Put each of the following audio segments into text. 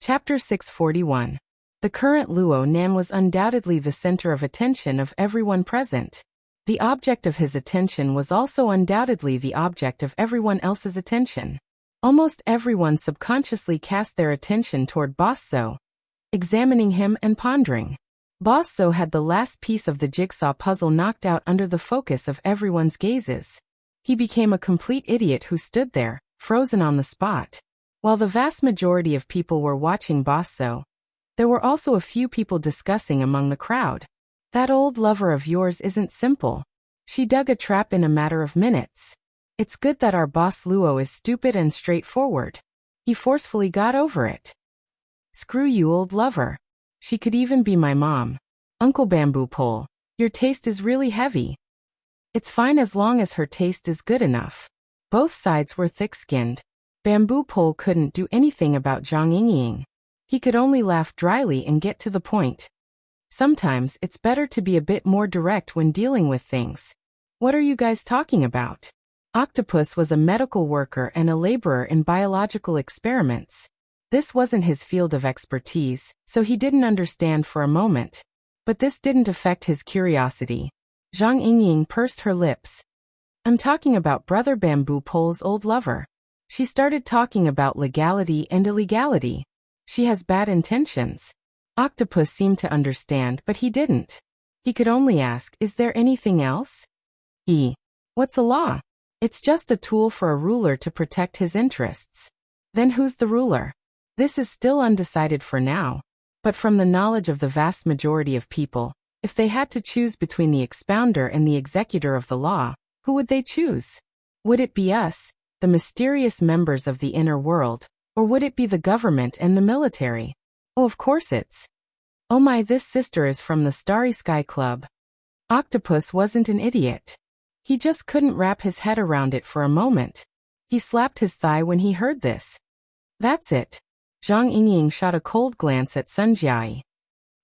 Chapter 641. The current Luo Nan was undoubtedly the center of attention of everyone present. The object of his attention was also undoubtedly the object of everyone else's attention. Almost everyone subconsciously cast their attention toward Boss So, examining him and pondering. Boss So had the last piece of the jigsaw puzzle knocked out under the focus of everyone's gazes. He became a complete idiot who stood there, frozen on the spot. While the vast majority of people were watching Boss So, there were also a few people discussing among the crowd. That old lover of yours isn't simple. She dug a trap in a matter of minutes. It's good that our boss Luo is stupid and straightforward. He forcefully got over it. Screw you, old lover. She could even be my mom. Uncle Bamboo Pole, your taste is really heavy. It's fine as long as her taste is good enough. Both sides were thick-skinned. Bamboo Pole couldn't do anything about Zhang Yingying. He could only laugh dryly and get to the point. Sometimes it's better to be a bit more direct when dealing with things. What are you guys talking about? Octopus was a medical worker and a laborer in biological experiments. This wasn't his field of expertise, so he didn't understand for a moment. But this didn't affect his curiosity. Zhang Yingying pursed her lips. I'm talking about Brother Bamboo Pole's old lover. She started talking about legality and illegality. She has bad intentions. Octopus seemed to understand, but he didn't. He could only ask, is there anything else? What's a law? It's just a tool for a ruler to protect his interests. Then who's the ruler? This is still undecided for now. But from the knowledge of the vast majority of people, if they had to choose between the expounder and the executor of the law, who would they choose? Would it be us, the mysterious members of the inner world, or would it be the government and the military? Oh, of course it's. Oh my, this sister is from the Starry Sky Club. Octopus wasn't an idiot. He just couldn't wrap his head around it for a moment. He slapped his thigh when he heard this. That's it. Zhang Yingying shot a cold glance at Sun Jiai.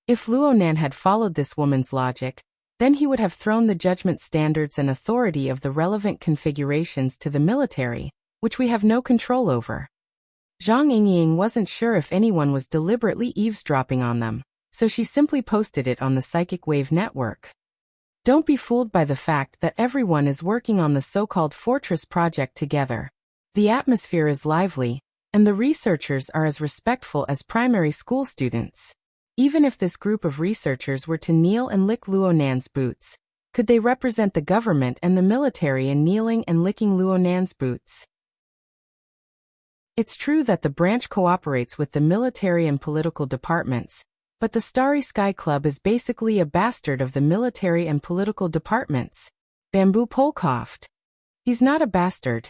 If Luo Nan had followed this woman's logic, then he would have thrown the judgment standards and authority of the relevant configurations to the military, which we have no control over. Zhang Yingying wasn't sure if anyone was deliberately eavesdropping on them, so she simply posted it on the psychic wave network. Don't be fooled by the fact that everyone is working on the so-called Fortress project together. The atmosphere is lively, and the researchers are as respectful as primary school students. Even if this group of researchers were to kneel and lick Luo Nan's boots, could they represent the government and the military in kneeling and licking Luo Nan's boots? It's true that the branch cooperates with the military and political departments, but the Starry Sky Club is basically a bastard of the military and political departments. Bamboo Pole coughed. He's not a bastard.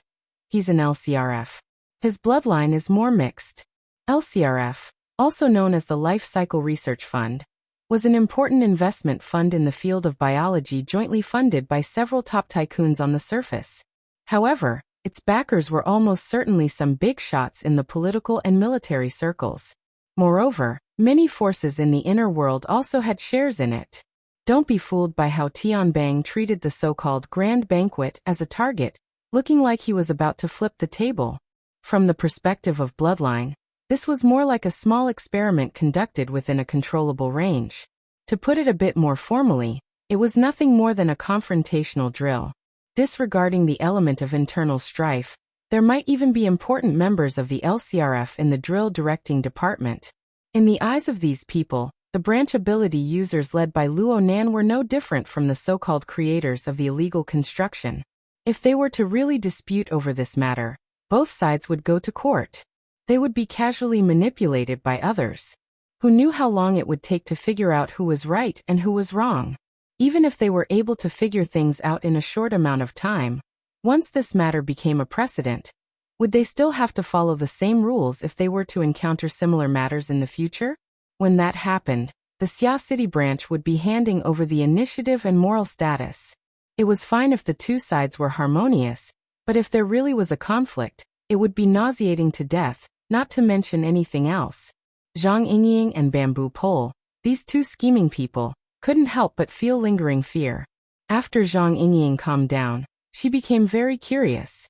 He's an LCRF. His bloodline is more mixed. LCRF, also known as the Life Cycle Research Fund, was an important investment fund in the field of biology jointly funded by several top tycoons on the surface. However, its backers were almost certainly some big shots in the political and military circles. Moreover, many forces in the inner world also had shares in it. Don't be fooled by how Tianbang treated the so-called Grand Banquet as a target, looking like he was about to flip the table. From the perspective of bloodline, this was more like a small experiment conducted within a controllable range. To put it a bit more formally, it was nothing more than a confrontational drill. Disregarding the element of internal strife, there might even be important members of the LCRF in the drill directing department. In the eyes of these people, the branch ability users led by Luo Nan were no different from the so-called creators of the illegal construction. If they were to really dispute over this matter, both sides would go to court. They would be casually manipulated by others, who knew how long it would take to figure out who was right and who was wrong. Even if they were able to figure things out in a short amount of time, once this matter became a precedent, would they still have to follow the same rules if they were to encounter similar matters in the future? When that happened, the Xia City branch would be handing over the initiative and moral status. It was fine if the two sides were harmonious, but if there really was a conflict, it would be nauseating to death, not to mention anything else. Zhang Yingying and Bamboo Pole, these two scheming people, couldn't help but feel lingering fear. After Zhang Yingying calmed down, she became very curious.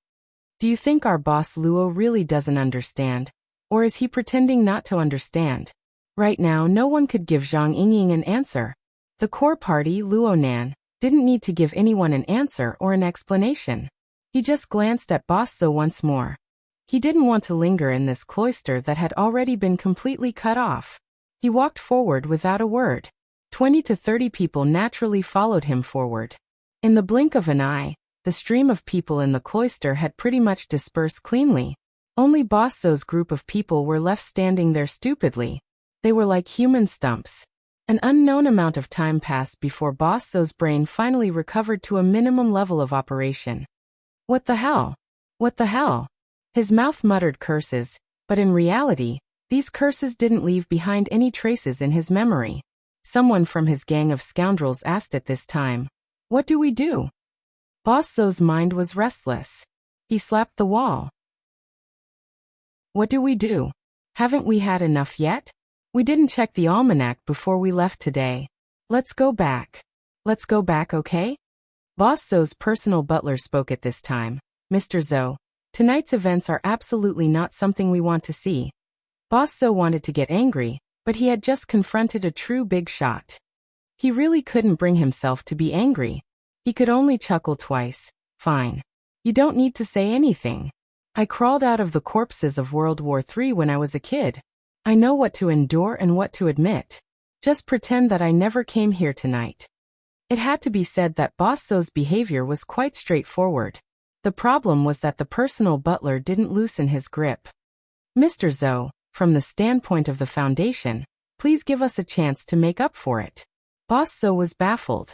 Do you think our boss Luo really doesn't understand? Or is he pretending not to understand? Right now no one could give Zhang Yingying an answer. The core party, Luo Nan, didn't need to give anyone an answer or an explanation. He just glanced at Boss Zhou once more. He didn't want to linger in this cloister that had already been completely cut off. He walked forward without a word. 20 to 30 people naturally followed him forward. In the blink of an eye, the stream of people in the cloister had pretty much dispersed cleanly. Only Boss Zhou's group of people were left standing there stupidly. They were like human stumps. An unknown amount of time passed before Boss Zhou's brain finally recovered to a minimum level of operation. What the hell? What the hell? His mouth muttered curses, but in reality, these curses didn't leave behind any traces in his memory. Someone from his gang of scoundrels asked at this time, "What do we do?" Boss Zhou's mind was restless. He slapped the wall. What do we do? Haven't we had enough yet? We didn't check the almanac before we left today. Let's go back. Let's go back, okay? Boss Zhou's personal butler spoke at this time. Mr. Zhou, tonight's events are absolutely not something we want to see. Boss Zhou wanted to get angry, but he had just confronted a true big shot. He really couldn't bring himself to be angry. He could only chuckle twice. Fine. You don't need to say anything. I crawled out of the corpses of World War III when I was a kid. I know what to endure and what to admit. Just pretend that I never came here tonight. It had to be said that Boss Zhou's behavior was quite straightforward. The problem was that the personal butler didn't loosen his grip. Mr. Zhou, from the standpoint of the Foundation, please give us a chance to make up for it. Boss Zhou was baffled.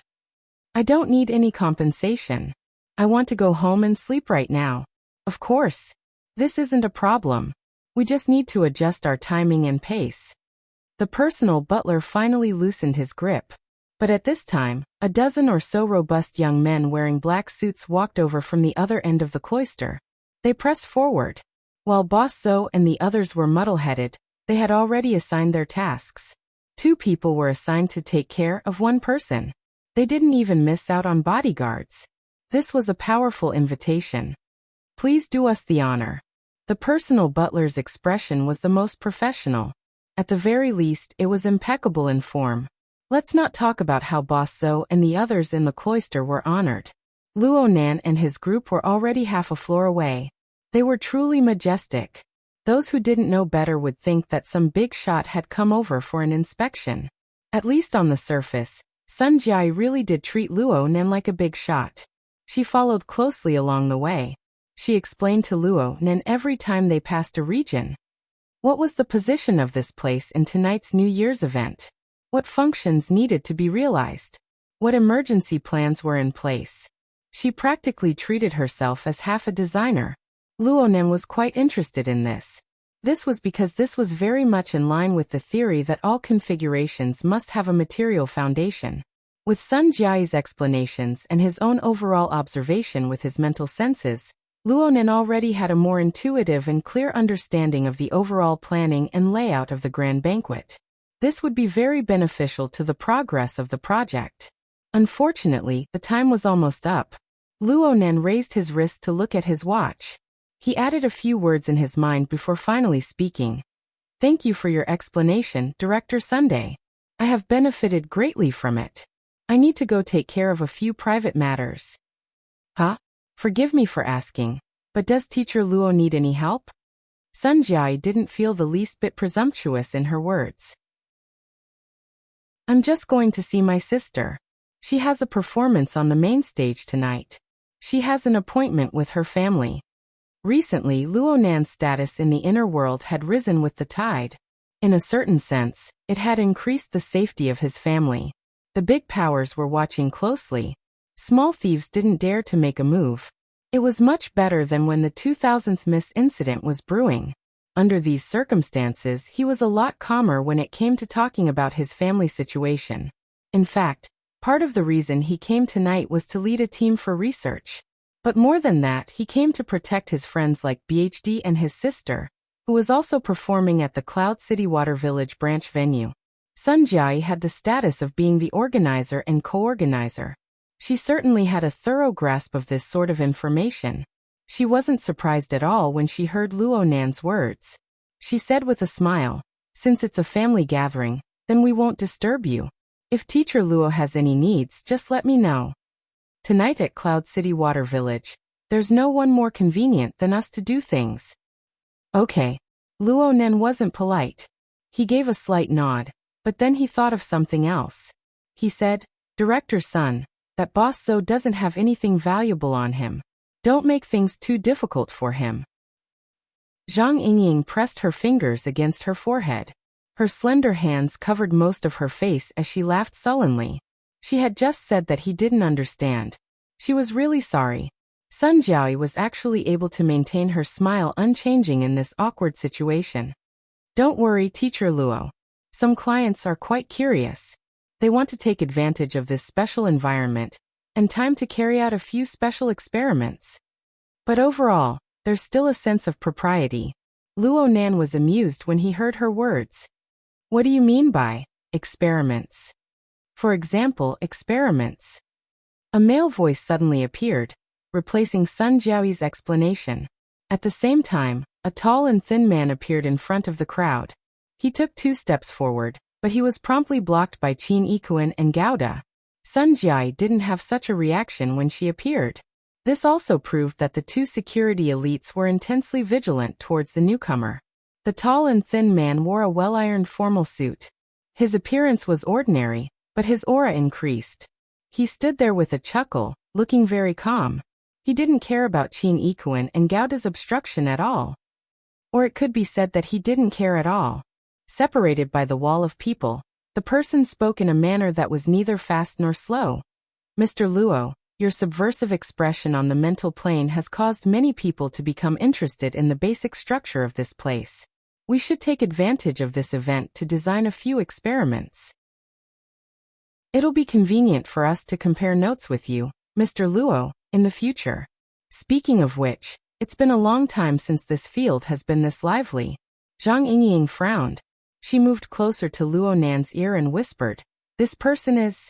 I don't need any compensation. I want to go home and sleep right now. Of course. This isn't a problem. We just need to adjust our timing and pace. The personal butler finally loosened his grip. But at this time, a dozen or so robust young men wearing black suits walked over from the other end of the cloister. They pressed forward. While Boss Zhou and the others were muddle-headed, they had already assigned their tasks. 2 people were assigned to take care of 1 person. They didn't even miss out on bodyguards. This was a powerful invitation. Please do us the honor. The personal butler's expression was the most professional. At the very least, it was impeccable in form. Let's not talk about how Boss Zhou and the others in the cloister were honored. Luo Nan and his group were already half a floor away. They were truly majestic. Those who didn't know better would think that some big shot had come over for an inspection. At least on the surface, Sun Jiai really did treat Luo Nan like a big shot. She followed closely along the way. She explained to Luo Nan every time they passed a region. What was the position of this place in tonight's New Year's event? What functions needed to be realized? What emergency plans were in place? She practically treated herself as half a designer. Luo Nan was quite interested in this. This was because this was very much in line with the theory that all configurations must have a material foundation. With Sun Jiai's explanations and his own overall observation with his mental senses, Luo Nan already had a more intuitive and clear understanding of the overall planning and layout of the grand banquet. This would be very beneficial to the progress of the project. Unfortunately, the time was almost up. Luo Nan raised his wrist to look at his watch. He added a few words in his mind before finally speaking. Thank you for your explanation, Director Sunday. I have benefited greatly from it. I need to go take care of a few private matters. Huh? Forgive me for asking, but does Teacher Luo need any help? Sun Jiai didn't feel the least bit presumptuous in her words. I'm just going to see my sister. She has a performance on the main stage tonight. She has an appointment with her family. Recently, Luo Nan's status in the inner world had risen with the tide. In a certain sense, it had increased the safety of his family. The big powers were watching closely. Small thieves didn't dare to make a move. It was much better than when the 2000th Miss incident was brewing. Under these circumstances, he was a lot calmer when it came to talking about his family situation. In fact, part of the reason he came tonight was to lead a team for research. But more than that, he came to protect his friends like BHD and his sister, who was also performing at the Cloud City Water Village branch venue. Sun Jiai had the status of being the organizer and co-organizer. She certainly had a thorough grasp of this sort of information. She wasn't surprised at all when she heard Luo Nan's words. she said with a smile. Since it's a family gathering, then we won't disturb you. If Teacher Luo has any needs, just let me know. Tonight at Cloud City Water Village, there's no one more convenient than us to do things. Okay. Luo Nen wasn't polite. He gave a slight nod, but then he thought of something else. He said, Director's son, that boss Zhou doesn't have anything valuable on him. Don't make things too difficult for him. Zhang Yingying pressed her fingers against her forehead. Her slender hands covered most of her face as she laughed sullenly. She had just said that he didn't understand. She was really sorry. Sun Jiaoyi was actually able to maintain her smile unchanging in this awkward situation. Don't worry, Teacher Luo. Some clients are quite curious. They want to take advantage of this special environment and time to carry out a few special experiments. But overall, there's still a sense of propriety. Luo Nan was amused when he heard her words. What do you mean by experiments? For example, experiments. A male voice suddenly appeared, replacing Sun Jiaoyi's explanation. At the same time, a tall and thin man appeared in front of the crowd. He took 2 steps forward, but he was promptly blocked by Qin Yikuan and Gouda. Sun Jiaoyi didn't have such a reaction when she appeared. This also proved that the 2 security elites were intensely vigilant towards the newcomer. The tall and thin man wore a well-ironed formal suit. His appearance was ordinary, but his aura increased. He stood there with a chuckle, looking very calm. He didn't care about Qin Yikuan and Gouda's obstruction at all. Or it could be said that he didn't care at all. Separated by the wall of people, the person spoke in a manner that was neither fast nor slow. Mr. Luo, your subversive expression on the mental plane has caused many people to become interested in the basic structure of this place. We should take advantage of this event to design a few experiments. It'll be convenient for us to compare notes with you, Mr. Luo, in the future. Speaking of which, it's been a long time since this field has been this lively. Zhang Yingying frowned. She moved closer to Luo Nan's ear and whispered, This person is...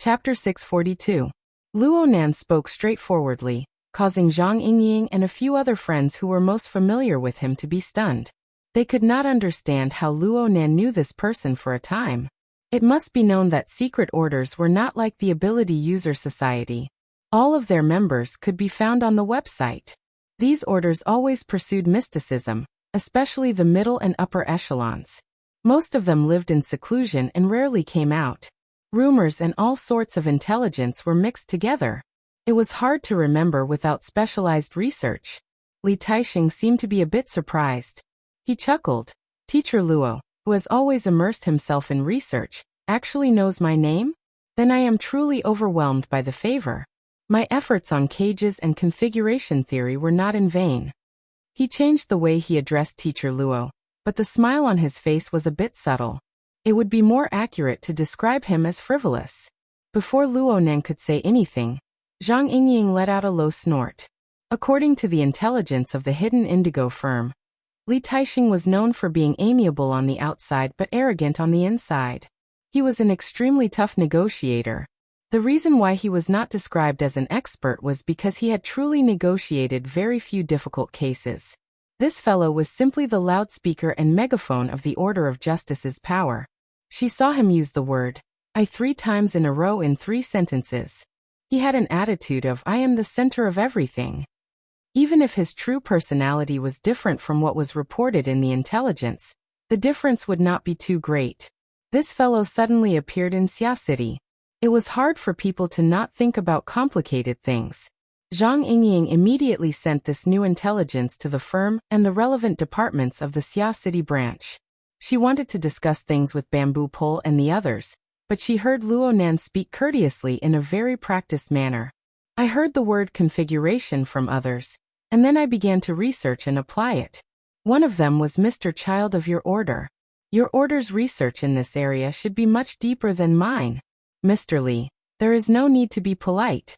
Chapter 642. Luo Nan spoke straightforwardly, causing Zhang Yingying and a few other friends who were most familiar with him to be stunned. They could not understand how Luo Nan knew this person for a time. It must be known that secret orders were not like the Ability User Society. All of their members could be found on the website. These orders always pursued mysticism, especially the middle and upper echelons. Most of them lived in seclusion and rarely came out. Rumors and all sorts of intelligence were mixed together. It was hard to remember without specialized research. Li Taixing seemed to be a bit surprised. He chuckled. Teacher Luo, who has always immersed himself in research, actually knows my name? Then I am truly overwhelmed by the favor. My efforts on cages and configuration theory were not in vain. He changed the way he addressed Teacher Luo, but the smile on his face was a bit subtle. It would be more accurate to describe him as frivolous. Before Luo Nen could say anything, Zhang Yingying let out a low snort. According to the intelligence of the hidden indigo firm, Li Taixing was known for being amiable on the outside but arrogant on the inside. He was an extremely tough negotiator. The reason why he was not described as an expert was because he had truly negotiated very few difficult cases. This fellow was simply the loudspeaker and megaphone of the Order of Justice's power. She saw him use the word I 3 times in a row in 3 sentences. He had an attitude of I am the center of everything. Even if his true personality was different from what was reported in the intelligence, the difference would not be too great. This fellow suddenly appeared in Xia City. It was hard for people to not think about complicated things. Zhang Yingying immediately sent this new intelligence to the firm and the relevant departments of the Xia City branch. She wanted to discuss things with Bamboo Pole and the others, but she heard Luo Nan speak courteously in a very practiced manner. I heard the word configuration from others, and then I began to research and apply it. One of them was Mr. Child of your order. Your order's research in this area should be much deeper than mine. Mr. Li, there is no need to be polite.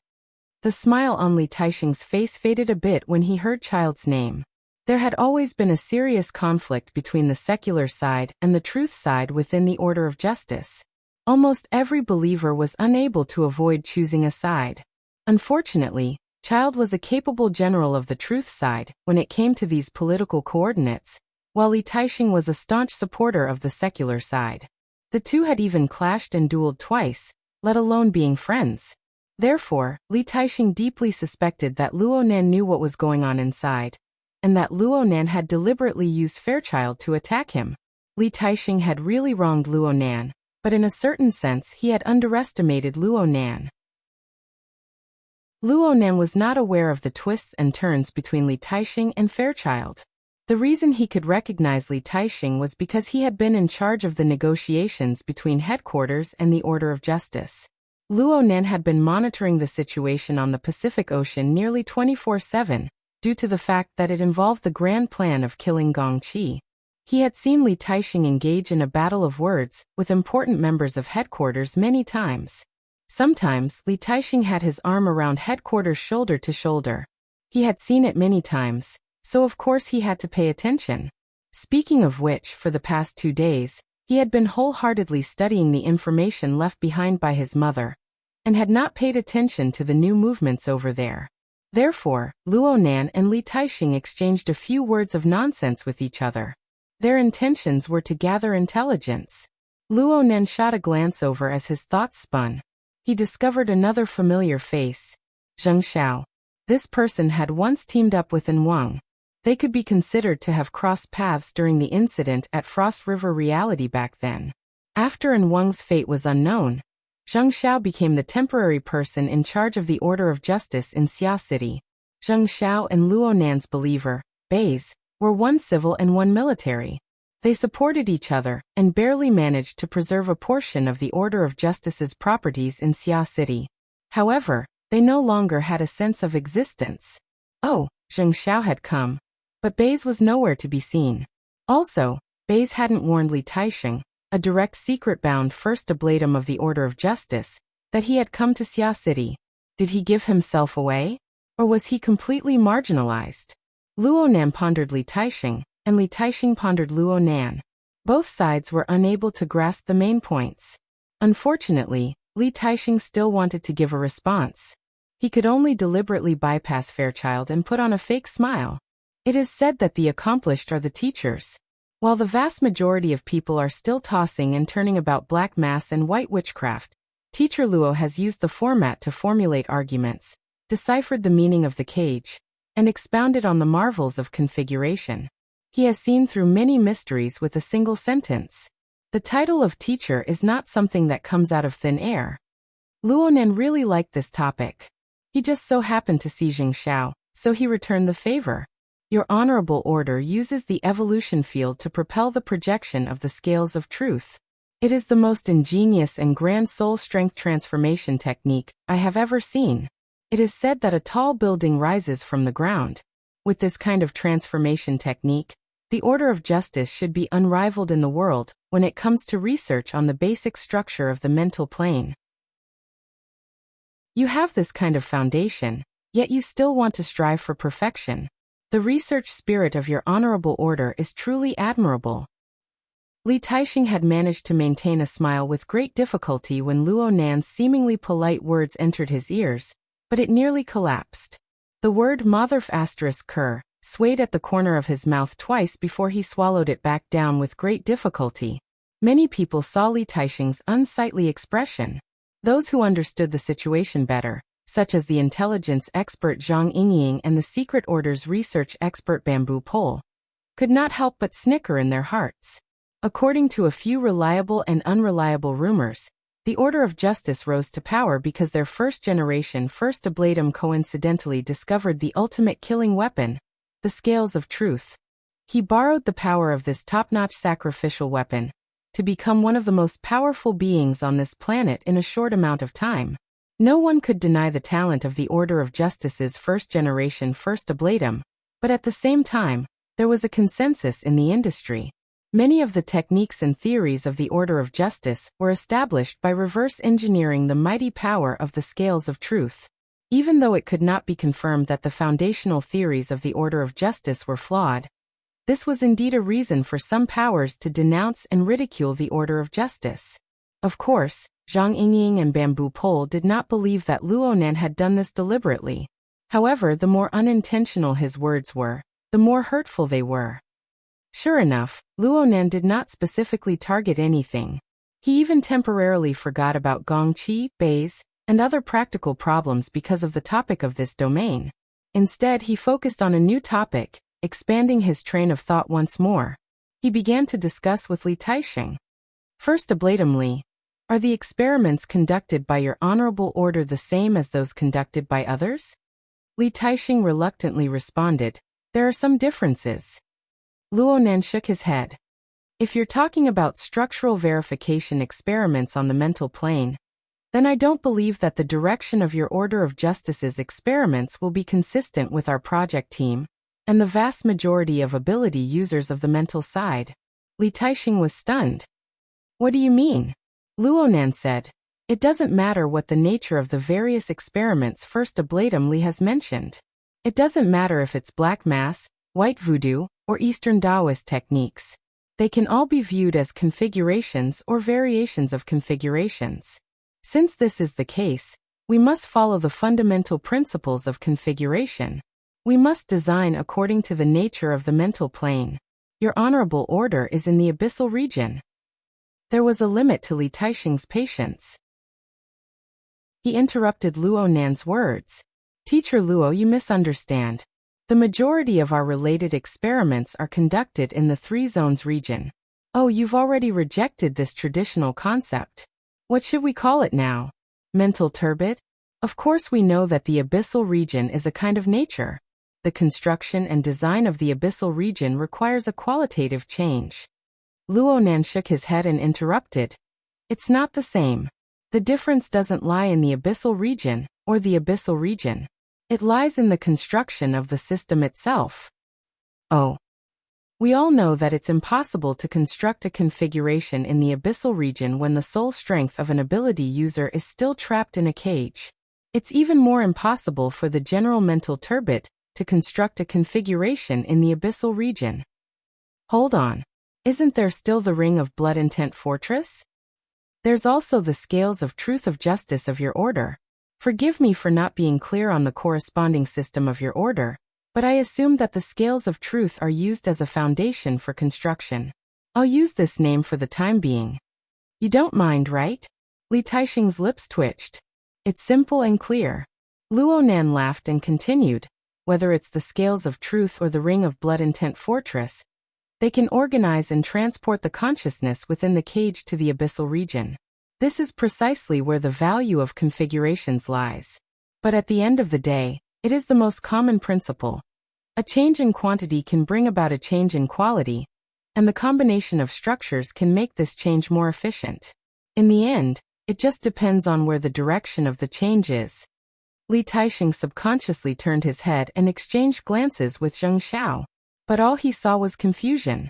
The smile on Li Taixing's face faded a bit when he heard Child's name. There had always been a serious conflict between the secular side and the truth side within the Order of Justice. Almost every believer was unable to avoid choosing a side. Unfortunately, Child was a capable general of the truth side when it came to these political coordinates, while Li Taixing was a staunch supporter of the secular side. The two had even clashed and dueled twice, let alone being friends. Therefore, Li Taixing deeply suspected that Luo Nan knew what was going on inside, and that Luo Nan had deliberately used Fairchild to attack him. Li Taixing had really wronged Luo Nan, but in a certain sense he had underestimated Luo Nan. Luo Nan was not aware of the twists and turns between Li Taixing and Fairchild. The reason he could recognize Li Taixing was because he had been in charge of the negotiations between headquarters and the Order of Justice. Luo Nan had been monitoring the situation on the Pacific Ocean nearly 24/7, due to the fact that it involved the grand plan of killing Gong Qi. He had seen Li Taixing engage in a battle of words with important members of headquarters many times. Sometimes, Li Taixing had his arm around headquarters shoulder to shoulder. He had seen it many times, so of course he had to pay attention. Speaking of which, for the past 2 days, he had been wholeheartedly studying the information left behind by his mother, and had not paid attention to the new movements over there. Therefore, Luo Nan and Li Taixing exchanged a few words of nonsense with each other. Their intentions were to gather intelligence. Luo Nan shot a glance over as his thoughts spun. He discovered another familiar face, Zheng Xiao. This person had once teamed up with En Wang. They could be considered to have crossed paths during the incident at Frost River Reality back then. After En Wang's fate was unknown, Zheng Xiao became the temporary person in charge of the Order of Justice in Xia City. Zheng Xiao and Luo Nan's believer, Bei's, were one civil and one military. They supported each other and barely managed to preserve a portion of the Order of Justice's properties in Xia City. However, they no longer had a sense of existence. Oh, Zheng Xiao had come, but Bei's was nowhere to be seen. Also, Bei's hadn't warned Li Taixing, a direct secret-bound first ablatum of the Order of Justice, that he had come to Xia City. Did he give himself away? Or was he completely marginalized? Luo Nan pondered Li Taixing, and Li Taixing pondered Luo Nan. Both sides were unable to grasp the main points. Unfortunately, Li Taixing still wanted to give a response. He could only deliberately bypass Fairchild and put on a fake smile. It is said that the accomplished are the teachers. While the vast majority of people are still tossing and turning about black mass and white witchcraft, Teacher Luo has used the format to formulate arguments, deciphered the meaning of the cage, and expounded on the marvels of configuration. He has seen through many mysteries with a single sentence. The title of teacher is not something that comes out of thin air. Luo Nan really liked this topic. He just so happened to see Zheng Xiao, so he returned the favor. Your honorable order uses the evolution field to propel the projection of the scales of truth. It is the most ingenious and grand soul strength transformation technique I have ever seen. It is said that a tall building rises from the ground. With this kind of transformation technique, the Order of Justice should be unrivaled in the world when it comes to research on the basic structure of the mental plane. You have this kind of foundation, yet you still want to strive for perfection. The research spirit of your honorable order is truly admirable. Li Taixing had managed to maintain a smile with great difficulty when Luo Nan's seemingly polite words entered his ears, but it nearly collapsed. The word motherf***ker swayed at the corner of his mouth twice before he swallowed it back down with great difficulty. Many people saw Li Taixing's unsightly expression. Those who understood the situation better, such as the intelligence expert Zhang Yingying and the Secret Order's research expert Bamboo Pole, could not help but snicker in their hearts. According to a few reliable and unreliable rumors, the Order of Justice rose to power because their first-generation first ablatum coincidentally discovered the ultimate killing weapon, the scales of truth. He borrowed the power of this top-notch sacrificial weapon to become one of the most powerful beings on this planet in a short amount of time. No one could deny the talent of the Order of Justice's first-generation first ablatum, but at the same time, there was a consensus in the industry. Many of the techniques and theories of the Order of Justice were established by reverse engineering the mighty power of the scales of truth. Even though it could not be confirmed that the foundational theories of the Order of Justice were flawed, this was indeed a reason for some powers to denounce and ridicule the Order of Justice. Of course, Zhang Yingying and Bamboo Pole did not believe that Luo Nan had done this deliberately. However, the more unintentional his words were, the more hurtful they were. Sure enough, Luonan did not specifically target anything. He even temporarily forgot about gongqi, bays, and other practical problems because of the topic of this domain. Instead, he focused on a new topic, expanding his train of thought once more. He began to discuss with Li Taixing. First ablatively, are the experiments conducted by your honorable order the same as those conducted by others? Li Taixing reluctantly responded, there are some differences. Luonan shook his head. If you're talking about structural verification experiments on the mental plane, then I don't believe that the direction of your Order of Justice's experiments will be consistent with our project team and the vast majority of ability users of the mental side. Li Taixing was stunned. What do you mean? Luonan said. It doesn't matter what the nature of the various experiments First Ablatum Li has mentioned. It doesn't matter if it's black mass, white voodoo, or Eastern Taoist techniques. They can all be viewed as configurations or variations of configurations. Since this is the case, we must follow the fundamental principles of configuration. We must design according to the nature of the mental plane. Your honorable order is in the abyssal region. There was a limit to Li Taixing's patience. He interrupted Luonan's words. Teacher Luo, you misunderstand. The majority of our related experiments are conducted in the Three Zones region. Oh, you've already rejected this traditional concept. What should we call it now? Mental turbid? Of course we know that the abyssal region is a kind of nature. The construction and design of the abyssal region requires a qualitative change. Luonan shook his head and interrupted. It's not the same. The difference doesn't lie in the abyssal region, or the abyssal region. It lies in the construction of the system itself. Oh. We all know that it's impossible to construct a configuration in the abyssal region when the soul strength of an ability user is still trapped in a cage. It's even more impossible for the general mental turbid to construct a configuration in the abyssal region. Hold on. Isn't there still the Ring of Blood Intent Fortress? There's also the Scales of Truth of Justice of your order. Forgive me for not being clear on the corresponding system of your order, but I assume that the Scales of Truth are used as a foundation for construction. I'll use this name for the time being. You don't mind, right? Li Taixing's lips twitched. It's simple and clear. Luonan laughed and continued. Whether it's the Scales of Truth or the Ring of Blood Intent Fortress, they can organize and transport the consciousness within the cage to the abyssal region. This is precisely where the value of configurations lies. But at the end of the day, it is the most common principle. A change in quantity can bring about a change in quality, and the combination of structures can make this change more efficient. In the end, it just depends on where the direction of the change is. Li Taixing subconsciously turned his head and exchanged glances with Zheng Xiao. But all he saw was confusion.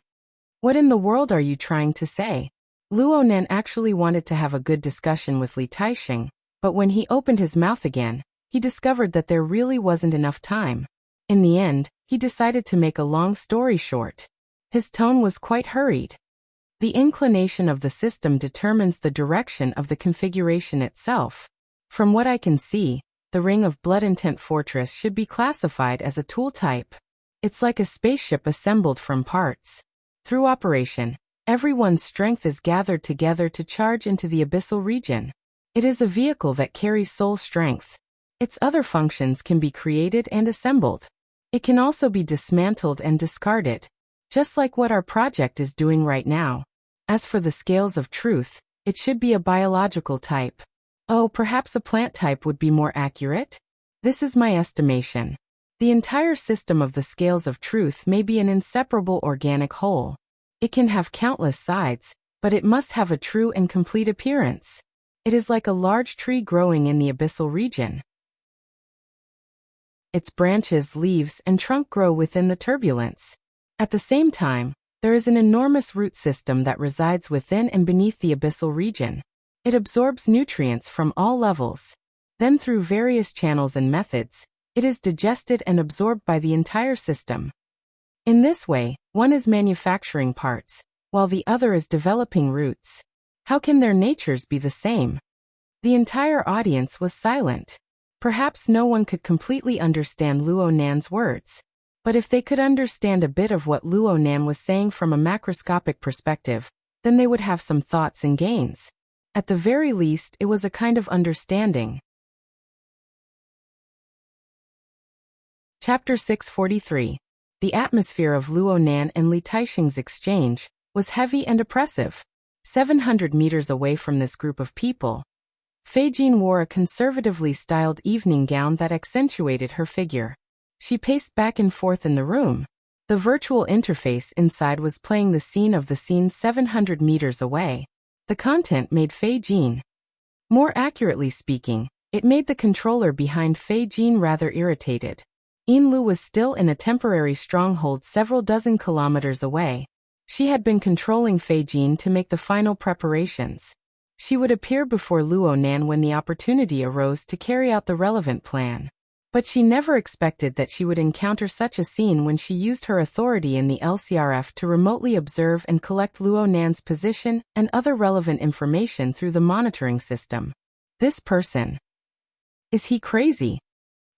What in the world are you trying to say? Luonan actually wanted to have a good discussion with Li Taixing, but when he opened his mouth again, he discovered that there really wasn't enough time. In the end, he decided to make a long story short. His tone was quite hurried. The inclination of the system determines the direction of the configuration itself. From what I can see, the Ring of Blood Intent Fortress should be classified as a tool type. It's like a spaceship assembled from parts. Through operation, everyone's strength is gathered together to charge into the abyssal region. It is a vehicle that carries soul strength. Its other functions can be created and assembled. It can also be dismantled and discarded, just like what our project is doing right now. As for the Scales of Truth, it should be a biological type. Oh, perhaps a plant type would be more accurate? This is my estimation. The entire system of the Scales of Truth may be an inseparable organic whole. It can have countless sides, but it must have a true and complete appearance. It is like a large tree growing in the abyssal region. Its branches, leaves, and trunk grow within the turbulence. At the same time, there is an enormous root system that resides within and beneath the abyssal region. It absorbs nutrients from all levels. Then through various channels and methods, it is digested and absorbed by the entire system. In this way, one is manufacturing parts, while the other is developing roots. How can their natures be the same? The entire audience was silent. Perhaps no one could completely understand Luo Nan's words. But if they could understand a bit of what Luo Nan was saying from a macroscopic perspective, then they would have some thoughts and gains. At the very least, it was a kind of understanding. Chapter 643. The atmosphere of Luo Nan and Li Taixing's exchange was heavy and oppressive. 700 meters away from this group of people, Fei Jin wore a conservatively styled evening gown that accentuated her figure. She paced back and forth in the room. The virtual interface inside was playing the scene of the scene 700 meters away. The content made Fei Jin. More accurately speaking, it made the controller behind Fei Jin rather irritated. Yinlu was still in a temporary stronghold several dozen kilometers away. She had been controlling Fei Jin to make the final preparations. She would appear before Luo Nan when the opportunity arose to carry out the relevant plan. But she never expected that she would encounter such a scene when she used her authority in the LCRF to remotely observe and collect Luo Nan's position and other relevant information through the monitoring system. This person. Is he crazy?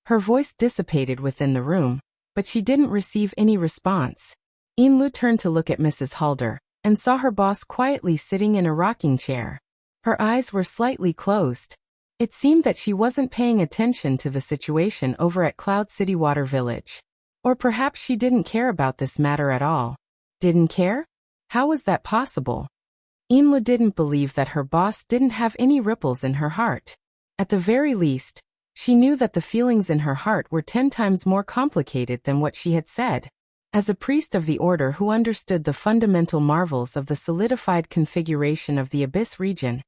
Her voice dissipated within the room, but she didn't receive any response. Yinlu turned to look at Mrs. Halder, and saw her boss quietly sitting in a rocking chair. Her eyes were slightly closed. It seemed that she wasn't paying attention to the situation over at Cloud City Water Village. Or perhaps she didn't care about this matter at all. Didn't care? How was that possible? Yinlu didn't believe that her boss didn't have any ripples in her heart. At the very least, she knew that the feelings in her heart were 10 times more complicated than what she had said. As a priest of the order who understood the fundamental marvels of the solidified configuration of the Abyss region,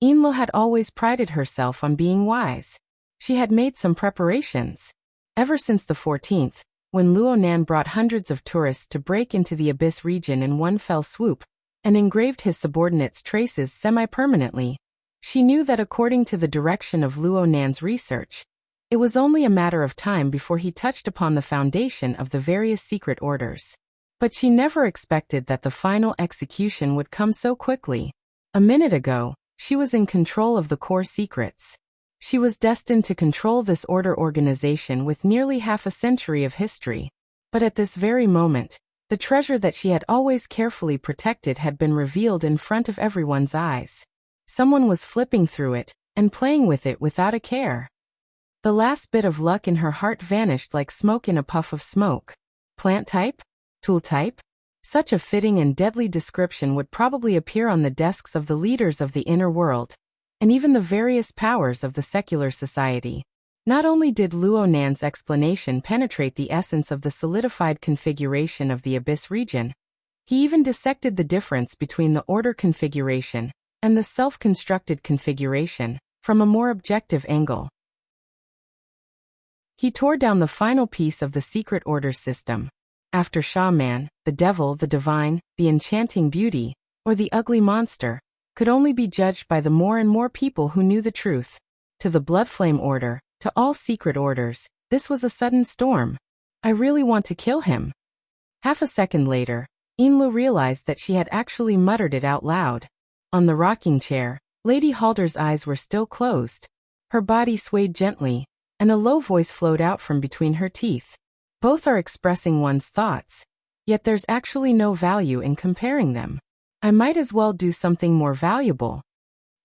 Yinlu had always prided herself on being wise. She had made some preparations. Ever since the 14th, when Luo Nan brought hundreds of tourists to break into the Abyss region in one fell swoop, and engraved his subordinates' traces semi-permanently, she knew that according to the direction of Luo Nan's research, it was only a matter of time before he touched upon the foundation of the various secret orders. But she never expected that the final execution would come so quickly. A minute ago, she was in control of the core secrets. She was destined to control this order organization with nearly half a century of history. But at this very moment, the treasure that she had always carefully protected had been revealed in front of everyone's eyes. Someone was flipping through it, and playing with it without a care. The last bit of luck in her heart vanished like smoke in a puff of smoke. Plant type? Tool type? Such a fitting and deadly description would probably appear on the desks of the leaders of the inner world, and even the various powers of the secular society. Not only did Luo Nan's explanation penetrate the essence of the solidified configuration of the Abyss region, he even dissected the difference between the order configuration and the self-constructed configuration from a more objective angle. He tore down the final piece of the secret order system. After Shaman, the devil, the divine, the enchanting beauty, or the ugly monster, could only be judged by the more and more people who knew the truth. To the Bloodflame Order, to all secret orders, this was a sudden storm. I really want to kill him. Half a second later, Yinlu realized that she had actually muttered it out loud. On the rocking chair, Lady Halder's eyes were still closed. Her body swayed gently, and a low voice flowed out from between her teeth. Both are expressing one's thoughts, yet there's actually no value in comparing them. I might as well do something more valuable.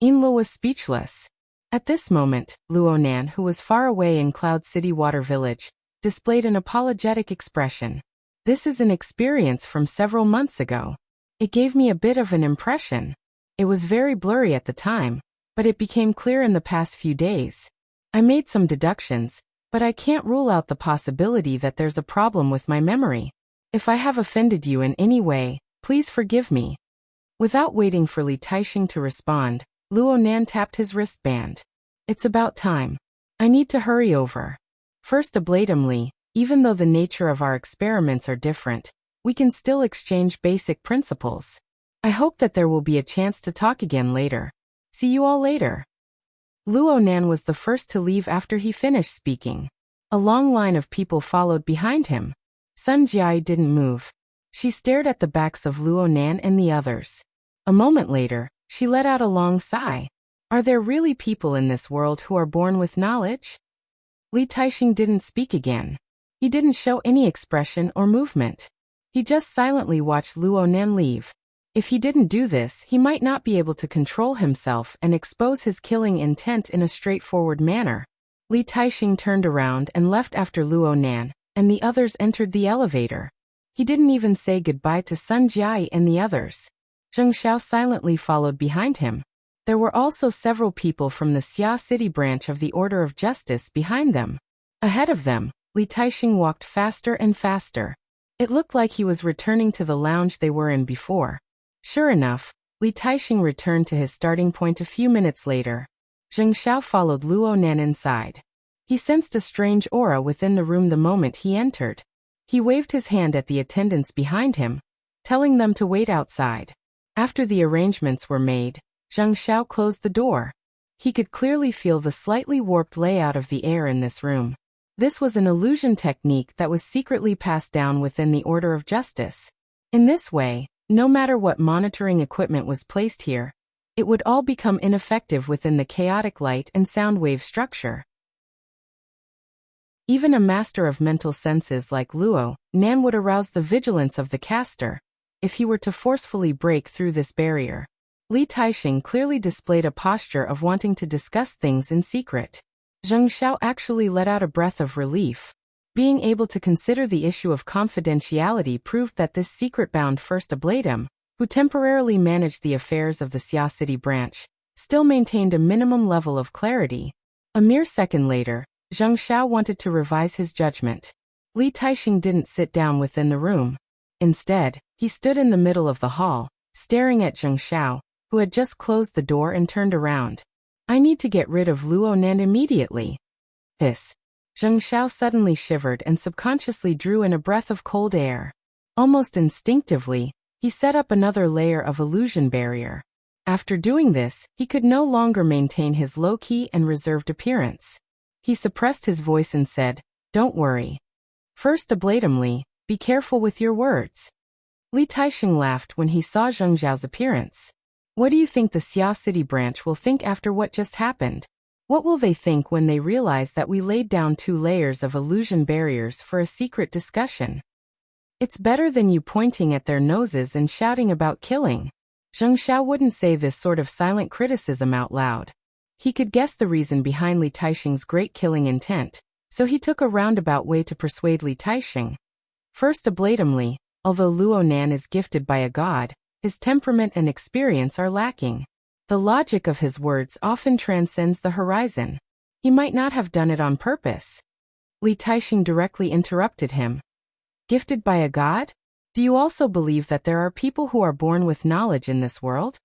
Yinlu was speechless. At this moment, Luo Nan, who was far away in Cloud City Water Village, displayed an apologetic expression. This is an experience from several months ago. It gave me a bit of an impression. It was very blurry at the time, but it became clear in the past few days. I made some deductions, but I can't rule out the possibility that there's a problem with my memory. If I have offended you in any way, please forgive me. Without waiting for Li Taixing to respond, Luo Nan tapped his wristband. It's about time. I need to hurry over. First ablatumly, even though the nature of our experiments are different, we can still exchange basic principles. I hope that there will be a chance to talk again later. See you all later. Luo Nan was the first to leave after he finished speaking. A long line of people followed behind him. Sun Jiai didn't move. She stared at the backs of Luo Nan and the others. A moment later, she let out a long sigh. Are there really people in this world who are born with knowledge? Li Taixing didn't speak again. He didn't show any expression or movement. He just silently watched Luo Nan leave. If he didn't do this, he might not be able to control himself and expose his killing intent in a straightforward manner. Li Taixing turned around and left after Luo Nan, and the others entered the elevator. He didn't even say goodbye to Sun Jiai and the others. Zheng Xiao silently followed behind him. There were also several people from the Xia City branch of the Order of Justice behind them. Ahead of them, Li Taixing walked faster and faster. It looked like he was returning to the lounge they were in before. Sure enough, Li Taixing returned to his starting point a few minutes later. Zheng Xiao followed Luo Nan inside. He sensed a strange aura within the room the moment he entered. He waved his hand at the attendants behind him, telling them to wait outside. After the arrangements were made, Zheng Xiao closed the door. He could clearly feel the slightly warped layout of the air in this room. This was an illusion technique that was secretly passed down within the Order of Justice. In this way, no matter what monitoring equipment was placed here, it would all become ineffective within the chaotic light and sound wave structure. Even a master of mental senses like Luo Nan would arouse the vigilance of the caster if he were to forcefully break through this barrier. Li Taixing clearly displayed a posture of wanting to discuss things in secret. Zheng Xiao actually let out a breath of relief. Being able to consider the issue of confidentiality proved that this secret-bound first ablatum, who temporarily managed the affairs of the Xia City branch, still maintained a minimum level of clarity. A mere second later, Zheng Xiao wanted to revise his judgment. Li Taixing didn't sit down within the room. Instead, he stood in the middle of the hall, staring at Zheng Xiao, who had just closed the door and turned around. I need to get rid of Luo Nan immediately. Hiss. Zheng Xiao suddenly shivered and subconsciously drew in a breath of cold air. Almost instinctively, he set up another layer of illusion barrier. After doing this, he could no longer maintain his low-key and reserved appearance. He suppressed his voice and said, "Don't worry. First ablatumly, be careful with your words." Li Taixing laughed when he saw Zheng Xiao's appearance. What do you think the Xia City branch will think after what just happened? What will they think when they realize that we laid down 2 layers of illusion barriers for a secret discussion? It's better than you pointing at their noses and shouting about killing. Zheng Xiao wouldn't say this sort of silent criticism out loud. He could guess the reason behind Li Taixing's great killing intent, so he took a roundabout way to persuade Li Taixing. First ablatumly, although Luo Nan is gifted by a god, his temperament and experience are lacking. The logic of his words often transcends the horizon. He might not have done it on purpose. Li Taixing directly interrupted him. Gifted by a god? Do you also believe that there are people who are born with knowledge in this world?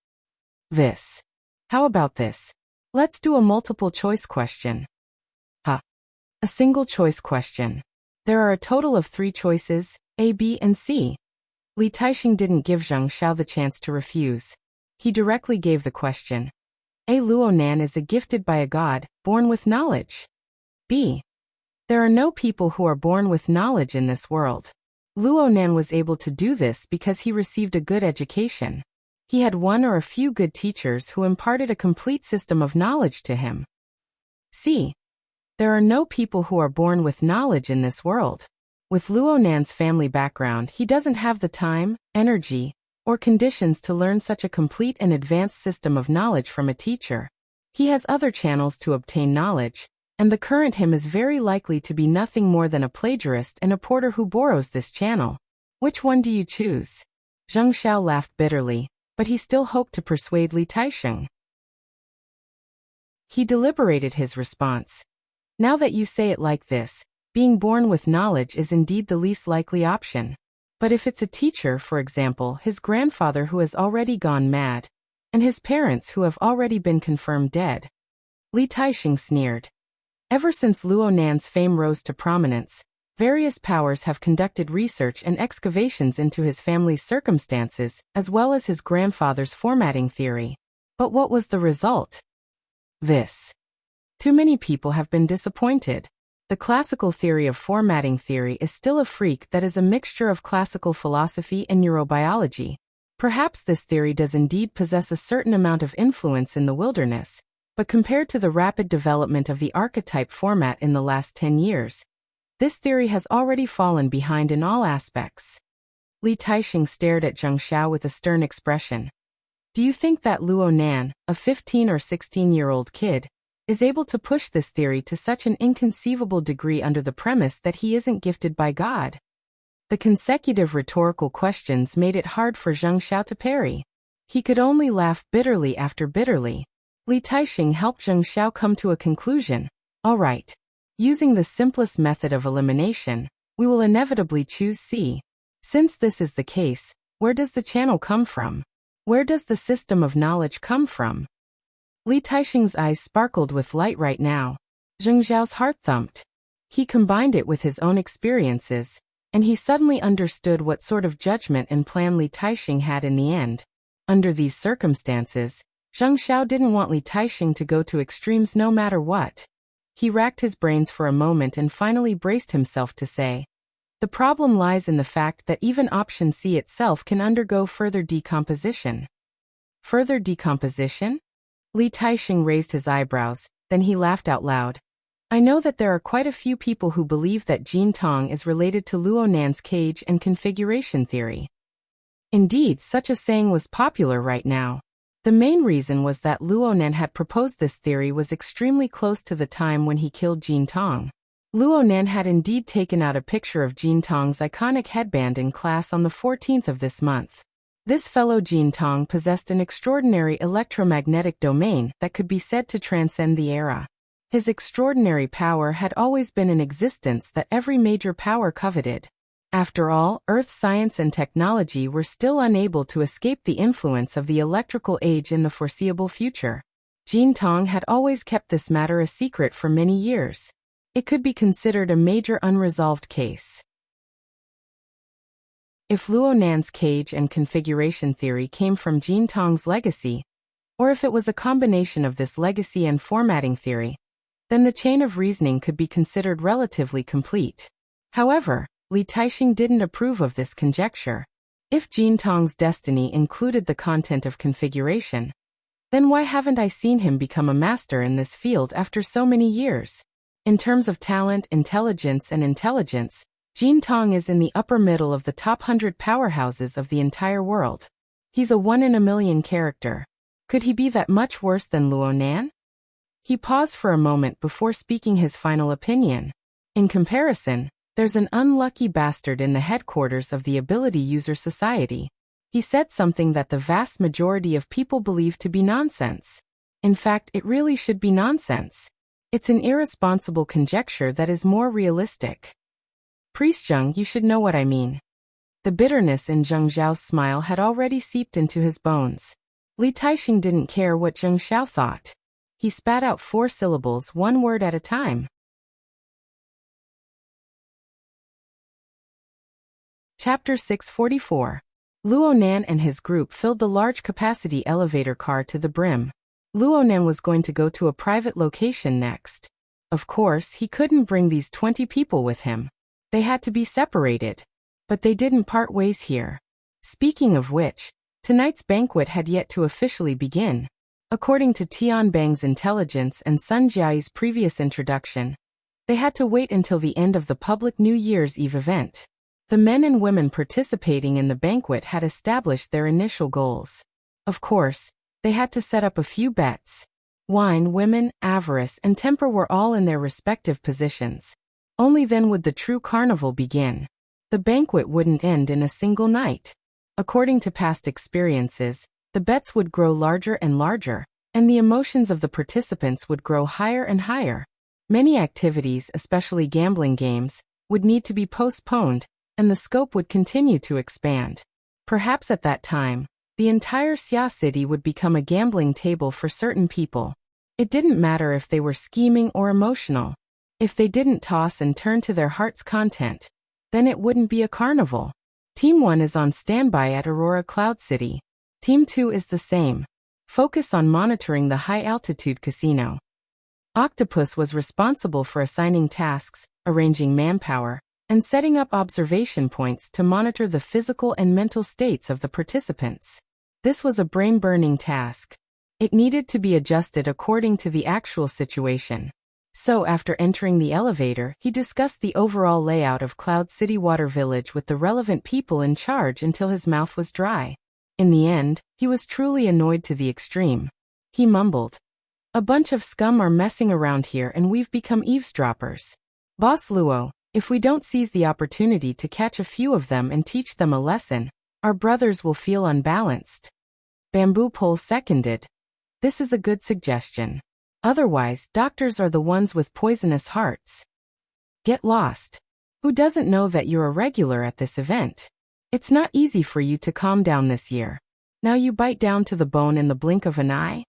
This. How about this? Let's do a multiple choice question. A single choice question. There are a total of 3 choices, A, B, and C. Li Taixing didn't give Zheng Xiao the chance to refuse. He directly gave the question. A. Luo Nan is a gifted by a god, born with knowledge. B. There are no people who are born with knowledge in this world. Luo Nan was able to do this because he received a good education. He had one or a few good teachers who imparted a complete system of knowledge to him. C. There are no people who are born with knowledge in this world. With Luo Nan's family background, he doesn't have the time, energy, or conditions to learn such a complete and advanced system of knowledge from a teacher. He has other channels to obtain knowledge, and the current him is very likely to be nothing more than a plagiarist and a porter who borrows this channel. Which one do you choose? Zheng Xiao laughed bitterly, but he still hoped to persuade Li Taixing. He deliberated his response. Now that you say it like this, being born with knowledge is indeed the least likely option. But if it's a teacher, for example, his grandfather who has already gone mad, and his parents who have already been confirmed dead. Li Taixing sneered. Ever since Luo Nan's fame rose to prominence, various powers have conducted research and excavations into his family's circumstances, as well as his grandfather's formatting theory. But what was the result? This. Too many people have been disappointed. The classical theory of formatting theory is still a freak that is a mixture of classical philosophy and neurobiology. Perhaps this theory does indeed possess a certain amount of influence in the wilderness, But compared to the rapid development of the archetype format in the last 10 years, this theory has already fallen behind in all aspects. Li Taixing stared at Zheng Xiao with a stern expression. Do you think that Luo Nan, a 15 or 16-year-old kid, is able to push this theory to such an inconceivable degree under the premise that he isn't gifted by God? The consecutive rhetorical questions made it hard for Zheng Xiao to parry. He could only laugh bitterly after bitterly. Li Taixing helped Zheng Xiao come to a conclusion. All right. Using the simplest method of elimination, we will inevitably choose C. Since this is the case, where does the channel come from? Where does the system of knowledge come from? Li Taixing's eyes sparkled with light right now. Zheng Xiao's heart thumped. He combined it with his own experiences, and he suddenly understood what sort of judgment and plan Li Taixing had in the end. Under these circumstances, Zheng Xiao didn't want Li Taixing to go to extremes no matter what. He racked his brains for a moment and finally braced himself to say, the problem lies in the fact that even option C itself can undergo further decomposition. Further decomposition? Li Taixing raised his eyebrows, then he laughed out loud. I know that there are quite a few people who believe that Jin Tong is related to Luo Nan's cage and configuration theory. Indeed, such a saying was popular right now. The main reason was that Luo Nan had proposed this theory was extremely close to the time when he killed Jin Tong. Luo Nan had indeed taken out a picture of Jin Tong's iconic headband in class on the 14th of this month. This fellow Jin Tong possessed an extraordinary electromagnetic domain that could be said to transcend the era. His extraordinary power had always been an existence that every major power coveted. After all, Earth science and technology were still unable to escape the influence of the electrical age in the foreseeable future. Jin Tong had always kept this matter a secret for many years. It could be considered a major unresolved case. If Luo Nan's cage and configuration theory came from Jin Tong's legacy, or if it was a combination of this legacy and formatting theory, then the chain of reasoning could be considered relatively complete. However, Li Taixing didn't approve of this conjecture. If Jin Tong's destiny included the content of configuration, then why haven't I seen him become a master in this field after so many years? In terms of talent, intelligence, Jin Tong is in the upper middle of the top 100 powerhouses of the entire world. He's a one-in-a-million character. Could he be that much worse than Luo Nan? He paused for a moment before speaking his final opinion. In comparison, there's an unlucky bastard in the headquarters of the Ability User Society. He said something that the vast majority of people believe to be nonsense. In fact, it really should be nonsense. It's an irresponsible conjecture that is more realistic. Priest Zheng, you should know what I mean. The bitterness in Zheng Xiao's smile had already seeped into his bones. Li Taixing didn't care what Zheng Xiao thought. He spat out 4 syllables, one word at a time. Chapter 644. Luo Nan and his group filled the large-capacity elevator car to the brim. Luo Nan was going to go to a private location next. Of course, he couldn't bring these 20 people with him. They had to be separated. But they didn't part ways here. Speaking of which, tonight's banquet had yet to officially begin. According to Tian Bang's intelligence and Sun Jiai's previous introduction, they had to wait until the end of the public New Year's Eve event. The men and women participating in the banquet had established their initial goals. Of course, they had to set up a few bets. Wine, women, avarice, and temper were all in their respective positions. Only then would the true carnival begin. The banquet wouldn't end in a single night. According to past experiences, the bets would grow larger and larger, and the emotions of the participants would grow higher and higher. Many activities, especially gambling games, would need to be postponed, and the scope would continue to expand. Perhaps at that time, the entire Xia city would become a gambling table for certain people. It didn't matter if they were scheming or emotional. If they didn't toss and turn to their heart's content, then it wouldn't be a carnival. Team 1 is on standby at Aurora Cloud City. Team 2 is the same. Focus on monitoring the high-altitude casino. Octopus was responsible for assigning tasks, arranging manpower, and setting up observation points to monitor the physical and mental states of the participants. This was a brain-burning task. It needed to be adjusted according to the actual situation. So after entering the elevator, he discussed the overall layout of Cloud City Water Village with the relevant people in charge until his mouth was dry. In the end, he was truly annoyed to the extreme. He mumbled, "A bunch of scum are messing around here and we've become eavesdroppers. Boss Luo, if we don't seize the opportunity to catch a few of them and teach them a lesson, our brothers will feel unbalanced." Bamboo Pole seconded. "This is a good suggestion. Otherwise, doctors are the ones with poisonous hearts. Get lost. Who doesn't know that you're a regular at this event? It's not easy for you to calm down this year. Now you bite down to the bone in the blink of an eye?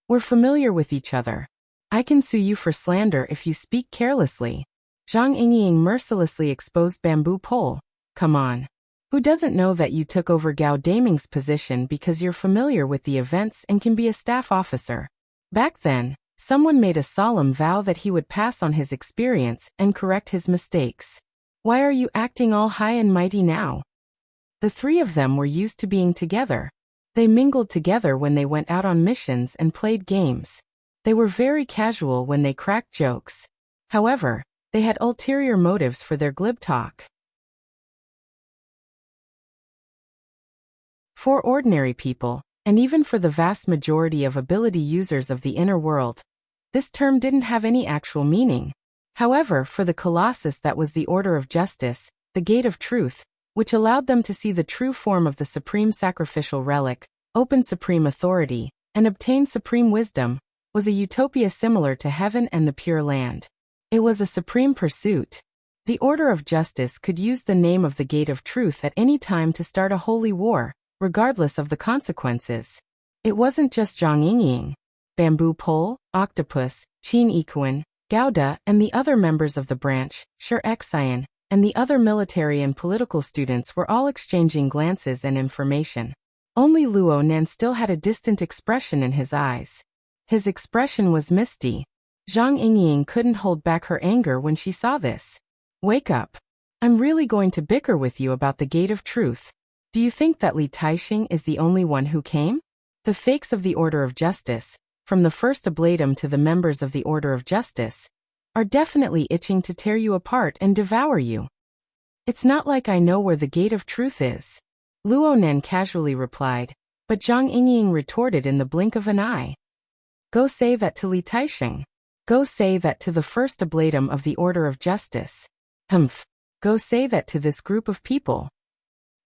We're familiar with each other. I can sue you for slander if you speak carelessly." Zhang Yingying mercilessly exposed Bamboo Pole. "Come on. Who doesn't know that you took over Gao Daming's position because you're familiar with the events and can be a staff officer? Back then, someone made a solemn vow that he would pass on his experience and correct his mistakes. Why are you acting all high and mighty now?" The three of them were used to being together. They mingled together when they went out on missions and played games. They were very casual when they cracked jokes. However, they had ulterior motives for their glib talk. For ordinary people, and even for the vast majority of ability users of the inner world, this term didn't have any actual meaning. However, for the Colossus, that was the Order of Justice, the Gate of Truth, which allowed them to see the true form of the supreme sacrificial relic, open supreme authority, and obtain supreme wisdom, was a utopia similar to heaven and the Pure Land. It was a supreme pursuit. The Order of Justice could use the name of the Gate of Truth at any time to start a holy war, regardless of the consequences. It wasn't just Zhang Yingying. Bamboo Pole, Octopus, Qin Ikuan, Gauda, and the other members of the branch, Shi Xian, and the other military and political students were all exchanging glances and information. Only Luo Nan still had a distant expression in his eyes. His expression was misty. Zhang Yingying couldn't hold back her anger when she saw this. "Wake up. I'm really going to bicker with you about the Gate of Truth. Do you think that Li Taixing is the only one who came? The fakes of the Order of Justice, from the first ablatum to the members of the Order of Justice, are definitely itching to tear you apart and devour you. It's not like I know where the Gate of Truth is." Luo Nan casually replied, but Zhang Yingying retorted in the blink of an eye. "Go say that to Li Taixing. Go say that to the first ablatum of the Order of Justice. Humph. Go say that to this group of people."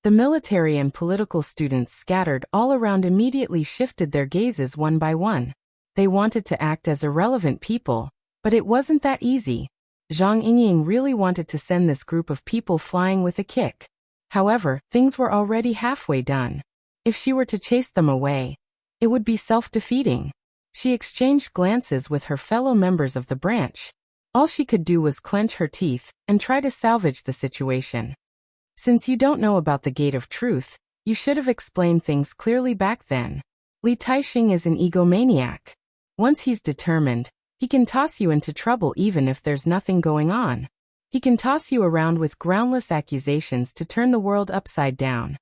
The military and political students scattered all around immediately shifted their gazes one by one. They wanted to act as irrelevant people, but it wasn't that easy. Zhang Yingying really wanted to send this group of people flying with a kick. However, things were already halfway done. If she were to chase them away, it would be self-defeating. She exchanged glances with her fellow members of the branch. All she could do was clench her teeth and try to salvage the situation. "Since you don't know about the Gate of Truth, you should have explained things clearly back then. Li Taixing is an egomaniac. Once he's determined, he can toss you into trouble even if there's nothing going on. He can toss you around with groundless accusations to turn the world upside down."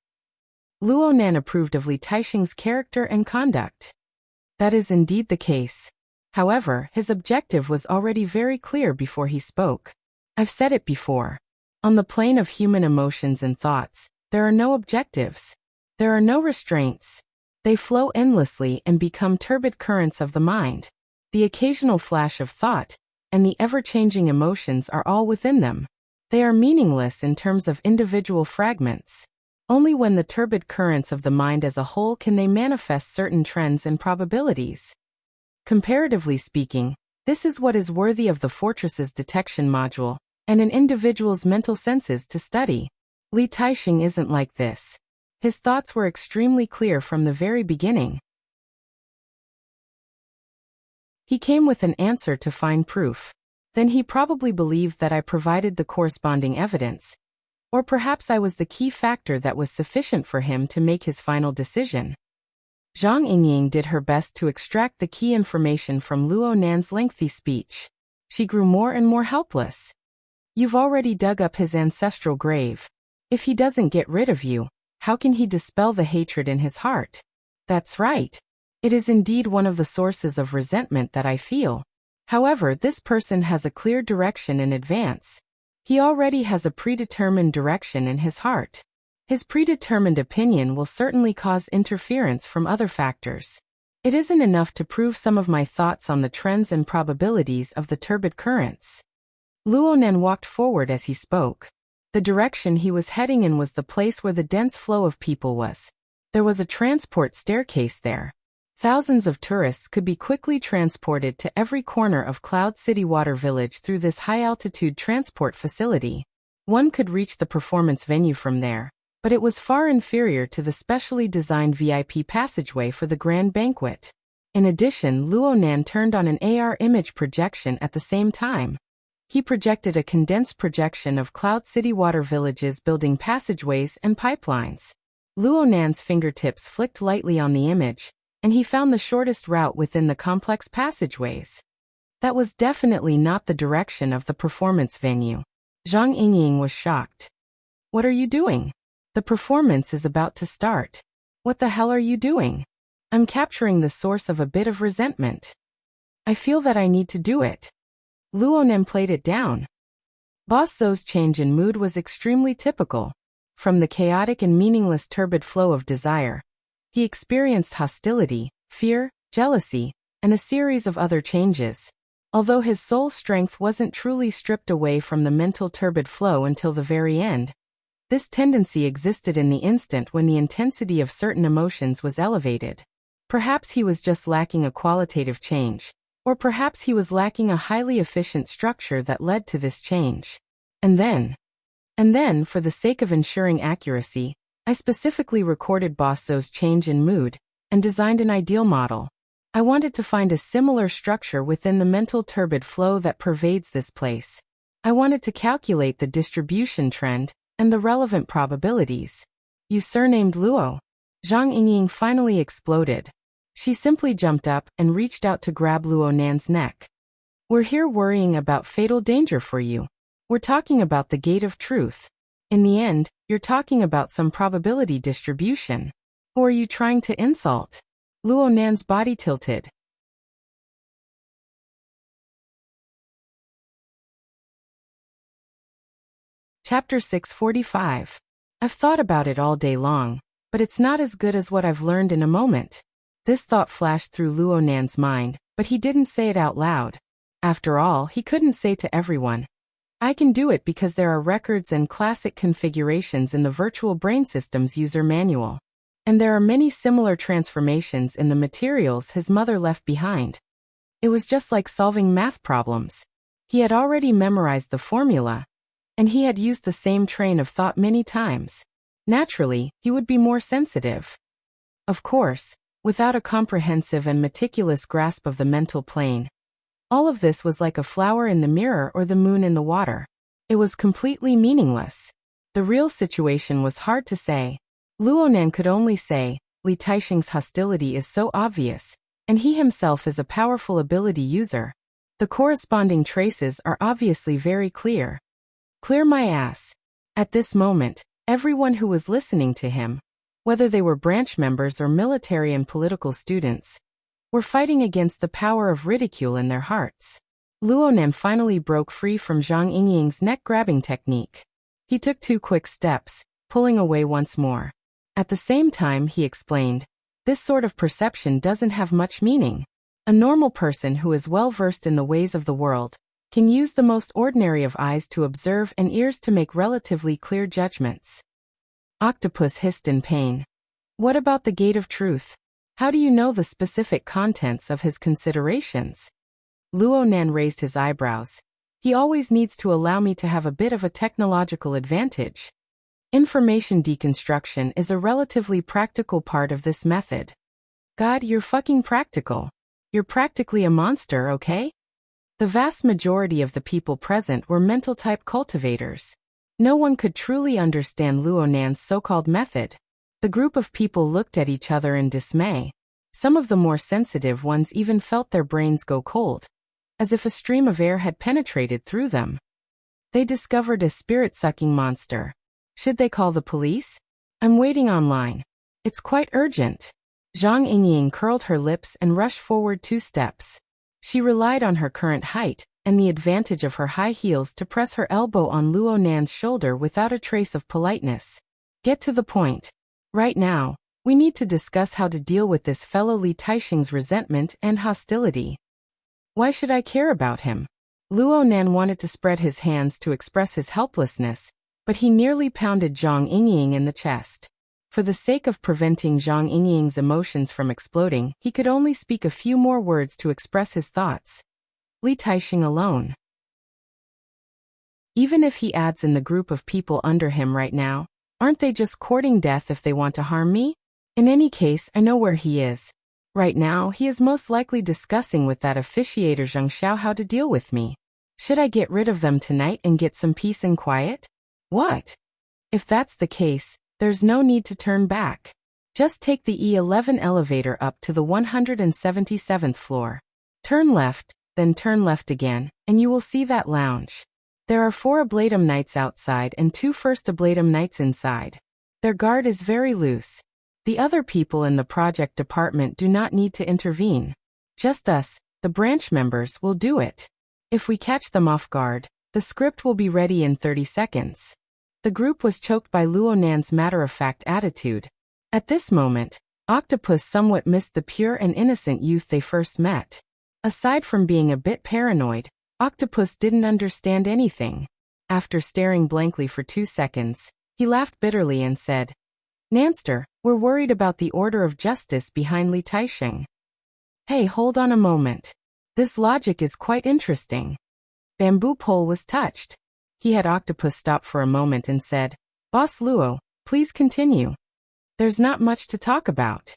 Luo Nan approved of Li Taixing's character and conduct. That is indeed the case. However, his objective was already very clear before he spoke. "I've said it before. On the plane of human emotions and thoughts, there are no objectives. There are no restraints. They flow endlessly and become turbid currents of the mind. The occasional flash of thought and the ever-changing emotions are all within them. They are meaningless in terms of individual fragments. Only when the turbid currents of the mind as a whole can they manifest certain trends and probabilities. Comparatively speaking, this is what is worthy of the Fortress's detection module and an individual's mental senses to study. Li Taixing isn't like this. His thoughts were extremely clear from the very beginning. He came with an answer to find proof. Then he probably believed that I provided the corresponding evidence. Or perhaps I was the key factor that was sufficient for him to make his final decision. Zhang Yingying did her best to extract the key information from Luo Nan's lengthy speech. She grew more and more helpless. "You've already dug up his ancestral grave. If he doesn't get rid of you, how can he dispel the hatred in his heart?" "That's right. It is indeed one of the sources of resentment that I feel. However, this person has a clear direction in advance. He already has a predetermined direction in his heart. His predetermined opinion will certainly cause interference from other factors. It isn't enough to prove some of my thoughts on the trends and probabilities of the turbid currents. Luonan walked forward as he spoke. The direction he was heading in was the place where the dense flow of people was. There was a transport staircase there. Thousands of tourists could be quickly transported to every corner of Cloud City Water Village through this high-altitude transport facility. One could reach the performance venue from there, but it was far inferior to the specially designed VIP passageway for the grand banquet. In addition, Luonan turned on an AR image projection at the same time. He projected a condensed projection of Cloud City Water Village's building passageways and pipelines. Luonan's fingertips flicked lightly on the image, and he found the shortest route within the complex passageways. That was definitely not the direction of the performance venue. Zhang Yingying was shocked. "What are you doing? The performance is about to start. What the hell are you doing?" "I'm capturing the source of a bit of resentment. I feel that I need to do it." Luonan played it down. Boss Zou's change in mood was extremely typical. From the chaotic and meaningless turbid flow of desire, he experienced hostility, fear, jealousy, and a series of other changes. Although his soul strength wasn't truly stripped away from the mental turbid flow until the very end, this tendency existed in the instant when the intensity of certain emotions was elevated. Perhaps he was just lacking a qualitative change, or perhaps he was lacking a highly efficient structure that led to this change. And then, for the sake of ensuring accuracy, I specifically recorded Boss Zou's change in mood and designed an ideal model. I wanted to find a similar structure within the mental turbid flow that pervades this place. I wanted to calculate the distribution trend and the relevant probabilities. "You surnamed Luo?" Zhang Yingying finally exploded. She simply jumped up and reached out to grab Luonan's neck. "We're here worrying about fatal danger for you. We're talking about the gate of truth. In the end, you're talking about some probability distribution. Who are you trying to insult?" Luonan's body tilted. Chapter 645. I've thought about it all day long, but it's not as good as what I've learned in a moment. This thought flashed through Luonan's mind, but he didn't say it out loud. After all, he couldn't say to everyone, "I can do it," because there are records and classic configurations in the Virtual Brain Systems user manual. And there are many similar transformations in the materials his mother left behind. It was just like solving math problems. He had already memorized the formula, and he had used the same train of thought many times. Naturally, he would be more sensitive. Of course, without a comprehensive and meticulous grasp of the mental plane, all of this was like a flower in the mirror or the moon in the water. It was completely meaningless. The real situation was hard to say. Luonan could only say, Li Taixing's hostility is so obvious, and he himself is a powerful ability user. The corresponding traces are obviously very clear. Clear my ass. At this moment, everyone who was listening to him, whether they were branch members or military and political students, were fighting against the power of ridicule in their hearts. Luonan finally broke free from Zhang Yingying's neck-grabbing technique. He took 2 quick steps, pulling away once more. At the same time, he explained, "This sort of perception doesn't have much meaning. A normal person who is well versed in the ways of the world can use the most ordinary of eyes to observe and ears to make relatively clear judgments." Octopus hissed in pain. "What about the gate of truth? How do you know the specific contents of his considerations?" Luonan raised his eyebrows. "He always needs to allow me to have a bit of a technological advantage. Information deconstruction is a relatively practical part of this method." "God, you're fucking practical. You're practically a monster, okay?" The vast majority of the people present were mental-type cultivators. No one could truly understand Luonan's so-called method. The group of people looked at each other in dismay. Some of the more sensitive ones even felt their brains go cold, as if a stream of air had penetrated through them. They discovered a spirit-sucking monster. Should they call the police? "I'm waiting online. It's quite urgent." Zhang Yingying curled her lips and rushed forward 2 steps. She relied on her current height and the advantage of her high heels to press her elbow on Luo Nan's shoulder without a trace of politeness. Get to the point. Right now, we need to discuss how to deal with this fellow Li Taixing's resentment and hostility. Why should I care about him? Luo Nan wanted to spread his hands to express his helplessness, but he nearly pounded Zhang Yingying in the chest. For the sake of preventing Zhang Yingying's emotions from exploding, he could only speak a few more words to express his thoughts. Li Taixing alone. Even if he adds in the group of people under him right now, aren't they just courting death if they want to harm me? In any case, I know where he is. Right now, he is most likely discussing with that officiator Zhang Xiao how to deal with me. Should I get rid of them tonight and get some peace and quiet? What? If that's the case, there's no need to turn back. Just take the E11 elevator up to the 177th floor. Turn left, then turn left again, and you will see that lounge. There are 4 Ablatum Knights outside and 2 First Ablatum Knights inside. Their guard is very loose. The other people in the project department do not need to intervene. Just us, the branch members, will do it. If we catch them off guard, the script will be ready in 30 seconds. The group was choked by Luo Nan's matter-of-fact attitude. At this moment, Octopus somewhat missed the pure and innocent youth they first met. Aside from being a bit paranoid, Octopus didn't understand anything. After staring blankly for 2 seconds, he laughed bitterly and said, "Nanster, we're worried about the order of justice behind Li Taixing." Hey, hold on a moment. This logic is quite interesting. Bamboo Pole was touched. He had Octopus stop for a moment and said, "Boss Luo, please continue." There's not much to talk about.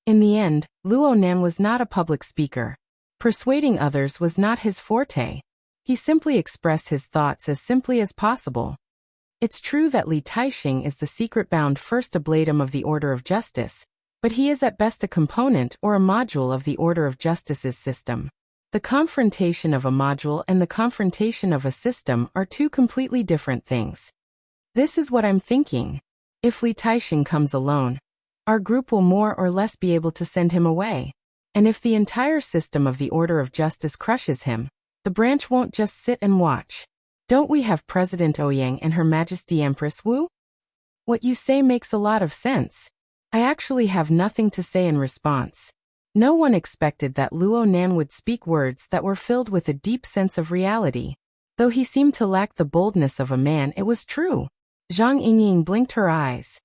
In the end, Luo Nan was not a public speaker. Persuading others was not his forte. He simply expressed his thoughts as simply as possible. It's true that Li Taixing is the secret-bound first ablatum of the Order of Justice, but he is at best a component or a module of the Order of Justice's system. The confrontation of a module and the confrontation of a system are 2 completely different things. This is what I'm thinking. If Li Taixing comes alone, our group will more or less be able to send him away. And if the entire system of the Order of Justice crushes him, the branch won't just sit and watch. Don't we have President Ouyang and Her Majesty Empress Wu? What you say makes a lot of sense. I actually have nothing to say in response. No one expected that Luo Nan would speak words that were filled with a deep sense of reality. Though he seemed to lack the boldness of a man, it was true. Zhang Yingying blinked her eyes.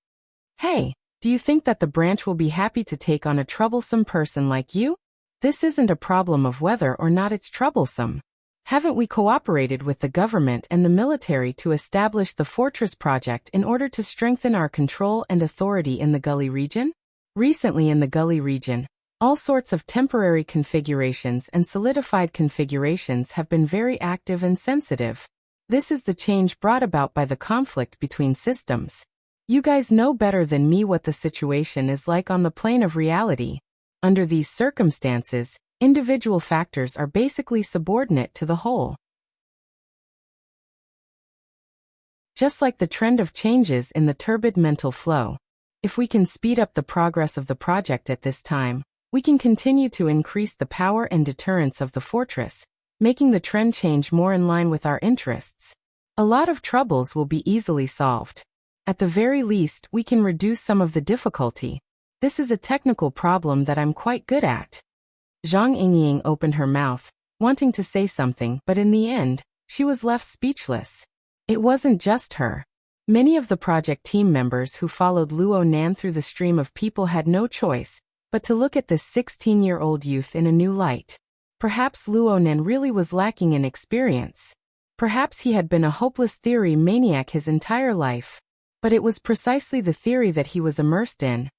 Hey, do you think that the branch will be happy to take on a troublesome person like you? This isn't a problem of whether or not it's troublesome. Haven't we cooperated with the government and the military to establish the Fortress Project in order to strengthen our control and authority in the Gully region? Recently in the Gully region, all sorts of temporary configurations and solidified configurations have been very active and sensitive. This is the change brought about by the conflict between systems. You guys know better than me what the situation is like on the plane of reality. Under these circumstances, individual factors are basically subordinate to the whole. Just like the trend of changes in the turbid mental flow. If we can speed up the progress of the project at this time, we can continue to increase the power and deterrence of the fortress, making the trend change more in line with our interests. A lot of troubles will be easily solved. At the very least, we can reduce some of the difficulty. This is a technical problem that I'm quite good at. Zhang Yingying opened her mouth, wanting to say something, but in the end, she was left speechless. It wasn't just her. Many of the project team members who followed Luo Nan through the stream of people had no choice but to look at this 16-year-old youth in a new light. Perhaps Luo Nan really was lacking in experience. Perhaps he had been a hopeless theory maniac his entire life. But it was precisely the theory that he was immersed in,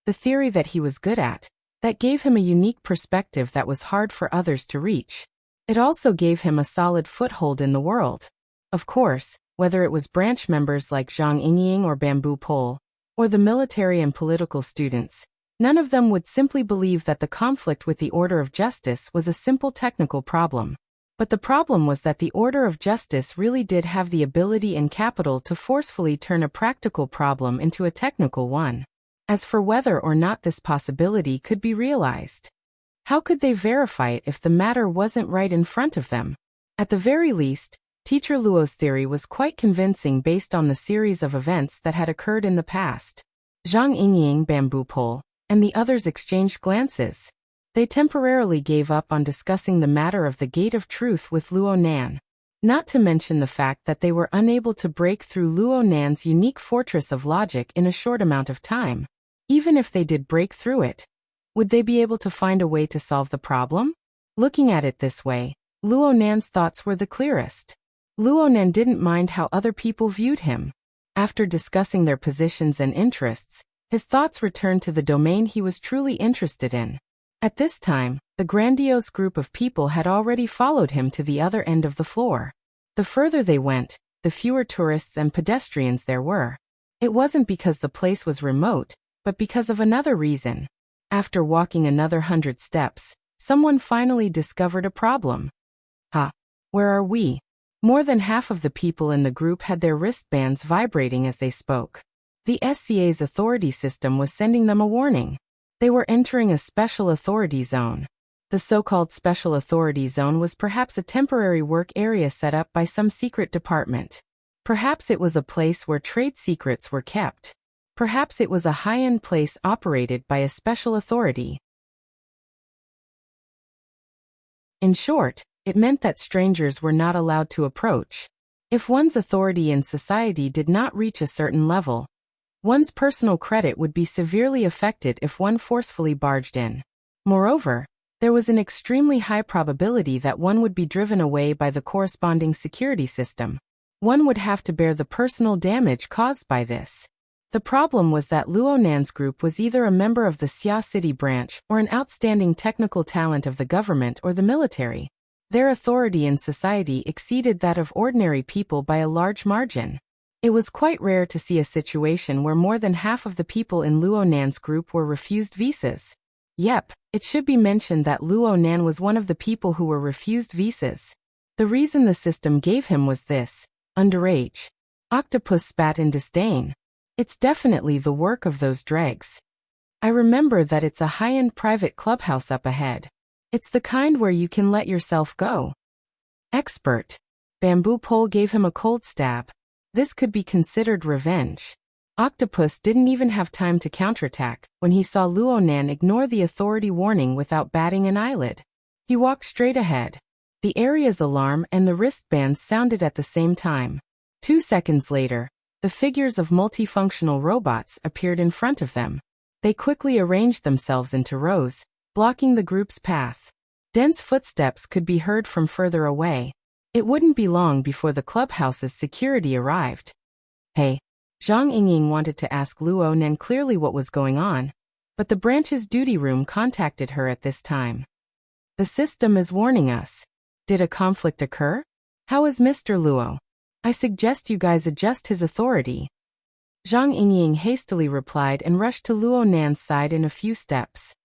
the theory that he was good at, that gave him a unique perspective that was hard for others to reach. It also gave him a solid foothold in the world. Of course, whether it was branch members like Zhang Yingying or Bamboo Pole, or the military and political students, none of them would simply believe that the conflict with the Order of Justice was a simple technical problem. But the problem was that the Order of Justice really did have the ability and capital to forcefully turn a practical problem into a technical one. As for whether or not this possibility could be realized, how could they verify it if the matter wasn't right in front of them? At the very least, Teacher Luo's theory was quite convincing based on the series of events that had occurred in the past. Zhang Yingying, bamboo pole, and the others exchanged glances. They temporarily gave up on discussing the matter of the Gate of Truth with Luo Nan. Not to mention the fact that they were unable to break through Luo Nan's unique fortress of logic in a short amount of time. Even if they did break through it, would they be able to find a way to solve the problem? Looking at it this way, Luo Nan's thoughts were the clearest. Luo Nan didn't mind how other people viewed him. After discussing their positions and interests, his thoughts returned to the domain he was truly interested in. At this time, the grandiose group of people had already followed him to the other end of the floor. The further they went, the fewer tourists and pedestrians there were. It wasn't because the place was remote, but because of another reason. After walking another 100 steps, someone finally discovered a problem. Where are we? More than half of the people in the group had their wristbands vibrating as they spoke. The SCA's authority system was sending them a warning. They were entering a special authority zone. The so-called special authority zone was perhaps a temporary work area set up by some secret department. Perhaps it was a place where trade secrets were kept. Perhaps it was a high-end place operated by a special authority. In short, it meant that strangers were not allowed to approach. If one's authority in society did not reach a certain level, one's personal credit would be severely affected if one forcefully barged in. Moreover, there was an extremely high probability that one would be driven away by the corresponding security system. One would have to bear the personal damage caused by this. The problem was that Luo Nan's group was either a member of the Xia City branch or an outstanding technical talent of the government or the military. Their authority in society exceeded that of ordinary people by a large margin. It was quite rare to see a situation where more than half of the people in Luo Nan's group were refused visas. Yep, it should be mentioned that Luo Nan was one of the people who were refused visas. The reason the system gave him was this: underage. Octopus spat in disdain. It's definitely the work of those dregs. I remember that it's a high-end private clubhouse up ahead. It's the kind where you can let yourself go. Expert. Bamboo pole gave him a cold stab. This could be considered revenge. Octopus didn't even have time to counterattack when he saw Luo Nan ignore the authority warning without batting an eyelid. He walked straight ahead. The area's alarm and the wristbands sounded at the same time. 2 seconds later, the figures of multifunctional robots appeared in front of them. They quickly arranged themselves into rows, blocking the group's path. Dense footsteps could be heard from further away. It wouldn't be long before the clubhouse's security arrived. Hey, Zhang Yingying wanted to ask Luo Nan clearly what was going on, but the branch's duty room contacted her at this time. The system is warning us. Did a conflict occur? How is Mr. Luo? I suggest you guys adjust his authority. Zhang Yingying hastily replied and rushed to Luo Nan's side in a few steps.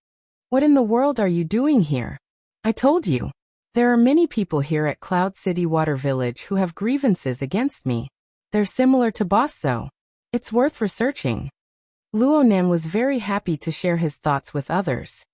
What in the world are you doing here? I told you. There are many people here at Cloud City Water Village who have grievances against me. They're similar to Bosso. It's worth researching. Luo Nan was very happy to share his thoughts with others.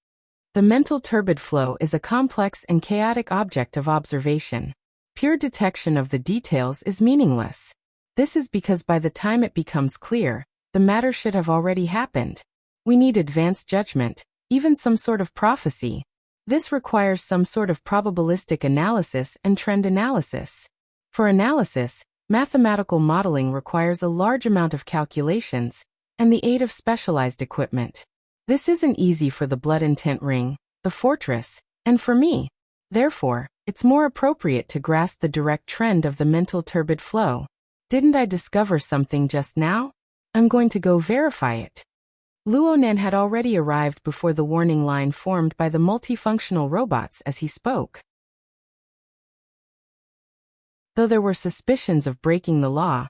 The mental turbid flow is a complex and chaotic object of observation. Pure detection of the details is meaningless. This is because by the time it becomes clear, the matter should have already happened. We need advanced judgment, even some sort of prophecy. This requires some sort of probabilistic analysis and trend analysis. For analysis, mathematical modeling requires a large amount of calculations and the aid of specialized equipment. This isn't easy for the blood intent ring, the fortress, and for me. Therefore, it's more appropriate to grasp the direct trend of the mental turbid flow. Didn't I discover something just now? I'm going to go verify it. Luo Nan had already arrived before the warning line formed by the multifunctional robots as he spoke. Though there were suspicions of breaking the law,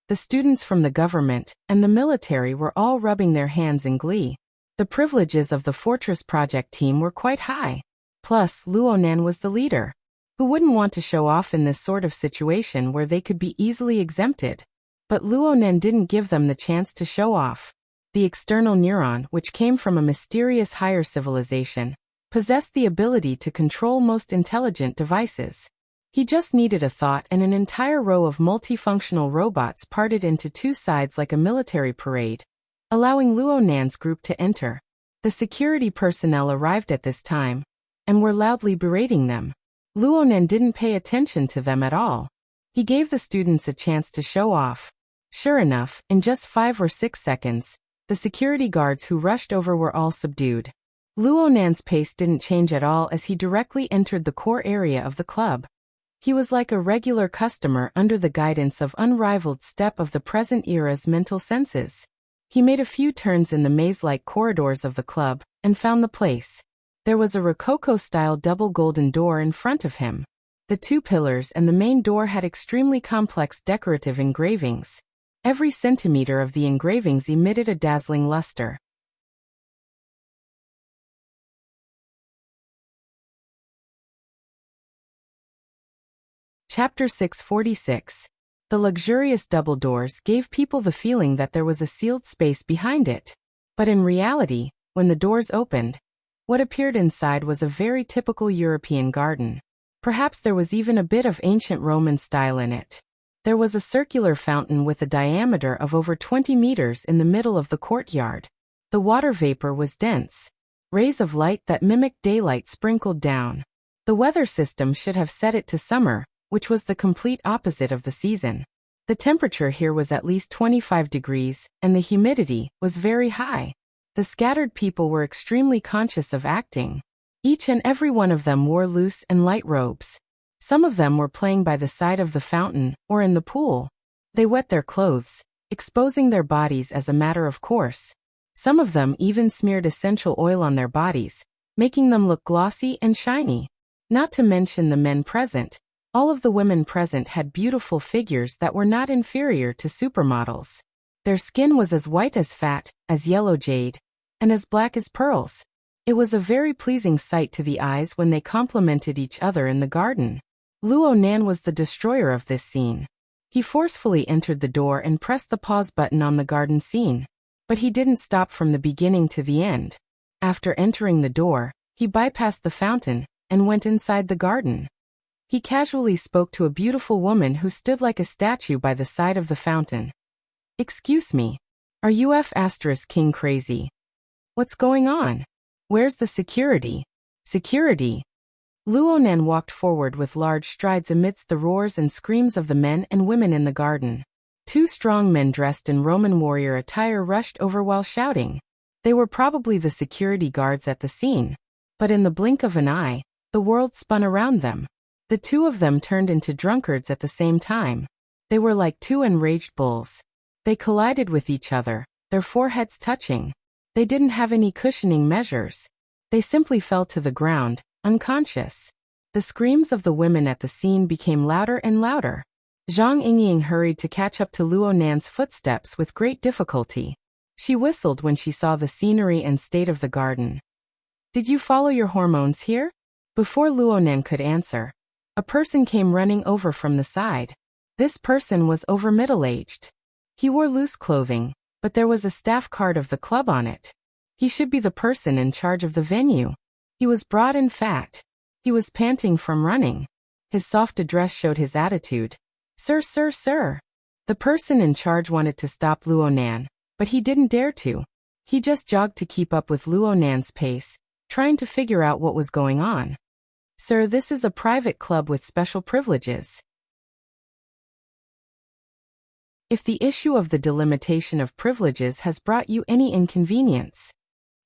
the students from the government and the military were all rubbing their hands in glee. The privileges of the Fortress Project team were quite high. Plus, Luo Nan was the leader. Who wouldn't want to show off in this sort of situation where they could be easily exempted? But Luo Nan didn't give them the chance to show off. the external neuron, which came from a mysterious higher civilization, possessed the ability to control most intelligent devices. He just needed a thought and an entire row of multifunctional robots parted into two sides like a military parade, allowing Luo Nan's group to enter. The security personnel arrived at this time and were loudly berating them. Luo Nan didn't pay attention to them at all. He gave the students a chance to show off. Sure enough, in just 5 or 6 seconds, the security guards who rushed over were all subdued. Luo Nan's pace didn't change at all as he directly entered the core area of the club. He was like a regular customer under the guidance of unrivaled step of the present era's mental senses. He made a few turns in the maze-like corridors of the club and found the place. There was a Rococo-style double golden door in front of him. The two pillars and the main door had extremely complex decorative engravings. Every centimeter of the engravings emitted a dazzling luster. Chapter 646. The luxurious double doors gave people the feeling that there was a sealed space behind it. But in reality, when the doors opened, what appeared inside was a very typical European garden. Perhaps there was even a bit of ancient Roman style in it. There was a circular fountain with a diameter of over 20 meters in the middle of the courtyard. The water vapor was dense. Rays of light that mimicked daylight sprinkled down. The weather system should have set it to summer, which was the complete opposite of the season. The temperature here was at least 25 degrees, and the humidity was very high. The scattered people were extremely conscious of acting. Each and every one of them wore loose and light robes. Some of them were playing by the side of the fountain or in the pool. They wet their clothes, exposing their bodies as a matter of course. Some of them even smeared essential oil on their bodies, making them look glossy and shiny. Not to mention the men present. All of the women present had beautiful figures that were not inferior to supermodels. Their skin was as white as fat, as yellow jade, and as black as pearls. It was a very pleasing sight to the eyes when they complimented each other in the garden. Luo Nan was the destroyer of this scene. He forcefully entered the door and pressed the pause button on the garden scene. But he didn't stop from the beginning to the end. After entering the door, he bypassed the fountain and went inside the garden. He casually spoke to a beautiful woman who stood like a statue by the side of the fountain. "Excuse me. Are you King crazy? What's going on? Where's the security?" "Security?" Luo Nan walked forward with large strides amidst the roars and screams of the men and women in the garden. 2 strong men dressed in Roman warrior attire rushed over while shouting. They were probably the security guards at the scene. But in the blink of an eye, the world spun around them. The 2 of them turned into drunkards at the same time. They were like 2 enraged bulls. They collided with each other, their foreheads touching. They didn't have any cushioning measures. They simply fell to the ground, unconscious. The screams of the women at the scene became louder and louder. Zhang Yingying hurried to catch up to Luo Nan's footsteps with great difficulty. She whistled when she saw the scenery and state of the garden. "Did you follow your hormones here?" Before Luo Nan could answer, a person came running over from the side. This person was over middle-aged. He wore loose clothing, but there was a staff card of the club on it. He should be the person in charge of the venue. He was broad and fat. He was panting from running. His soft address showed his attitude. "Sir, sir, sir." The person in charge wanted to stop Luo Nan, but he didn't dare to. He just jogged to keep up with Luo Nan's pace, trying to figure out what was going on. "Sir, this is a private club with special privileges. If the issue of the delimitation of privileges has brought you any inconvenience,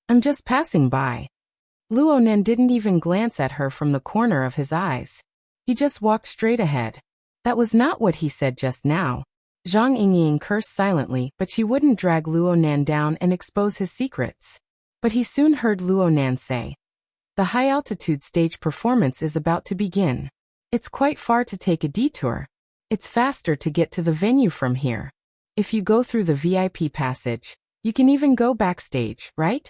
I'm just passing by." Luo Nan didn't even glance at her from the corner of his eyes. He just walked straight ahead. That was not what he said just now. Zhang Yingying cursed silently, but she wouldn't drag Luo Nan down and expose his secrets. But he soon heard Luo Nan say, "The high-altitude stage performance is about to begin. It's quite far to take a detour. It's faster to get to the venue from here. If you go through the VIP passage, you can even go backstage, right?"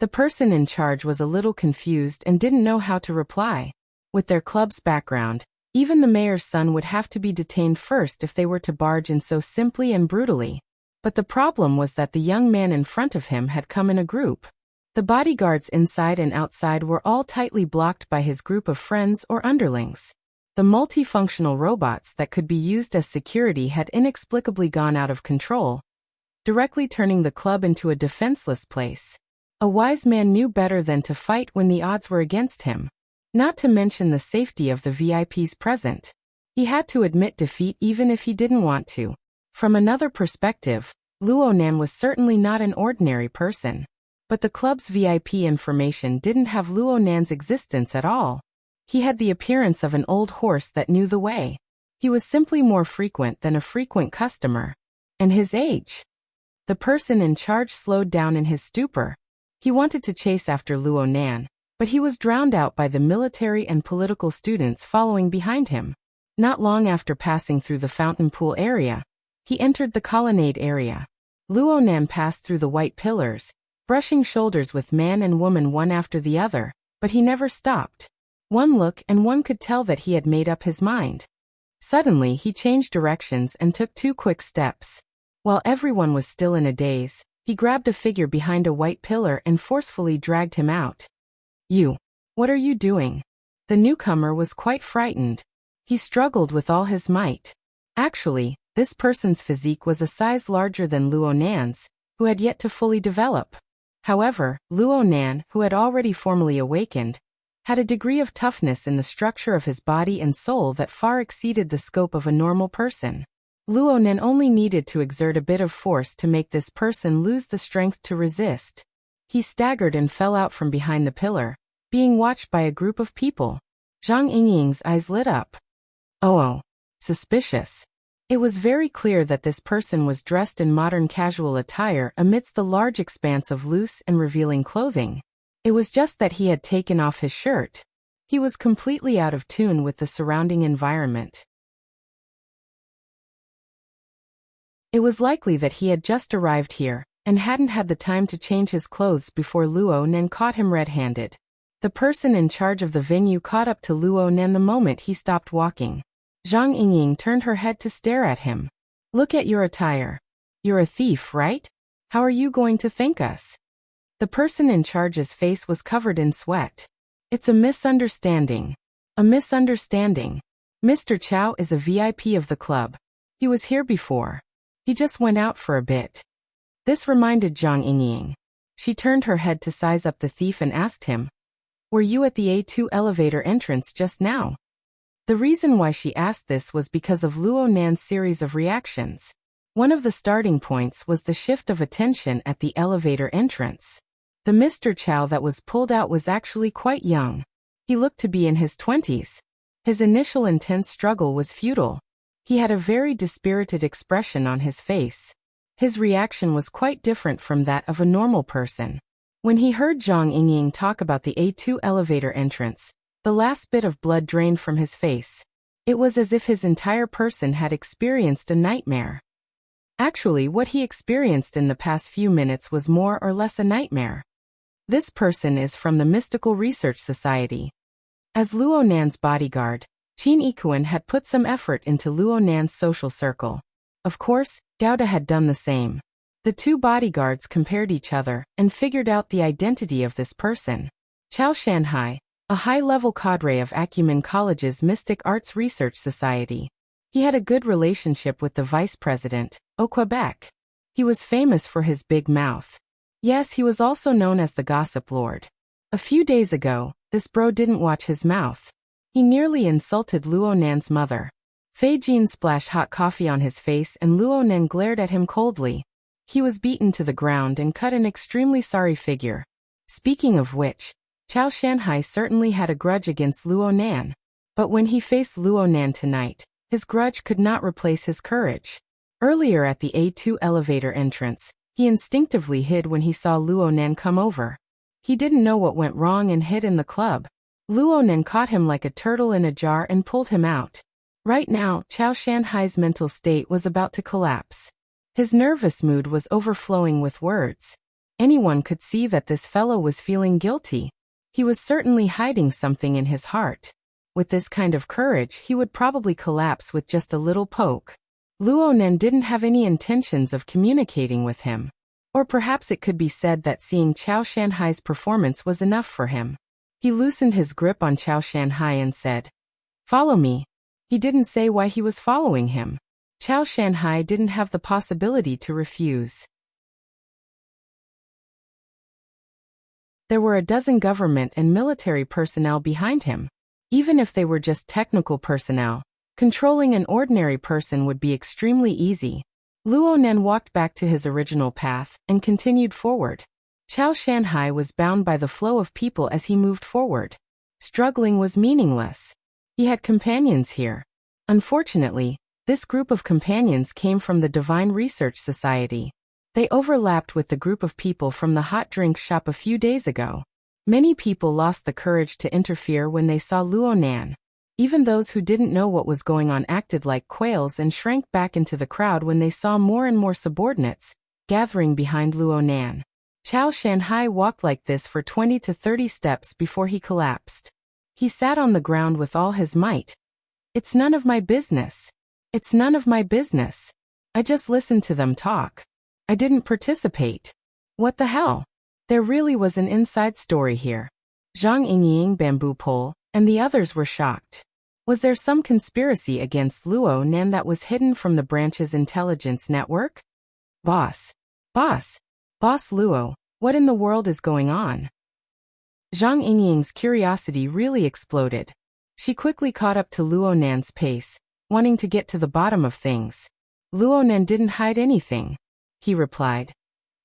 The person in charge was a little confused and didn't know how to reply. With their club's background, even the mayor's son would have to be detained first if they were to barge in so simply and brutally. But the problem was that the young man in front of him had come in a group. The bodyguards inside and outside were all tightly blocked by his group of friends or underlings. The multifunctional robots that could be used as security had inexplicably gone out of control, directly turning the club into a defenseless place. A wise man knew better than to fight when the odds were against him. Not to mention the safety of the VIPs present. He had to admit defeat even if he didn't want to. From another perspective, Luo Nan was certainly not an ordinary person. But the club's VIP information didn't have Luo Nan's existence at all. He had the appearance of an old horse that knew the way. He was simply more frequent than a frequent customer. And his age. The person in charge slowed down in his stupor. He wanted to chase after Luo Nan, but he was drowned out by the military and political students following behind him. Not long after passing through the fountain pool area, he entered the colonnade area. Luo Nan passed through the white pillars, brushing shoulders with man and woman one after the other, but he never stopped. One look and one could tell that he had made up his mind. Suddenly he changed directions and took 2 quick steps. While everyone was still in a daze, he grabbed a figure behind a white pillar and forcefully dragged him out. "You! What are you doing?" The newcomer was quite frightened. He struggled with all his might. Actually, this person's physique was a size larger than Luo Nan's, who had yet to fully develop. However, Luo Nan, who had already formally awakened, had a degree of toughness in the structure of his body and soul that far exceeded the scope of a normal person. Luo Nan only needed to exert a bit of force to make this person lose the strength to resist. He staggered and fell out from behind the pillar, being watched by a group of people. Zhang Yingying's eyes lit up. Oh, suspicious. It was very clear that this person was dressed in modern casual attire amidst the large expanse of loose and revealing clothing. It was just that he had taken off his shirt. He was completely out of tune with the surrounding environment. It was likely that he had just arrived here, and hadn't had the time to change his clothes before Luo Nan caught him red-handed. The person in charge of the venue caught up to Luo Nan the moment he stopped walking. Zhang Yingying turned her head to stare at him. "Look at your attire. You're a thief, right? How are you going to thank us?" The person in charge's face was covered in sweat. "It's a misunderstanding. A misunderstanding. Mr. Chow is a VIP of the club. He was here before. He just went out for a bit." This reminded Zhang Yingying. She turned her head to size up the thief and asked him, "Were you at the A2 elevator entrance just now?" The reason why she asked this was because of Luo Nan's series of reactions. One of the starting points was the shift of attention at the elevator entrance. The Mr. Chow that was pulled out was actually quite young. He looked to be in his 20s. His initial intense struggle was futile. He had a very dispirited expression on his face. His reaction was quite different from that of a normal person. When he heard Zhang Yingying talk about the A2 elevator entrance, the last bit of blood drained from his face. It was as if his entire person had experienced a nightmare. Actually, what he experienced in the past few minutes was more or less a nightmare. This person is from the Mystical Research Society. As Luo Nan's bodyguard, Qin Yikuan had put some effort into Luo Nan's social circle. Of course, Gouda had done the same. The 2 bodyguards compared each other and figured out the identity of this person. Chao Shanhai, a high-level cadre of Acumen College's Mystic Arts Research Society. He had a good relationship with the vice president, au Quebec. He was famous for his big mouth. Yes, he was also known as the Gossip Lord. A few days ago, this bro didn't watch his mouth. He nearly insulted Luo Nan's mother. Fei Jin splashed hot coffee on his face and Luo Nan glared at him coldly. He was beaten to the ground and cut an extremely sorry figure. Speaking of which, Chao Shanhai certainly had a grudge against Luo Nan. But when he faced Luo Nan tonight, his grudge could not replace his courage. Earlier at the A2 elevator entrance, he instinctively hid when he saw Luo Nan come over. He didn't know what went wrong and hid in the club. Luo Nan caught him like a turtle in a jar and pulled him out. Right now, Chao Shanhai's mental state was about to collapse. His nervous mood was overflowing with words. Anyone could see that this fellow was feeling guilty. He was certainly hiding something in his heart. With this kind of courage, he would probably collapse with just a little poke. Luo Nen didn't have any intentions of communicating with him. Or perhaps it could be said that seeing Chao Shanhai's performance was enough for him. He loosened his grip on Chao Shanhai and said, "Follow me." He didn't say why he was following him. Chao Shanhai didn't have the possibility to refuse. There were a dozen government and military personnel behind him. Even if they were just technical personnel, controlling an ordinary person would be extremely easy. Luo Nen walked back to his original path and continued forward. Chao Shanhai was bound by the flow of people as he moved forward. Struggling was meaningless. He had companions here. Unfortunately, this group of companions came from the Divine Research Society. They overlapped with the group of people from the hot drink shop a few days ago. Many people lost the courage to interfere when they saw Luo Nan. Even those who didn't know what was going on acted like quails and shrank back into the crowd when they saw more and more subordinates gathering behind Luo Nan. Chao Shanhai walked like this for 20 to 30 steps before he collapsed. He sat on the ground with all his might. "It's none of my business. It's none of my business. I just listened to them talk. I didn't participate. What the hell?" There really was an inside story here. Zhang Yingying, Bamboo Pole, and the others were shocked. Was there some conspiracy against Luo Nan that was hidden from the branch's intelligence network? Boss Luo, what in the world is going on? Zhang Yingying's curiosity really exploded. She quickly caught up to Luo Nan's pace, wanting to get to the bottom of things. Luo Nan didn't hide anything. He replied,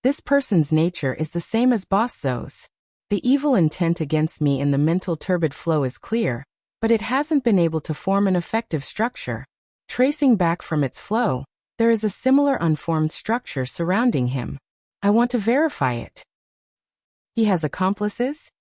"This person's nature is the same as Boss Zou's. The evil intent against me in the mental turbid flow is clear, but it hasn't been able to form an effective structure. Tracing back from its flow, there is a similar unformed structure surrounding him. I want to verify it." He has accomplices?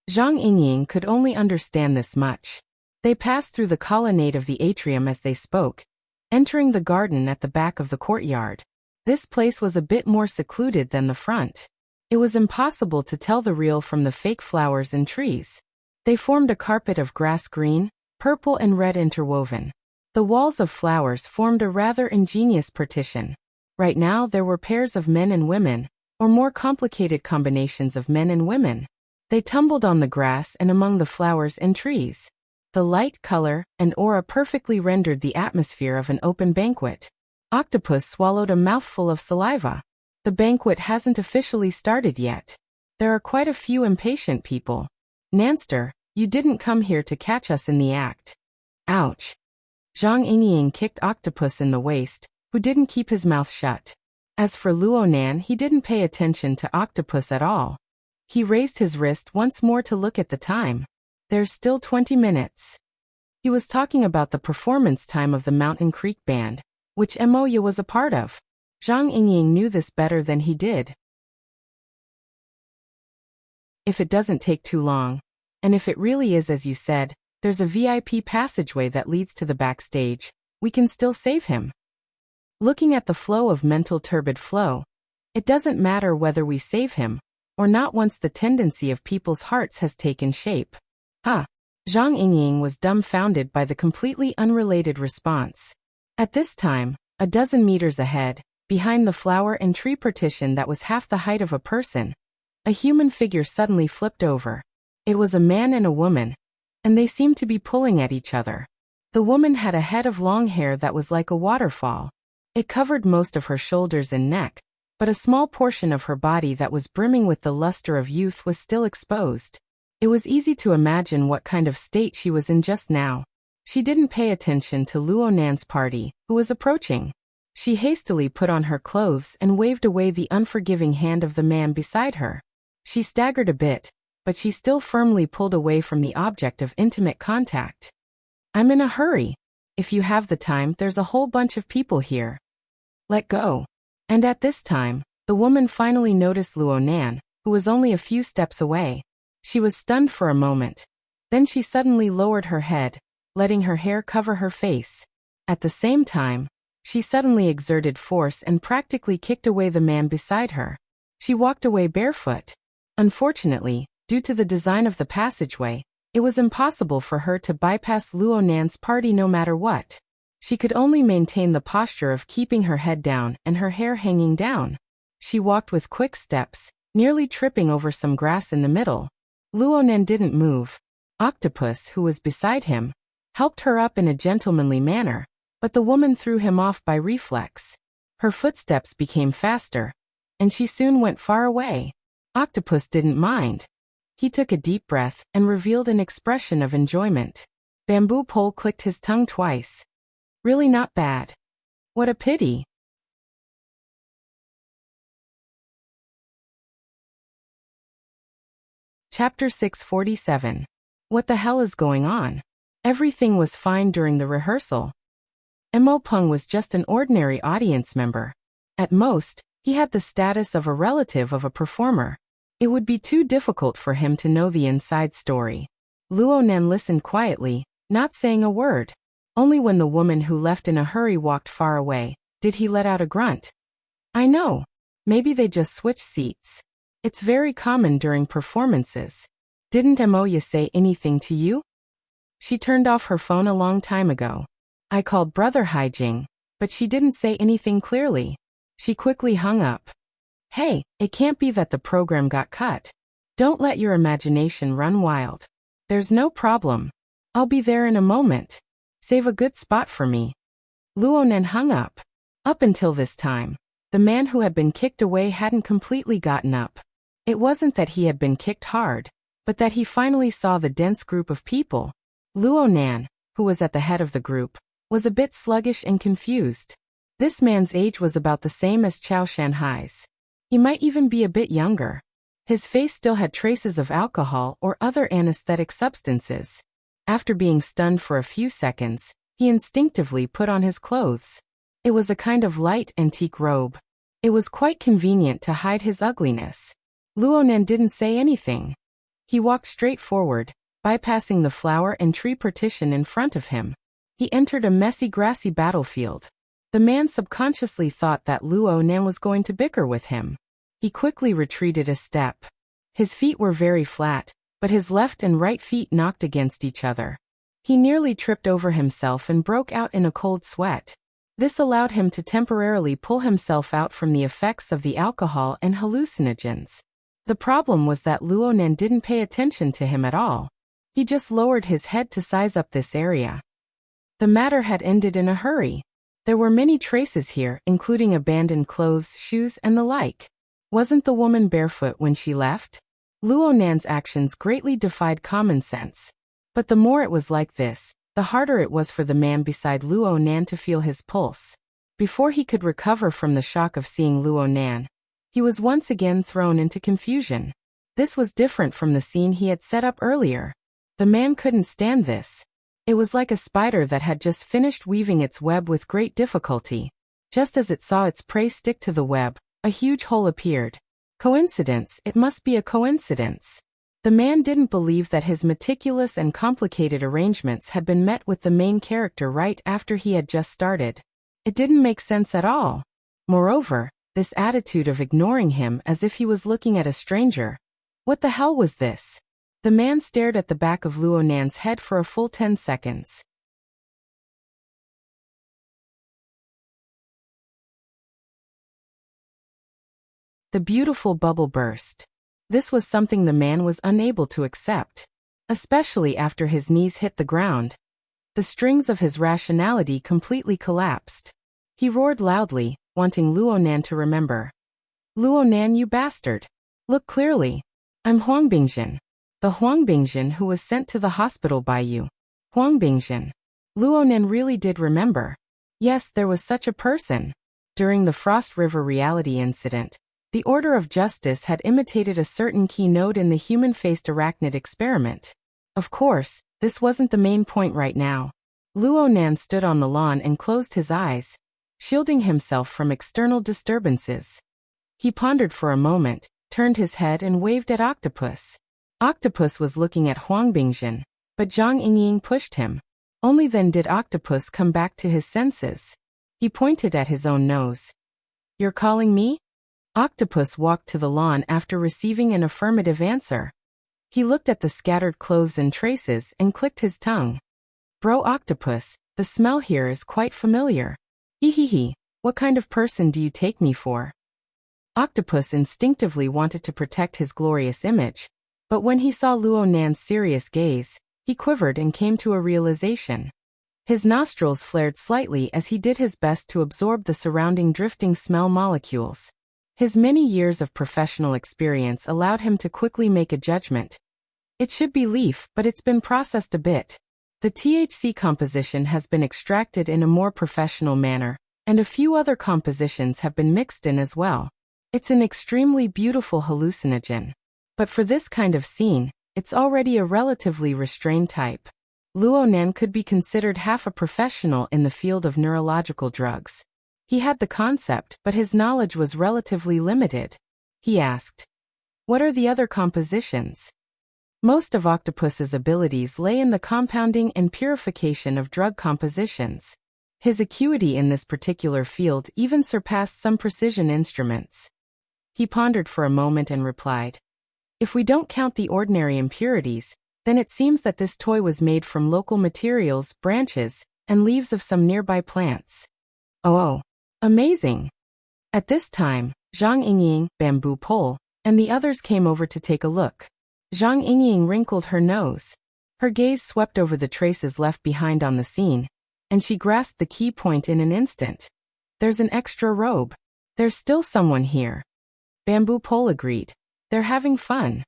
Zhang Yingying could only understand this much. They passed through the colonnade of the atrium as they spoke, entering the garden at the back of the courtyard. This place was a bit more secluded than the front. It was impossible to tell the real from the fake flowers and trees. They formed a carpet of grass green, purple and red interwoven. The walls of flowers formed a rather ingenious partition. Right now there were pairs of men and women, or more complicated combinations of men and women. They tumbled on the grass and among the flowers and trees. The light, color, and aura perfectly rendered the atmosphere of an open banquet. Octopus swallowed a mouthful of saliva. The banquet hasn't officially started yet. There are quite a few impatient people. Nanster, you didn't come here to catch us in the act. Ouch. Zhang Yingying kicked Octopus in the waist, who didn't keep his mouth shut. As for Luo Nan, he didn't pay attention to Octopus at all. He raised his wrist once more to look at the time. There's still 20 minutes. He was talking about the performance time of the Mountain Creek Band, which Moya was a part of. Zhang Yingying knew this better than he did. If it doesn't take too long, and if it really is as you said, there's a VIP passageway that leads to the backstage, we can still save him. Looking at the flow of mental turbid flow, it doesn't matter whether we save him or not once the tendency of people's hearts has taken shape. Huh. Zhang Yingying was dumbfounded by the completely unrelated response. At this time, a dozen meters ahead, behind the flower and tree partition that was half the height of a person, a human figure suddenly flipped over. It was a man and a woman, and they seemed to be pulling at each other. The woman had a head of long hair that was like a waterfall. It covered most of her shoulders and neck, but a small portion of her body that was brimming with the luster of youth was still exposed. It was easy to imagine what kind of state she was in just now. She didn't pay attention to Luo Nan's party, who was approaching. She hastily put on her clothes and waved away the unforgiving hand of the man beside her. She staggered a bit, but she still firmly pulled away from the object of intimate contact. "I'm in a hurry. If you have the time, there's a whole bunch of people here. Let go." And at this time, the woman finally noticed Luo Nan, who was only a few steps away. She was stunned for a moment. Then she suddenly lowered her head, letting her hair cover her face. At the same time, she suddenly exerted force and practically kicked away the man beside her. She walked away barefoot. Unfortunately, due to the design of the passageway, it was impossible for her to bypass Luo Nan's party no matter what. She could only maintain the posture of keeping her head down and her hair hanging down. She walked with quick steps, nearly tripping over some grass in the middle. Luonan didn't move. Octopus, who was beside him, helped her up in a gentlemanly manner, but the woman threw him off by reflex. Her footsteps became faster, and she soon went far away. Octopus didn't mind. He took a deep breath and revealed an expression of enjoyment. Bamboo Pole clicked his tongue twice. Really not bad. What a pity. Chapter 647. What the hell is going on? Everything was fine during the rehearsal. Mo Peng was just an ordinary audience member. At most, he had the status of a relative of a performer. It would be too difficult for him to know the inside story. Luonan listened quietly, not saying a word. Only when the woman who left in a hurry walked far away, did he let out a grunt. I know. Maybe they just switched seats. It's very common during performances. Didn't Moya say anything to you? She turned off her phone a long time ago. I called Brother Haijing, but she didn't say anything clearly. She quickly hung up. Hey, it can't be that the program got cut. Don't let your imagination run wild. There's no problem. I'll be there in a moment. Save a good spot for me. Luonan hung up. Up until this time, the man who had been kicked away hadn't completely gotten up. It wasn't that he had been kicked hard, but that he finally saw the dense group of people. Luonan, who was at the head of the group, was a bit sluggish and confused. This man's age was about the same as Chao Shanhai's. He might even be a bit younger. His face still had traces of alcohol or other anesthetic substances. After being stunned for a few seconds, he instinctively put on his clothes. It was a kind of light antique robe. It was quite convenient to hide his ugliness. Luonan didn't say anything. He walked straight forward, bypassing the flower and tree partition in front of him. He entered a messy grassy battlefield. The man subconsciously thought that Luonan was going to bicker with him. He quickly retreated a step. His feet were very flat, but his left and right feet knocked against each other. He nearly tripped over himself and broke out in a cold sweat. This allowed him to temporarily pull himself out from the effects of the alcohol and hallucinogens. The problem was that Luonan didn't pay attention to him at all. He just lowered his head to size up this area. The matter had ended in a hurry. There were many traces here, including abandoned clothes, shoes, and the like. Wasn't the woman barefoot when she left? Luonan's actions greatly defied common sense. But the more it was like this, the harder it was for the man beside Luonan to feel his pulse. Before he could recover from the shock of seeing Luonan, he was once again thrown into confusion. This was different from the scene he had set up earlier. The man couldn't stand this. It was like a spider that had just finished weaving its web with great difficulty. Just as it saw its prey stick to the web, a huge hole appeared. Coincidence? It must be a coincidence. The man didn't believe that his meticulous and complicated arrangements had been met with the main character right after he had just started. It didn't make sense at all. Moreover, this attitude of ignoring him as if he was looking at a stranger. What the hell was this? The man stared at the back of Luonan's head for a full 10 seconds. The beautiful bubble burst. This was something the man was unable to accept, especially after his knees hit the ground. The strings of his rationality completely collapsed. He roared loudly, wanting Luonan to remember. Luonan, you bastard! Look clearly. I'm Huang Bingjin. The Huang Bingjin who was sent to the hospital by you. Huang Bingjin. Luonan really did remember. Yes, there was such a person. During the Frost River reality incident, the Order of Justice had imitated a certain key node in the human-faced arachnid experiment. Of course, this wasn't the main point right now. Luonan stood on the lawn and closed his eyes, shielding himself from external disturbances. He pondered for a moment, turned his head and waved at Octopus. Octopus was looking at Huang Bingjin, but Zhang Yingying pushed him. Only then did Octopus come back to his senses. He pointed at his own nose. You're calling me? Octopus walked to the lawn after receiving an affirmative answer. He looked at the scattered clothes and traces and clicked his tongue. Bro Octopus, The smell here is quite familiar. Hehehe, what kind of person do you take me for? Octopus instinctively wanted to protect his glorious image, but when he saw Luo Nan's serious gaze, he quivered and came to a realization. His nostrils flared slightly as he did his best to absorb the surrounding drifting smell molecules. His many years of professional experience allowed him to quickly make a judgment. It should be leaf, but it's been processed a bit. The THC composition has been extracted in a more professional manner, and a few other compositions have been mixed in as well. It's an extremely beautiful hallucinogen. But for this kind of scene, it's already a relatively restrained type. Luo Nan could be considered half a professional in the field of neurological drugs. He had the concept, but his knowledge was relatively limited. He asked, "What are the other compositions?" Most of Octopus's abilities lay in the compounding and purification of drug compositions. His acuity in this particular field even surpassed some precision instruments. He pondered for a moment and replied, "If we don't count the ordinary impurities, then it seems that this toy was made from local materials, branches, and leaves of some nearby plants." Oh, amazing! At this time, Zhang Yingying, Bamboo Pole, and the others came over to take a look. Zhang Yingying wrinkled her nose. Her gaze swept over the traces left behind on the scene, and she grasped the key point in an instant. "There's an extra robe. There's still someone here." Bamboo Pole agreed. "They're having fun."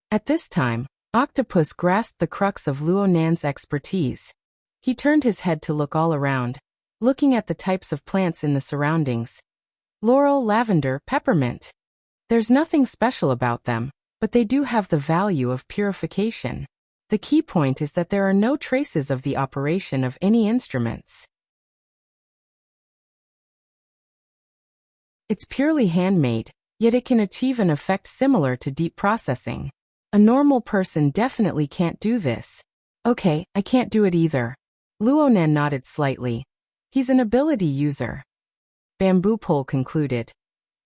At this time, Octopus grasped the crux of Luo Nan's expertise. He turned his head to look all around, looking at the types of plants in the surroundings. Laurel, lavender, peppermint. There's nothing special about them, but they do have the value of purification. The key point is that there are no traces of the operation of any instruments. It's purely handmade, yet it can achieve an effect similar to deep processing. A normal person definitely can't do this. Okay, I can't do it either. Luo Nan nodded slightly. He's an ability user. Bamboo Pole concluded.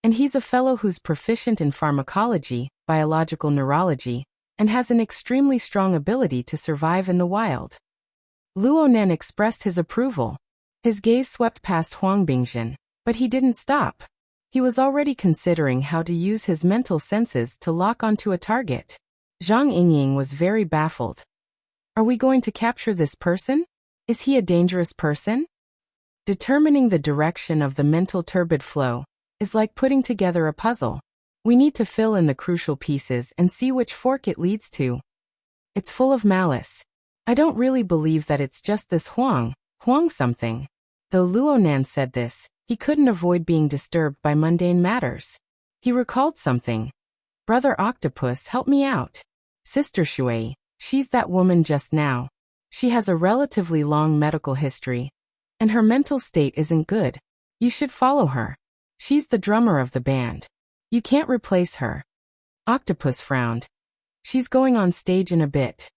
And he's a fellow who's proficient in pharmacology, biological neurology, and has an extremely strong ability to survive in the wild. Luo Nan expressed his approval. His gaze swept past Huang Bingjin, but he didn't stop. He was already considering how to use his mental senses to lock onto a target. Zhang Yingying was very baffled. Are we going to capture this person? Is he a dangerous person? Determining the direction of the mental turbid flow is like putting together a puzzle. We need to fill in the crucial pieces and see which fork it leads to. It's full of malice. I don't really believe that it's just this Huang something. Though Luo Nan said this, he couldn't avoid being disturbed by mundane matters. He recalled something. Brother Octopus, help me out. Sister Shui, she's that woman just now. She has a relatively long medical history, and her mental state isn't good. You should follow her. She's the drummer of the band. You can't replace her. Octopus frowned. She's going on stage in a bit.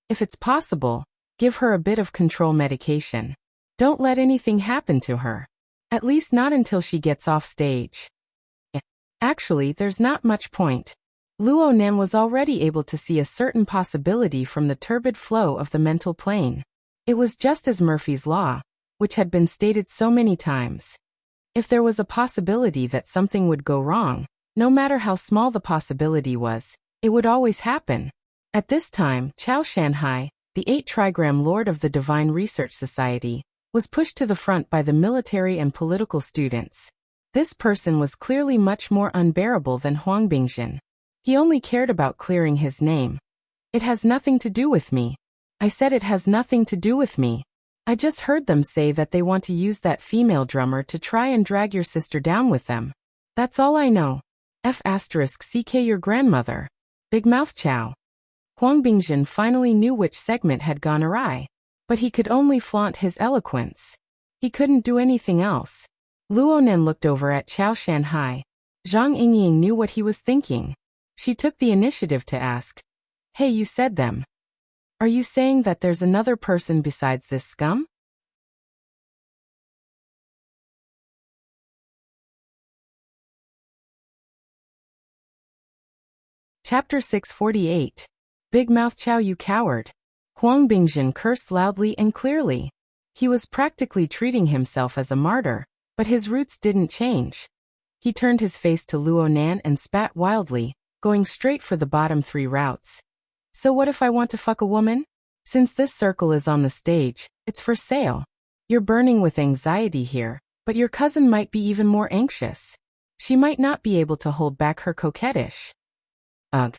If it's possible, give her a bit of control medication. Don't let anything happen to her. At least not until she gets off stage. Actually, there's not much point. Luo Nan was already able to see a certain possibility from the turbid flow of the mental plane. It was just as Murphy's Law, which had been stated so many times. If there was a possibility that something would go wrong, no matter how small the possibility was, it would always happen. At this time, Chao Shanhai, the 8-trigram lord of the Divine Research Society, was pushed to the front by the military and political students. This person was clearly much more unbearable than Huang Bingjin. He only cared about clearing his name. It has nothing to do with me. I said it has nothing to do with me. I just heard them say that they want to use that female drummer to try and drag your sister down with them. That's all I know. F***ck your grandmother. Big Mouth Chow. Huang Bingjin finally knew which segment had gone awry. But he could only flaunt his eloquence. He couldn't do anything else. Luo Nan looked over at Chao Shanhai. Zhang Yingying knew what he was thinking. She took the initiative to ask, "Hey, you said them. Are you saying that there's another person besides this scum?" Chapter 648. Big Mouth Chow, you coward. Huang Bingjin cursed loudly and clearly. He was practically treating himself as a martyr, but his roots didn't change. He turned his face to Luo Nan and spat wildly, going straight for the bottom 3 routes. So what if I want to fuck a woman? Since this circle is on the stage, it's for sale. You're burning with anxiety here, but your cousin might be even more anxious. She might not be able to hold back her coquettish. Ugh.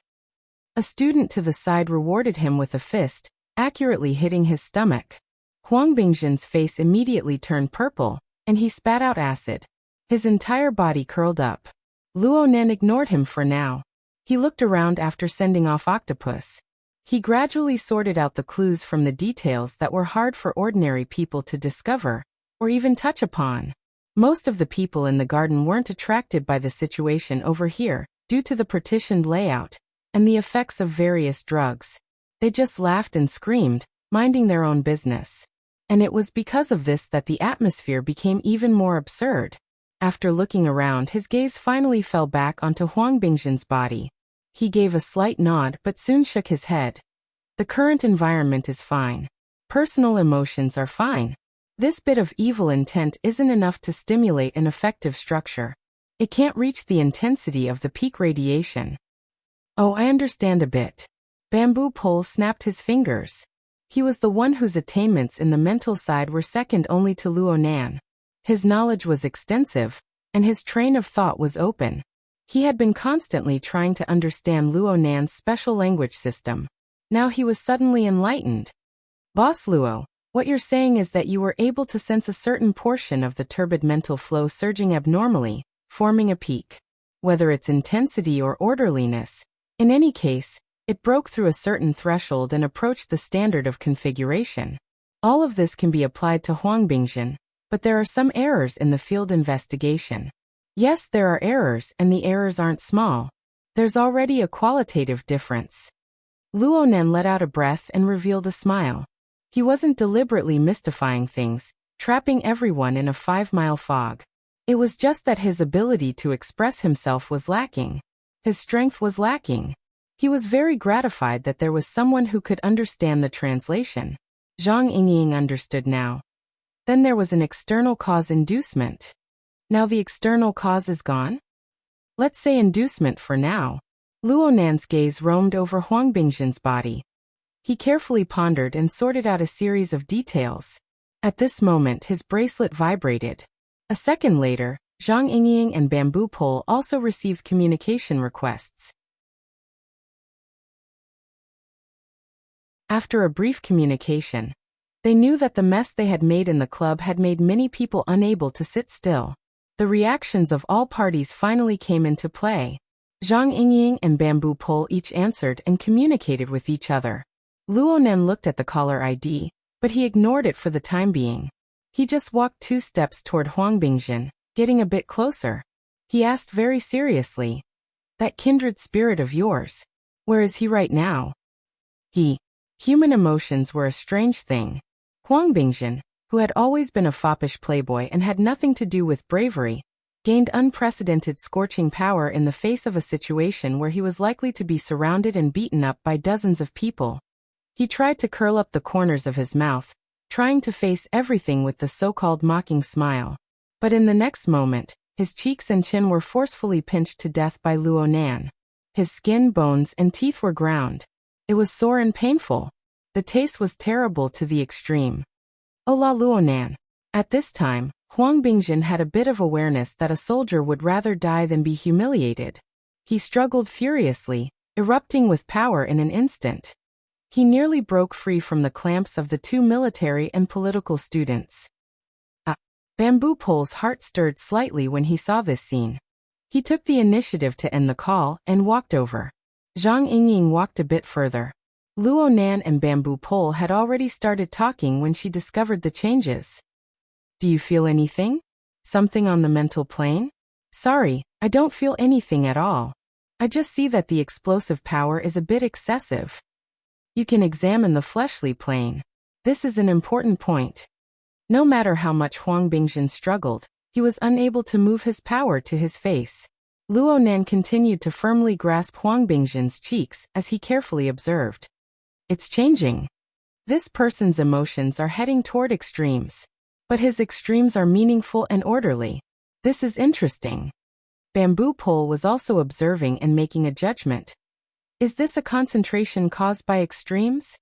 A student to the side rewarded him with a fist, accurately hitting his stomach. Huang Bingjin's face immediately turned purple, and he spat out acid. His entire body curled up. Luo Nan ignored him for now. He looked around after sending off Octopus. He gradually sorted out the clues from the details that were hard for ordinary people to discover, or even touch upon. Most of the people in the garden weren't attracted by the situation over here, due to the partitioned layout, and the effects of various drugs. They just laughed and screamed, minding their own business. And it was because of this that the atmosphere became even more absurd. After looking around, his gaze finally fell back onto Huang Bingjin's body. He gave a slight nod but soon shook his head. The current environment is fine. Personal emotions are fine. This bit of evil intent isn't enough to stimulate an effective structure. It can't reach the intensity of the peak radiation. Oh, I understand a bit. Bamboo Pole snapped his fingers. He was the one whose attainments in the mental side were second only to Luo Nan. His knowledge was extensive, and his train of thought was open. He had been constantly trying to understand Luo Nan's special language system. Now he was suddenly enlightened. Boss Luo, what you're saying is that you were able to sense a certain portion of the turbid mental flow surging abnormally, forming a peak. Whether it's intensity or orderliness, in any case, it broke through a certain threshold and approached the standard of configuration. All of this can be applied to Huang Bingjin, but there are some errors in the field investigation. Yes, there are errors, and the errors aren't small. There's already a qualitative difference. Luo Nan let out a breath and revealed a smile. He wasn't deliberately mystifying things, trapping everyone in a 5-mile fog. It was just that his ability to express himself was lacking. His strength was lacking. He was very gratified that there was someone who could understand the translation. Zhang Yingying understood now. Then there was an external cause inducement. Now the external cause is gone? Let's say inducement for now. Luo Nan's gaze roamed over Huang Bingjin's body. He carefully pondered and sorted out a series of details. At this moment his bracelet vibrated. A second later, Zhang Yingying and Bamboo Pole also received communication requests. After a brief communication, they knew that the mess they had made in the club had made many people unable to sit still. The reactions of all parties finally came into play. Zhang Yingying and Bamboo Pole each answered and communicated with each other. Luo Nan looked at the caller ID, but he ignored it for the time being. He just walked 2 steps toward Huang Bingjin, getting a bit closer. He asked very seriously, "That kindred spirit of yours, where is he right now?" Human emotions were a strange thing. Huang Bingjin, who had always been a foppish playboy and had nothing to do with bravery, gained unprecedented scorching power in the face of a situation where he was likely to be surrounded and beaten up by dozens of people. He tried to curl up the corners of his mouth, trying to face everything with the so-called mocking smile. But in the next moment, his cheeks and chin were forcefully pinched to death by Luo Nan. His skin, bones, and teeth were ground. It was sore and painful. The taste was terrible to the extreme. Oh la Luo Nan. At this time, Huang Bingjin had a bit of awareness that a soldier would rather die than be humiliated. He struggled furiously, erupting with power in an instant. He nearly broke free from the clamps of the 2 military and political students. Bamboo Pole's heart stirred slightly when he saw this scene. He took the initiative to end the call and walked over. Zhang Yingying walked a bit further. Luo Nan and Bamboo Pole had already started talking when she discovered the changes. "Do you feel anything? Something on the mental plane?" "Sorry, I don't feel anything at all. I just see that the explosive power is a bit excessive." "You can examine the fleshly plane. This is an important point." No matter how much Huang Bingjin struggled, he was unable to move his power to his face. Luo Nan continued to firmly grasp Huang Bingjin's cheeks as he carefully observed. "It's changing." This person's emotions are heading toward extremes. But his extremes are meaningful and orderly. This is interesting. Bamboo Pole was also observing and making a judgment. Is this a concentration caused by extremes?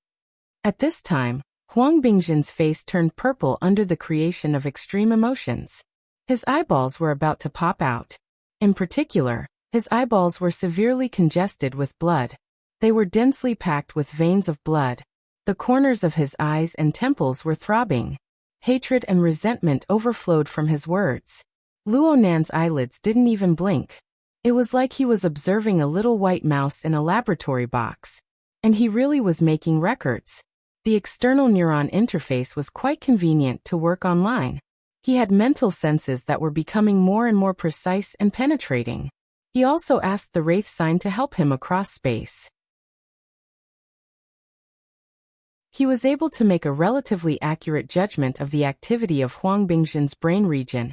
At this time, Huang Bingjin's face turned purple under the creation of extreme emotions. His eyeballs were about to pop out. In particular, his eyeballs were severely congested with blood. They were densely packed with veins of blood. The corners of his eyes and temples were throbbing. Hatred and resentment overflowed from his words. Luo Nan's eyelids didn't even blink. It was like he was observing a little white mouse in a laboratory box. And he really was making records. The external neuron interface was quite convenient to work online. He had mental senses that were becoming more and more precise and penetrating. He also asked the Wraith sign to help him across space. He was able to make a relatively accurate judgment of the activity of Huang Bingjin's brain region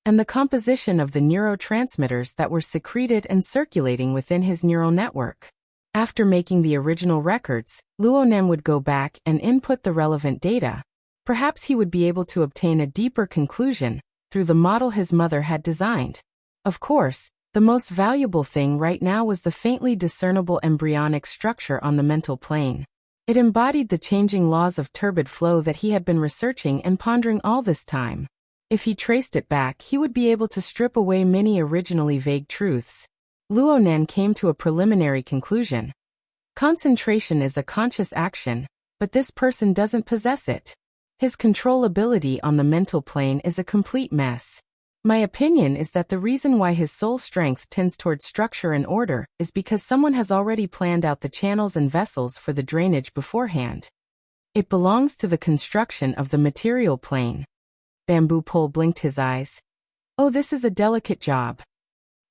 and the composition of the neurotransmitters that were secreted and circulating within his neural network. After making the original records, Luo Nan would go back and input the relevant data. Perhaps he would be able to obtain a deeper conclusion through the model his mother had designed. Of course, the most valuable thing right now was the faintly discernible embryonic structure on the mental plane. It embodied the changing laws of turbid flow that he had been researching and pondering all this time. If he traced it back, he would be able to strip away many originally vague truths. Luo Nan came to a preliminary conclusion. Concentration is a conscious action, but this person doesn't possess it. His control ability on the mental plane is a complete mess. My opinion is that the reason why his soul strength tends toward structure and order is because someone has already planned out the channels and vessels for the drainage beforehand. It belongs to the construction of the material plane. Bamboo Pole blinked his eyes. Oh, this is a delicate job.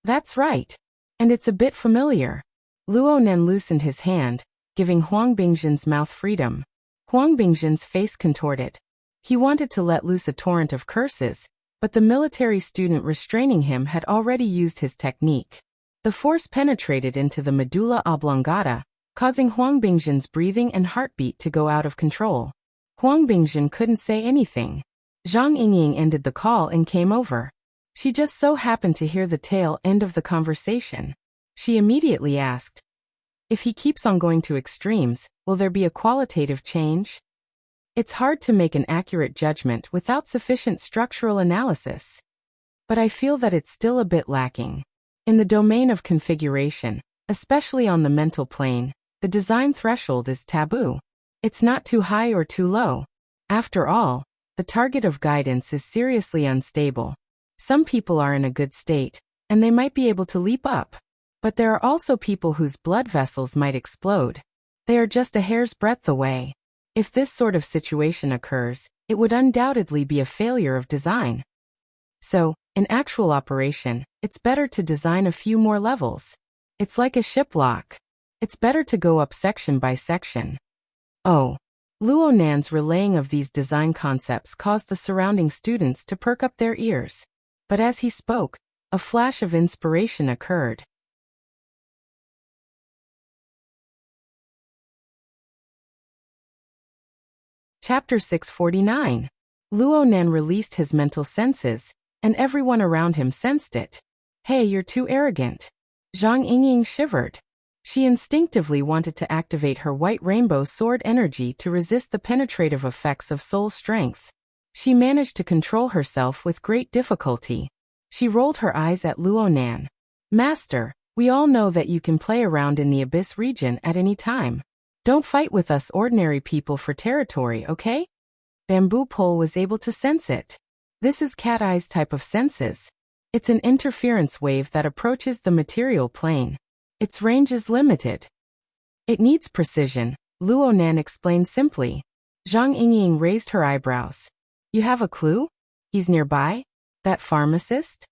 That's right. And it's a bit familiar. Luo Nan loosened his hand, giving Huang Bingjin's mouth freedom. Huang Bingjin's face contorted. He wanted to let loose a torrent of curses, but the military student restraining him had already used his technique. The force penetrated into the medulla oblongata, causing Huang Bingjin's breathing and heartbeat to go out of control. Huang Bingjin couldn't say anything. Zhang Yingying ended the call and came over. She just so happened to hear the tail end of the conversation. She immediately asked, "If he keeps on going to extremes, will there be a qualitative change?" It's hard to make an accurate judgment without sufficient structural analysis. But I feel that it's still a bit lacking. In the domain of configuration, especially on the mental plane, the design threshold is taboo. It's not too high or too low. After all, the target of guidance is seriously unstable. Some people are in a good state, and they might be able to leap up. But there are also people whose blood vessels might explode. They are just a hair's breadth away. If this sort of situation occurs, it would undoubtedly be a failure of design. So, in actual operation, it's better to design a few more levels. It's like a ship lock. It's better to go up section by section. Oh. Luo Nan's relaying of these design concepts caused the surrounding students to perk up their ears. But as he spoke, a flash of inspiration occurred. Chapter 649. Luo Nan released his mental senses, and everyone around him sensed it. Hey, you're too arrogant. Zhang Yingying shivered. She instinctively wanted to activate her white rainbow sword energy to resist the penetrative effects of soul strength. She managed to control herself with great difficulty. She rolled her eyes at Luo Nan. Master, we all know that you can play around in the abyss region at any time. Don't fight with us ordinary people for territory, okay? Bamboo Pole was able to sense it. This is Cat Eye's type of senses. It's an interference wave that approaches the material plane. Its range is limited. It needs precision, Luo Nan explained simply. Zhang Yingying raised her eyebrows. You have a clue? He's nearby? That pharmacist?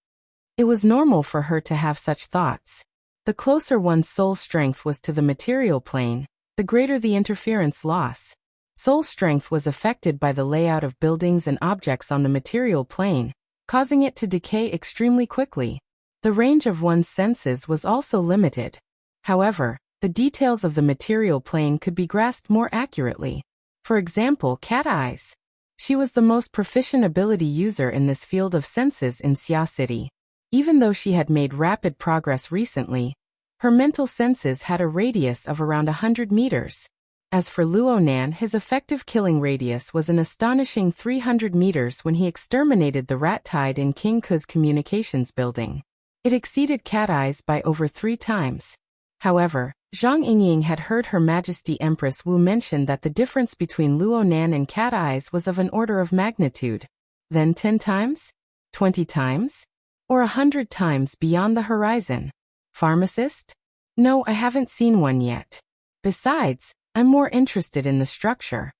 It was normal for her to have such thoughts. The closer one's soul strength was to the material plane, the greater the interference loss. Soul strength was affected by the layout of buildings and objects on the material plane, causing it to decay extremely quickly. The range of one's senses was also limited. However, the details of the material plane could be grasped more accurately. For example, cat eyes. She was the most proficient ability user in this field of senses in Xia City. Even though she had made rapid progress recently, her mental senses had a radius of around 100 meters. As for Luo Nan, his effective killing radius was an astonishing 300 meters when he exterminated the rat tide in King Ku's communications building. It exceeded Cat Eyes by over 3 times. However, Zhang Yingying had heard Her Majesty Empress Wu mention that the difference between Luo Nan and Cat Eyes was of an order of magnitude. Then 10 times? 20 times? Or 100 times beyond the horizon? Pharmacist? No, I haven't seen one yet. Besides, I'm more interested in the structure.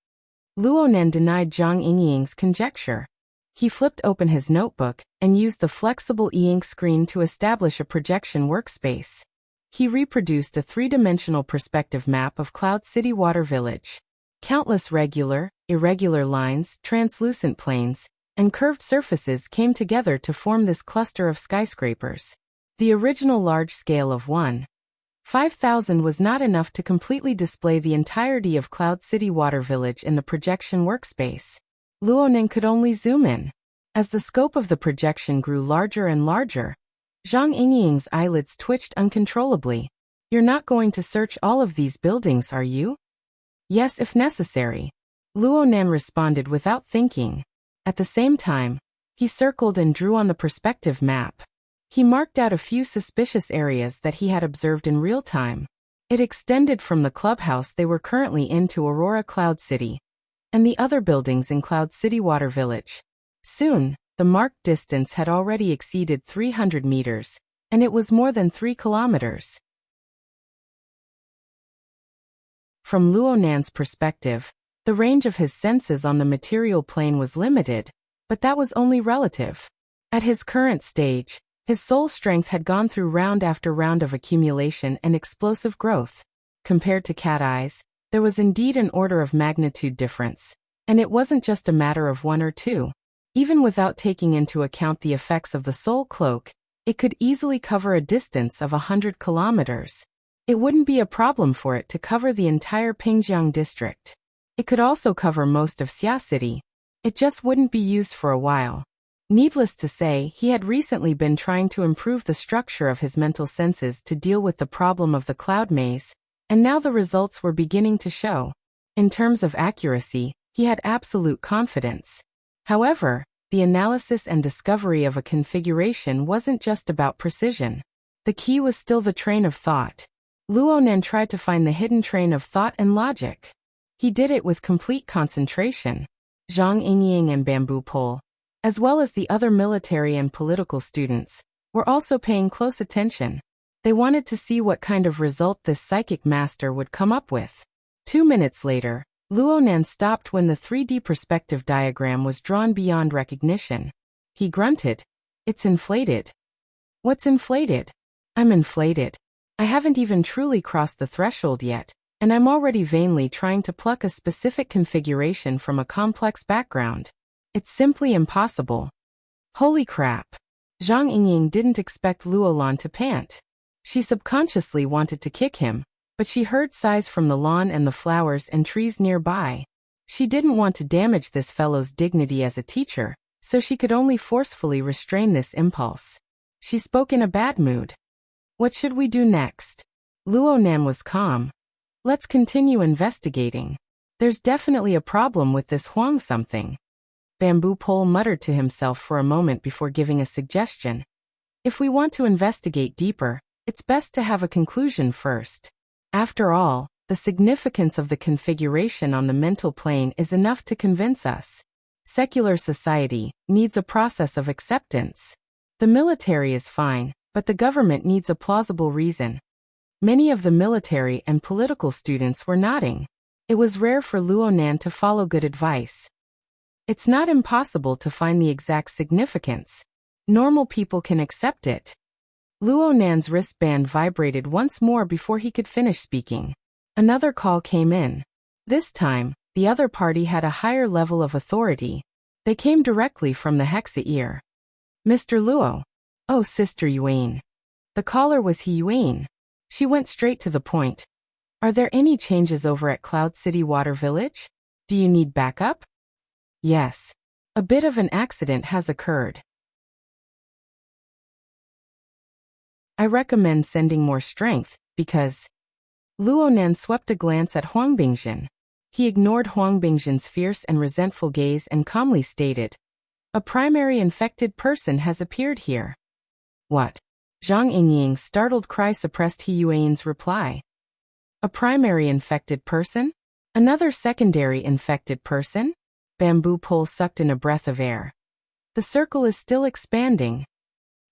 Luo Nan denied Zhang Yingying's conjecture. He flipped open his notebook and used the flexible e-ink screen to establish a projection workspace. He reproduced a 3-dimensional perspective map of Cloud City Water Village. Countless regular, irregular lines, translucent planes, and curved surfaces came together to form this cluster of skyscrapers. The original large scale of 1,500 was not enough to completely display the entirety of Cloud City Water Village in the projection workspace. Luo Nan could only zoom in. As the scope of the projection grew larger and larger, Zhang Yingying's eyelids twitched uncontrollably. You're not going to search all of these buildings, are you? Yes, if necessary. Luo Nan responded without thinking. At the same time, he circled and drew on the perspective map. He marked out a few suspicious areas that he had observed in real time. It extended from the clubhouse they were currently in to Aurora Cloud City, and the other buildings in Cloud City Water Village. Soon, the marked distance had already exceeded 300 meters, and it was more than 3 kilometers. From Luo Nan's perspective, the range of his senses on the material plane was limited, but that was only relative. At his current stage, his soul strength had gone through round after round of accumulation and explosive growth. Compared to Cat Eyes, there was indeed an order of magnitude difference, and it wasn't just a matter of 1 or 2. Even without taking into account the effects of the soul cloak, it could easily cover a distance of 100 kilometers. It wouldn't be a problem for it to cover the entire Pingjiang district. It could also cover most of Xia City. It just wouldn't be used for a while. Needless to say, he had recently been trying to improve the structure of his mental senses to deal with the problem of the cloud maze, and now the results were beginning to show. In terms of accuracy, he had absolute confidence. However, the analysis and discovery of a configuration wasn't just about precision. The key was still the train of thought. Luo Nan tried to find the hidden train of thought and logic. He did it with complete concentration. Zhang Yingying and Bamboo Pole, as well as the other military and political students, were also paying close attention. They wanted to see what kind of result this psychic master would come up with. 2 minutes later, Luo Nan stopped when the 3D perspective diagram was drawn beyond recognition. He grunted. It's inflated. What's inflated? I'm inflated. I haven't even truly crossed the threshold yet, and I'm already vainly trying to pluck a specific configuration from a complex background. It's simply impossible. Holy crap. Zhang Yingying didn't expect Luo Lan to pant. She subconsciously wanted to kick him, but she heard sighs from the lawn and the flowers and trees nearby. She didn't want to damage this fellow's dignity as a teacher, so she could only forcefully restrain this impulse. She spoke in a bad mood. What should we do next? Luo Nan was calm. Let's continue investigating. There's definitely a problem with this Huang something. Bamboo Pole muttered to himself for a moment before giving a suggestion. If we want to investigate deeper, it's best to have a conclusion first. After all, the significance of the configuration on the mental plane is enough to convince us. Secular society needs a process of acceptance. The military is fine, but the government needs a plausible reason. Many of the military and political students were nodding. It was rare for Luo Nan to follow good advice. It's not impossible to find the exact significance. Normal people can accept it. Luo Nan's wristband vibrated once more before he could finish speaking. Another call came in. This time, the other party had a higher level of authority. They came directly from the Hexa ear. Mr. Luo. Oh, Sister Yuan. The caller was He Yuan. She went straight to the point. Are there any changes over at Cloud City Water Village? Do you need backup? Yes. A bit of an accident has occurred. I recommend sending more strength, because Luonan swept a glance at Huang Bingjin. He ignored Huang Bingjin's fierce and resentful gaze and calmly stated, "A primary infected person has appeared here." What? Zhang Yingying's startled cry suppressed He Yuan's reply. A primary infected person? Another secondary infected person? Bamboo Pole sucked in a breath of air. The circle is still expanding.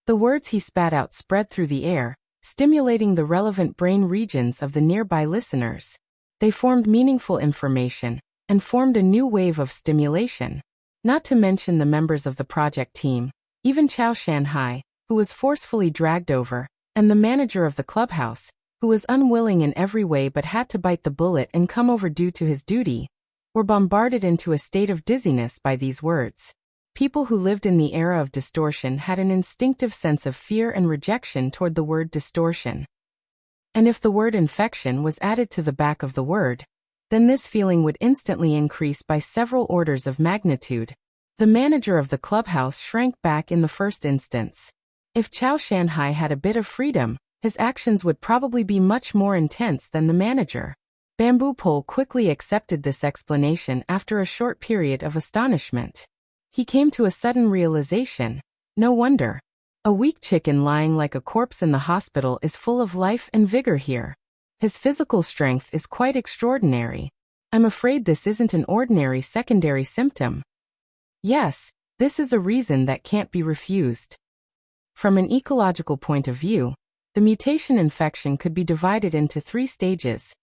The words he spat out spread through the air, stimulating the relevant brain regions of the nearby listeners. They formed meaningful information, and formed a new wave of stimulation. Not to mention the members of the project team, even Chao Shanhai, who was forcefully dragged over, and the manager of the clubhouse, who was unwilling in every way but had to bite the bullet and come over due to his duty, were bombarded into a state of dizziness by these words. People who lived in the era of distortion had an instinctive sense of fear and rejection toward the word distortion. And if the word infection was added to the back of the word, then this feeling would instantly increase by several orders of magnitude. The manager of the clubhouse shrank back in the first instance. If Chao Shanhai had a bit of freedom, his actions would probably be much more intense than the manager. Bamboo Pole quickly accepted this explanation after a short period of astonishment. He came to a sudden realization. No wonder. A weak chicken lying like a corpse in the hospital is full of life and vigor here. His physical strength is quite extraordinary. I'm afraid this isn't an ordinary secondary symptom. Yes, this is a reason that can't be refused. From an ecological point of view, the mutation infection could be divided into 3 stages: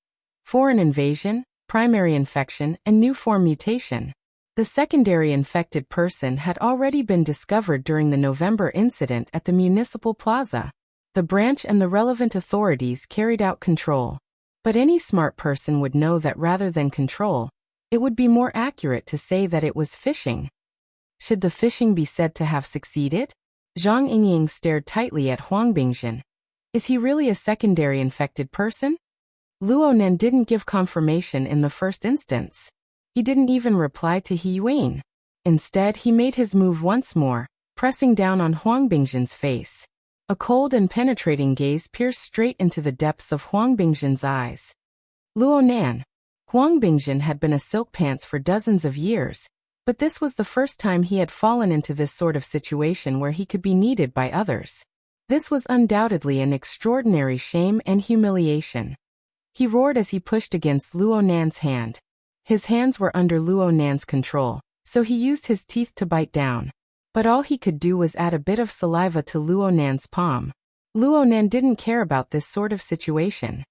foreign invasion, primary infection, and new form mutation. The secondary infected person had already been discovered during the November incident at the municipal plaza. The branch and the relevant authorities carried out control. But any smart person would know that rather than control, it would be more accurate to say that it was phishing. Should the phishing be said to have succeeded? Zhang Yingying stared tightly at Huang Bingjin. Is he really a secondary infected person? Luonan didn't give confirmation in the first instance. He didn't even reply to He Yuan. Instead, he made his move once more, pressing down on Huang Bingjin's face. A cold and penetrating gaze pierced straight into the depths of Huang Bingjin's eyes. Luonan. Huang Bingjin had been a silk pants for dozens of years, but this was the first time he had fallen into this sort of situation where he could be needed by others. This was undoubtedly an extraordinary shame and humiliation. He roared as he pushed against Luonan's hand. His hands were under Luonan's control, so he used his teeth to bite down. But all he could do was add a bit of saliva to Luonan's palm. Luonan didn't care about this sort of situation.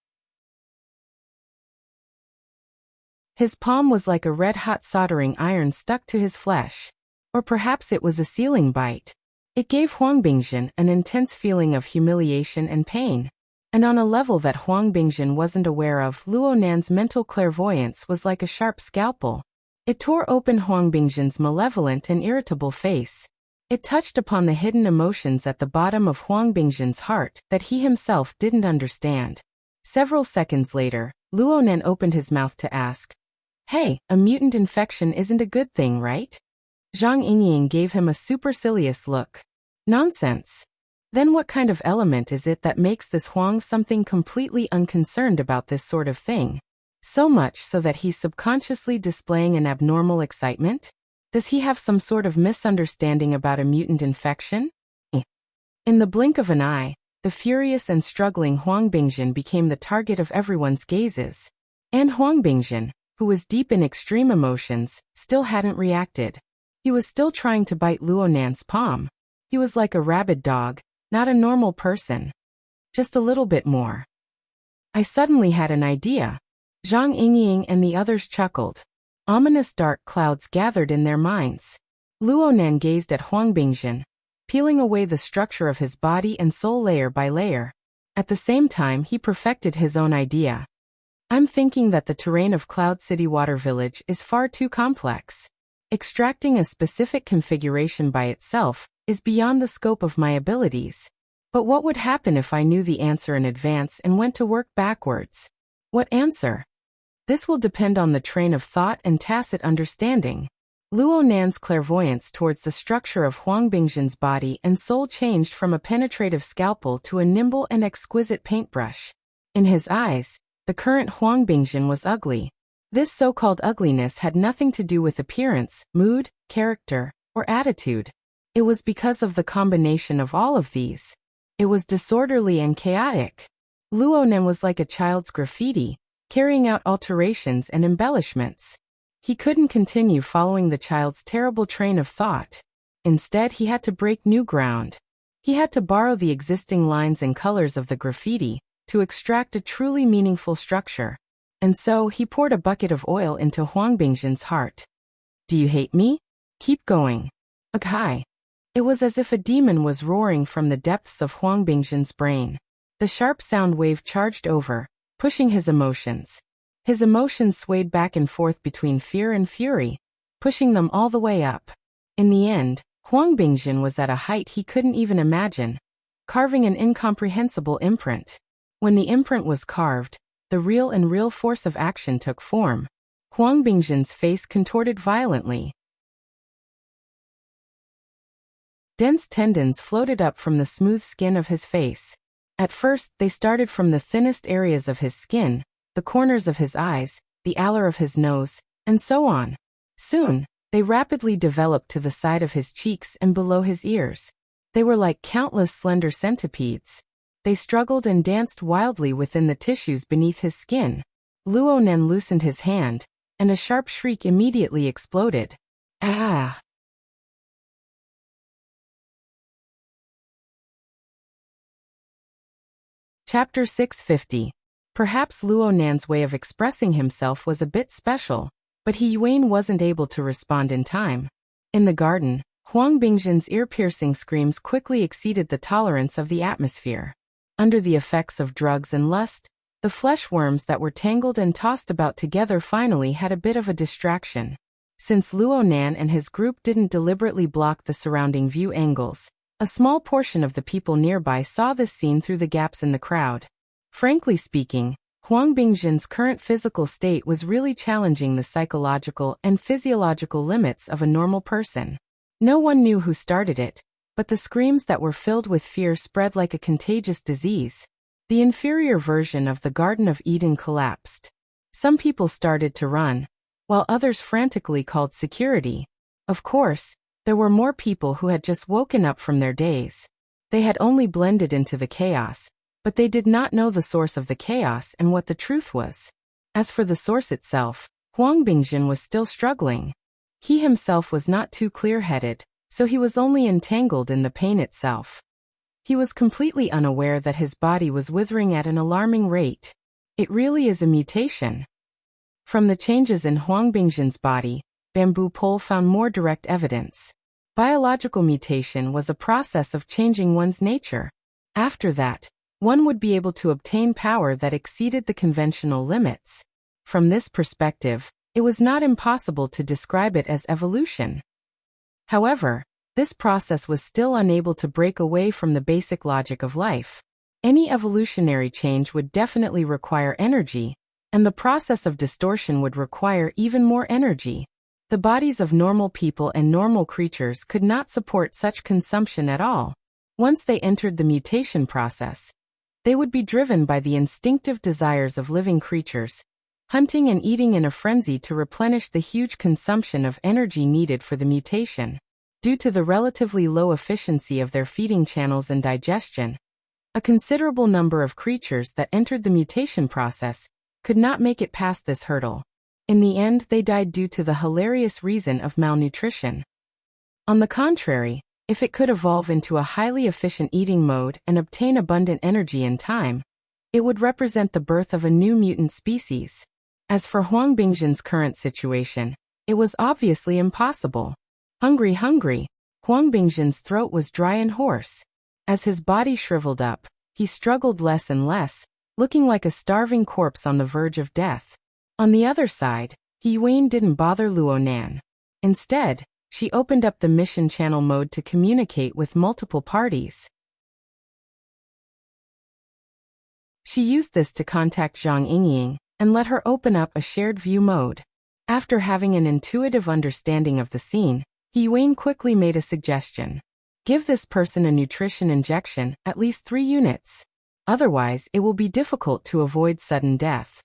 His palm was like a red-hot soldering iron stuck to his flesh. Or perhaps it was a sealing bite. It gave Huang Bingjin an intense feeling of humiliation and pain. And on a level that Huang Bingjin wasn't aware of, Luonan's mental clairvoyance was like a sharp scalpel. It tore open Huang Bingjin's malevolent and irritable face. It touched upon the hidden emotions at the bottom of Huang Bingjin's heart that he himself didn't understand. Several seconds later, Luonan opened his mouth to ask, "Hey, a mutant infection isn't a good thing, right?" Zhang Yingying gave him a supercilious look. Nonsense. Then what kind of element is it that makes this Huang something completely unconcerned about this sort of thing? So much so that he's subconsciously displaying an abnormal excitement? Does he have some sort of misunderstanding about a mutant infection? In the blink of an eye, the furious and struggling Huang Bingjin became the target of everyone's gazes. And Huang Bingjin, who was deep in extreme emotions, still hadn't reacted. He was still trying to bite Luonan's palm. He was like a rabid dog. Not a normal person. Just a little bit more. I suddenly had an idea. Zhang Yingying and the others chuckled. Ominous dark clouds gathered in their minds. Luonan gazed at Huang Bingjin, peeling away the structure of his body and soul layer by layer. At the same time, he perfected his own idea. I'm thinking that the terrain of Cloud City Water Village is far too complex. Extracting a specific configuration by itself is beyond the scope of my abilities. But what would happen if I knew the answer in advance and went to work backwards? What answer? This will depend on the train of thought and tacit understanding. Luo Nan's clairvoyance towards the structure of Huang Bingzhen's body and soul changed from a penetrative scalpel to a nimble and exquisite paintbrush. In his eyes, the current Huang Bingzhen was ugly. This so-called ugliness had nothing to do with appearance, mood, character, or attitude. It was because of the combination of all of these. It was disorderly and chaotic. Luo Nan was like a child's graffiti, carrying out alterations and embellishments. He couldn't continue following the child's terrible train of thought. Instead, he had to break new ground. He had to borrow the existing lines and colors of the graffiti to extract a truly meaningful structure. And so, he poured a bucket of oil into Huang Bingzhen's heart. Do you hate me? Keep going. Okay. It was as if a demon was roaring from the depths of Huang Bingzhen's brain. The sharp sound wave charged over, pushing his emotions. His emotions swayed back and forth between fear and fury, pushing them all the way up. In the end, Huang Bingzhen was at a height he couldn't even imagine, carving an incomprehensible imprint. When the imprint was carved, the real force of action took form. Huang Bingzhen's face contorted violently. Dense tendons floated up from the smooth skin of his face. At first, they started from the thinnest areas of his skin, the corners of his eyes, the alar of his nose, and so on. Soon, they rapidly developed to the side of his cheeks and below his ears. They were like countless slender centipedes. They struggled and danced wildly within the tissues beneath his skin. Luo Nan loosened his hand, and a sharp shriek immediately exploded. Ah! Chapter 650. Perhaps Luo Nan's way of expressing himself was a bit special, but He Yuan wasn't able to respond in time. In the garden, Huang Bingzhen's ear-piercing screams quickly exceeded the tolerance of the atmosphere. Under the effects of drugs and lust, the flesh worms that were tangled and tossed about together finally had a bit of a distraction. Since Luo Nan and his group didn't deliberately block the surrounding view angles, a small portion of the people nearby saw this scene through the gaps in the crowd. Frankly speaking, Huang Bingzhen's current physical state was really challenging the psychological and physiological limits of a normal person. No one knew who started it, but the screams that were filled with fear spread like a contagious disease. The inferior version of the Garden of Eden collapsed. Some people started to run, while others frantically called security. Of course, there were more people who had just woken up from their daze. They had only blended into the chaos, but they did not know the source of the chaos and what the truth was. As for the source itself, Huang Bingzhen was still struggling. He himself was not too clear-headed, so he was only entangled in the pain itself. He was completely unaware that his body was withering at an alarming rate. It really is a mutation. From the changes in Huang Bingzhen's body, Bamboo Pole found more direct evidence. Biological mutation was a process of changing one's nature. After that, one would be able to obtain power that exceeded the conventional limits. From this perspective, it was not impossible to describe it as evolution. However, this process was still unable to break away from the basic logic of life. Any evolutionary change would definitely require energy, and the process of distortion would require even more energy. The bodies of normal people and normal creatures could not support such consumption at all. Once they entered the mutation process, they would be driven by the instinctive desires of living creatures, hunting and eating in a frenzy to replenish the huge consumption of energy needed for the mutation. Due to the relatively low efficiency of their feeding channels and digestion, a considerable number of creatures that entered the mutation process could not make it past this hurdle. In the end, they died due to the hilarious reason of malnutrition. On the contrary, if it could evolve into a highly efficient eating mode and obtain abundant energy in time, it would represent the birth of a new mutant species. As for Huang Bingzhen's current situation, it was obviously impossible. Hungry, Huang Bingzhen's throat was dry and hoarse. As his body shriveled up, he struggled less and less, looking like a starving corpse on the verge of death. On the other side, He Yuan didn't bother Luo Nan. Instead, she opened up the mission channel mode to communicate with multiple parties. She used this to contact Zhang Yingying and let her open up a shared view mode. After having an intuitive understanding of the scene, Wayne quickly made a suggestion. Give this person a nutrition injection, at least 3 units. Otherwise, it will be difficult to avoid sudden death.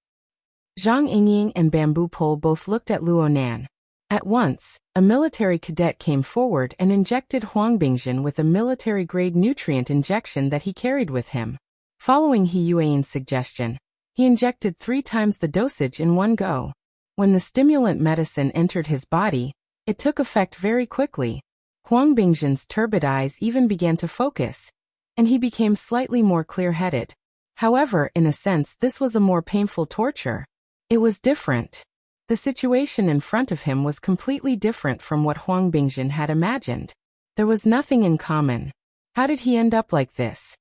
Zhang Yingying and Bamboo Pole both looked at Luo Nan. At once, a military cadet came forward and injected Huang Bingjin with a military-grade nutrient injection that he carried with him. Following He Yuan's suggestion, he injected 3 times the dosage in one go. When the stimulant medicine entered his body, it took effect very quickly. Huang Bingjin's turbid eyes even began to focus, and he became slightly more clear-headed. However, in a sense, this was a more painful torture. It was different. The situation in front of him was completely different from what Huang Bingjin had imagined. There was nothing in common. How did he end up like this?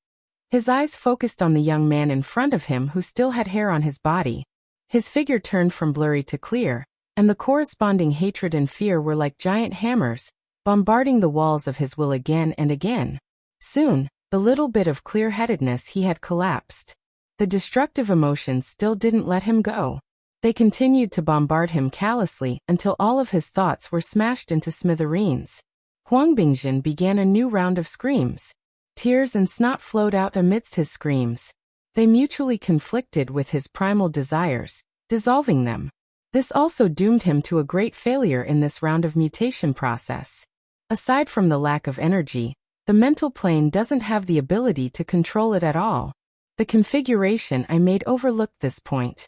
His eyes focused on the young man in front of him who still had hair on his body. His figure turned from blurry to clear, and the corresponding hatred and fear were like giant hammers, bombarding the walls of his will again and again. Soon, the little bit of clear-headedness he had collapsed. The destructive emotions still didn't let him go. They continued to bombard him callously until all of his thoughts were smashed into smithereens. Huang Bingjin began a new round of screams. Tears and snot flowed out amidst his screams. They mutually conflicted with his primal desires, dissolving them. This also doomed him to a great failure in this round of mutation process. Aside from the lack of energy, the mental plane doesn't have the ability to control it at all. The configuration I made overlooked this point.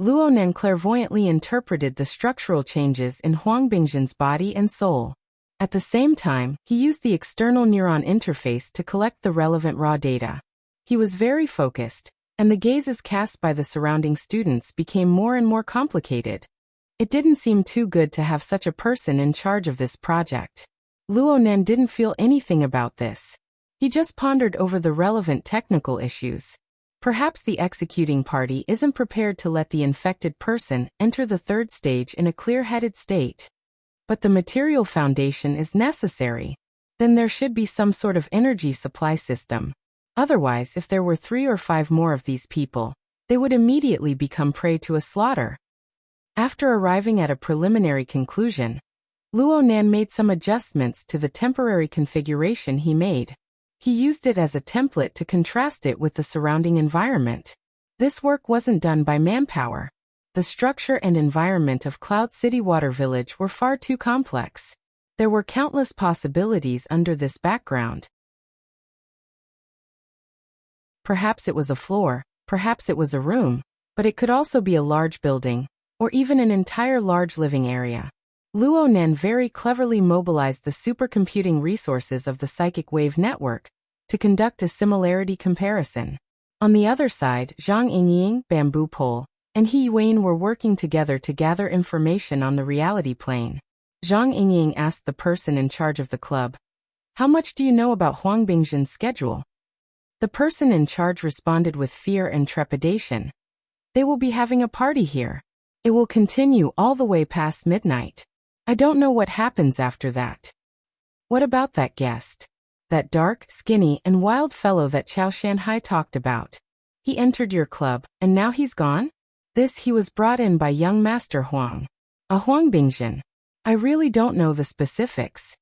Luo Nan clairvoyantly interpreted the structural changes in Huang Bingjin's body and soul. At the same time, he used the external neuron interface to collect the relevant raw data. He was very focused, and the gazes cast by the surrounding students became more and more complicated. It didn't seem too good to have such a person in charge of this project. Luo Nan didn't feel anything about this. He just pondered over the relevant technical issues. Perhaps the executing party isn't prepared to let the infected person enter the 3rd stage in a clear-headed state. But the material foundation is necessary. Then there should be some sort of energy supply system. Otherwise, if there were 3 or 5 more of these people, they would immediately become prey to a slaughter. After arriving at a preliminary conclusion, Luo Nan made some adjustments to the temporary configuration he made. He used it as a template to contrast it with the surrounding environment. This work wasn't done by manpower. The structure and environment of Cloud City Water Village were far too complex. There were countless possibilities under this background. Perhaps it was a floor, perhaps it was a room, but it could also be a large building, or even an entire large living area. Luo Nan very cleverly mobilized the supercomputing resources of the psychic wave network to conduct a similarity comparison. On the other side, Zhang Yingying, Bamboo Pole, and He Yuan were working together to gather information on the reality plane. Zhang Yingying asked the person in charge of the club, "How much do you know about Huang Bingjin's schedule?" The person in charge responded with fear and trepidation. "They will be having a party here. It will continue all the way past midnight. I don't know what happens after that." "What about that guest? That dark, skinny, and wild fellow that Chao Shanhai talked about. He entered your club, and now he's gone?" He was brought in by young Master Huang. "A Huang Bingjin. I really don't know the specifics."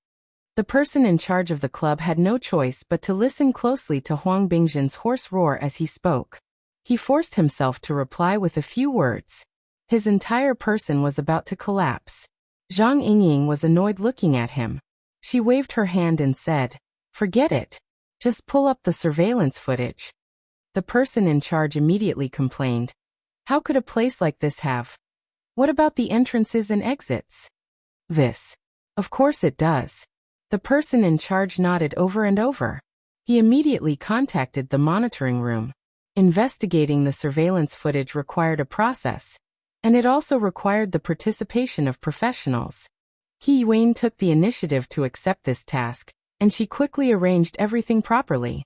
The person in charge of the club had no choice but to listen closely to Huang Bingjin's hoarse roar as he spoke. He forced himself to reply with a few words. His entire person was about to collapse. Zhang Yingying was annoyed looking at him. She waved her hand and said, "Forget it. Just pull up the surveillance footage." The person in charge immediately complained. "How could a place like this have? What about the entrances and exits?" "This. Of course it does." The person in charge nodded over and over. He immediately contacted the monitoring room. Investigating the surveillance footage required a process, and it also required the participation of professionals. He Yuan took the initiative to accept this task, and she quickly arranged everything properly.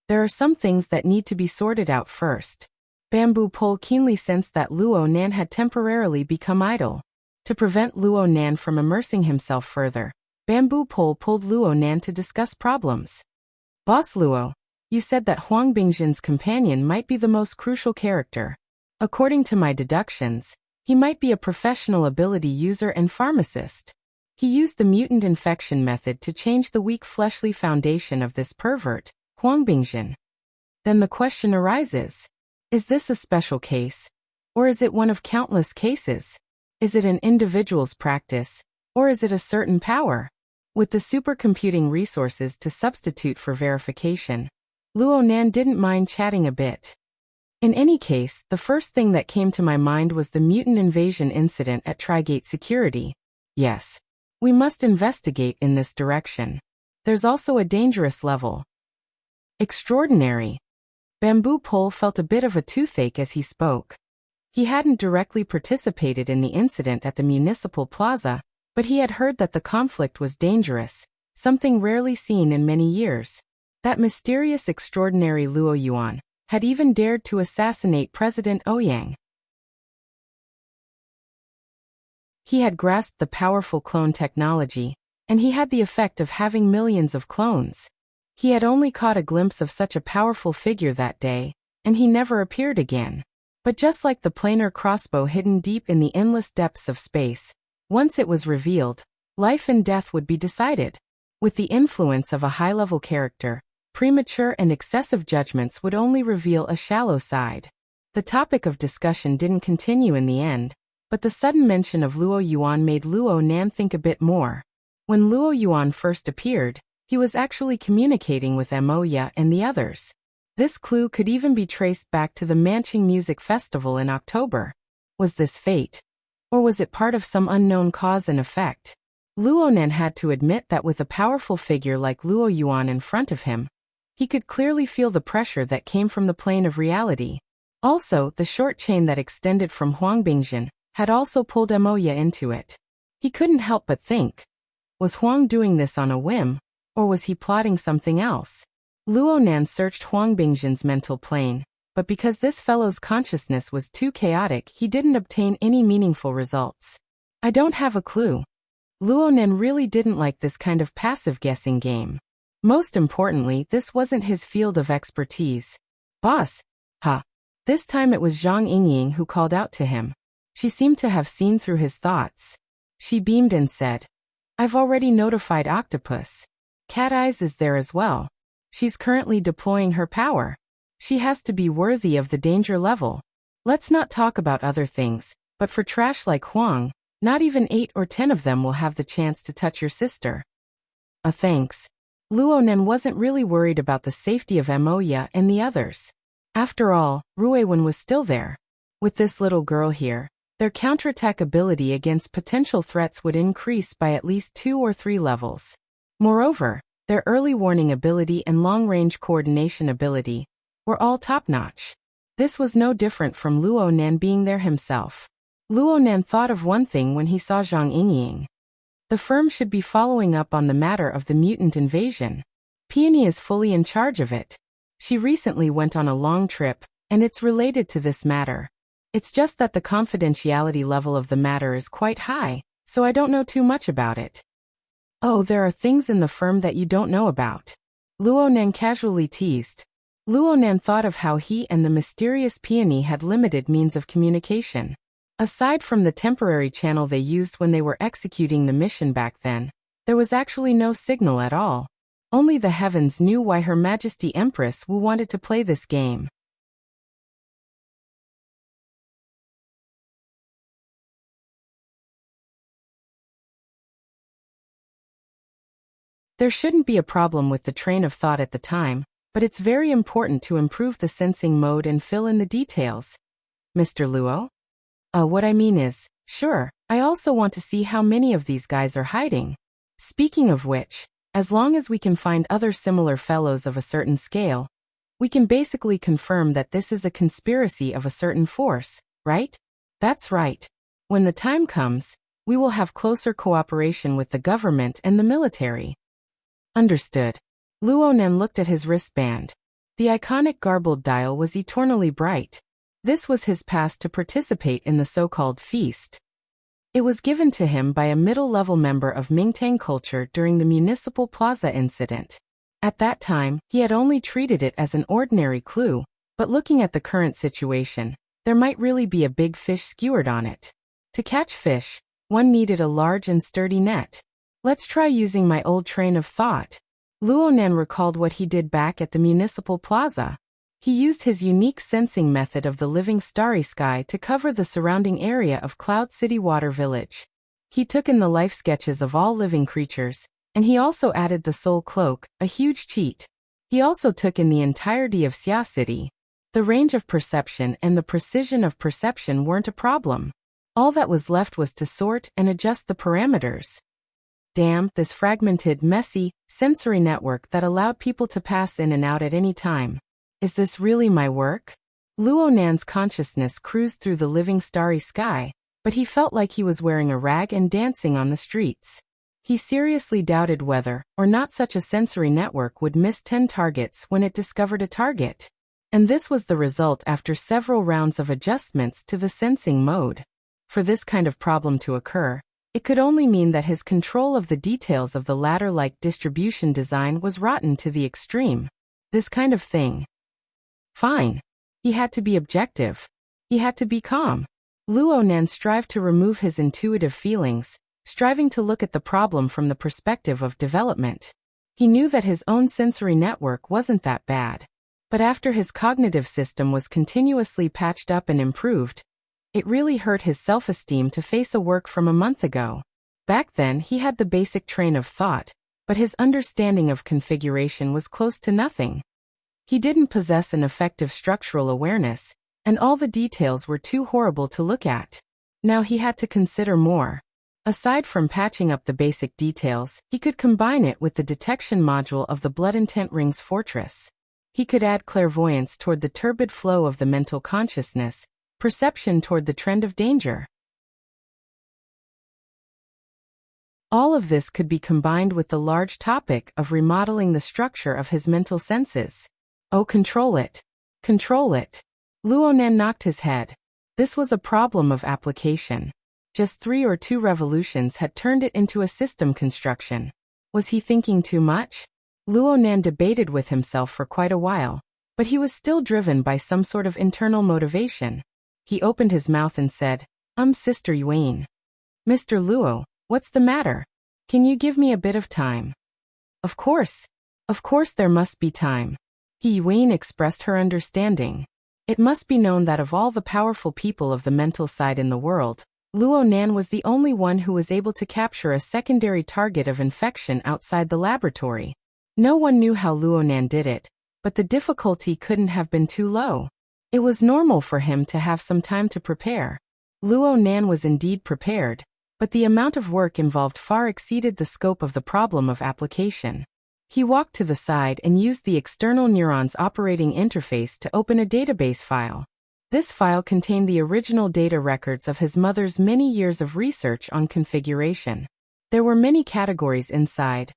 There are some things that need to be sorted out first. Bamboo Pole keenly sensed that Luo Nan had temporarily become idle. To prevent Luo Nan from immersing himself further, Bamboo Pole pulled Luo Nan to discuss problems. "Boss Luo, you said that Huang Bingjin's companion might be the most crucial character. According to my deductions, he might be a professional ability user and pharmacist. He used the mutant infection method to change the weak fleshly foundation of this pervert, Huang Bingjin. Then the question arises, is this a special case? Or is it one of countless cases? Is it an individual's practice? Or is it a certain power? With the supercomputing resources to substitute for verification, Luo Nan didn't mind chatting a bit. In any case, the first thing that came to my mind was the mutant invasion incident at Trigate Security. Yes. We must investigate in this direction. There's also a dangerous level. Extraordinary. Bamboo Pole felt a bit of a toothache as he spoke. He hadn't directly participated in the incident at the municipal plaza, but he had heard that the conflict was dangerous, something rarely seen in many years. That mysterious extraordinary Luo Yuan had even dared to assassinate President Ouyang. He had grasped the powerful clone technology, and he had the effect of having millions of clones. He had only caught a glimpse of such a powerful figure that day, and he never appeared again. But just like the planar crossbow hidden deep in the endless depths of space, once it was revealed, life and death would be decided. With the influence of a high-level character, premature and excessive judgments would only reveal a shallow side. The topic of discussion didn't continue in the end, but the sudden mention of Luo Yuan made Luo Nan think a bit more. When Luo Yuan first appeared, he was actually communicating with Moya and the others. This clue could even be traced back to the Manching Music Festival in October. Was this fate? Or was it part of some unknown cause and effect? Luo Nan had to admit that with a powerful figure like Luo Yuan in front of him, he could clearly feel the pressure that came from the plane of reality. Also, the short chain that extended from Huang Bingjin had also pulled Moya into it. He couldn't help but think, was Huang doing this on a whim, or was he plotting something else? Luo Nan searched Huang Bingjin's mental plane, but because this fellow's consciousness was too chaotic, he didn't obtain any meaningful results. I don't have a clue. Luo Nan really didn't like this kind of passive guessing game. Most importantly, this wasn't his field of expertise. Boss? This time it was Zhang Yingying who called out to him. She seemed to have seen through his thoughts. She beamed and said, I've already notified Octopus. Cat Eyes is there as well. She's currently deploying her power. She has to be worthy of the danger level. Let's not talk about other things, but for trash like Huang, not even 8 or 10 of them will have the chance to touch your sister. Thanks. Luo Nan wasn't really worried about the safety of Moya and the others. After all, Ruiwen was still there. With this little girl here, their counterattack ability against potential threats would increase by at least 2 or 3 levels. Moreover, their early warning ability and long-range coordination ability were all top-notch. This was no different from Luo Nan being there himself. Luo Nan thought of one thing when he saw Zhang Yingying. The firm should be following up on the matter of the mutant invasion. Peony is fully in charge of it. She recently went on a long trip, and it's related to this matter. It's just that the confidentiality level of the matter is quite high, so I don't know too much about it. Oh, there are things in the firm that you don't know about. Luo Nan casually teased. Luo Nan thought of how he and the mysterious Peony had limited means of communication. Aside from the temporary channel they used when they were executing the mission back then, there was actually no signal at all. Only the heavens knew why Her Majesty Empress Wu wanted to play this game. There shouldn't be a problem with the train of thought at the time, but it's very important to improve the sensing mode and fill in the details. Mr. Luo? What I mean is, sure, I also want to see how many of these guys are hiding. Speaking of which, as long as we can find other similar fellows of a certain scale, we can basically confirm that this is a conspiracy of a certain force, right? That's right. When the time comes, we will have closer cooperation with the government and the military. Understood. Luo Nan looked at his wristband. The iconic garbled dial was eternally bright. This was his pass to participate in the so-called feast. It was given to him by a middle-level member of Mingtang culture during the Municipal Plaza incident. At that time, he had only treated it as an ordinary clue, but looking at the current situation, There might really be a big fish skewered on it. To catch fish, one needed a large and sturdy net. Let's try using my old train of thought. Luonan recalled what he did back at the municipal plaza. He used his unique sensing method of the living starry sky to cover the surrounding area of Cloud City Water Village. He took in the life sketches of all living creatures, and he also added the soul cloak, a huge cheat. He also took in the entirety of Xia City. The range of perception and the precision of perception weren't a problem. All that was left was to sort and adjust the parameters. Damn, this fragmented, messy, sensory network that allowed people to pass in and out at any time. Is this really my work? Luonan's consciousness cruised through the living starry sky, but he felt like he was wearing a rag and dancing on the streets. He seriously doubted whether or not such a sensory network would miss 10 targets when it discovered a target. And this was the result after several rounds of adjustments to the sensing mode. For this kind of problem to occur, it could only mean that his control of the details of the ladder-like distribution design was rotten to the extreme. This kind of thing. Fine. He had to be objective. He had to be calm. Luonan strived to remove his intuitive feelings, striving to look at the problem from the perspective of development. He knew that his own sensory network wasn't that bad. But after his cognitive system was continuously patched up and improved, it really hurt his self-esteem to face a work from a month ago. Back then he had the basic train of thought, but his understanding of configuration was close to nothing. He didn't possess an effective structural awareness, and all the details were too horrible to look at. Now he had to consider more. Aside from patching up the basic details, he could combine it with the detection module of the Blood Intent Ring's fortress. He could add clairvoyance toward the turbid flow of the mental consciousness, perception toward the trend of danger. All of this could be combined with the large topic of remodeling the structure of his mental senses. Oh, control it. Control it. Luonan knocked his head. This was a problem of application. Just 3 or 2 revolutions had turned it into a system construction. Was he thinking too much? Luonan debated with himself for quite a while, but he was still driven by some sort of internal motivation. He opened his mouth and said, Sister Yuan. Mr. Luo, what's the matter? Can you give me a bit of time? Of course. Of course there must be time. Yuan expressed her understanding. It must be known that of all the powerful people of the mental side in the world, Luonan was the only one who was able to capture a secondary target of infection outside the laboratory. No one knew how Luonan did it, but the difficulty couldn't have been too low. It was normal for him to have some time to prepare. Luonan was indeed prepared, but the amount of work involved far exceeded the scope of the problem of application. He walked to the side and used the external neuron's operating interface to open a database file. This file contained the original data records of his mother's many years of research on configuration. There were many categories inside,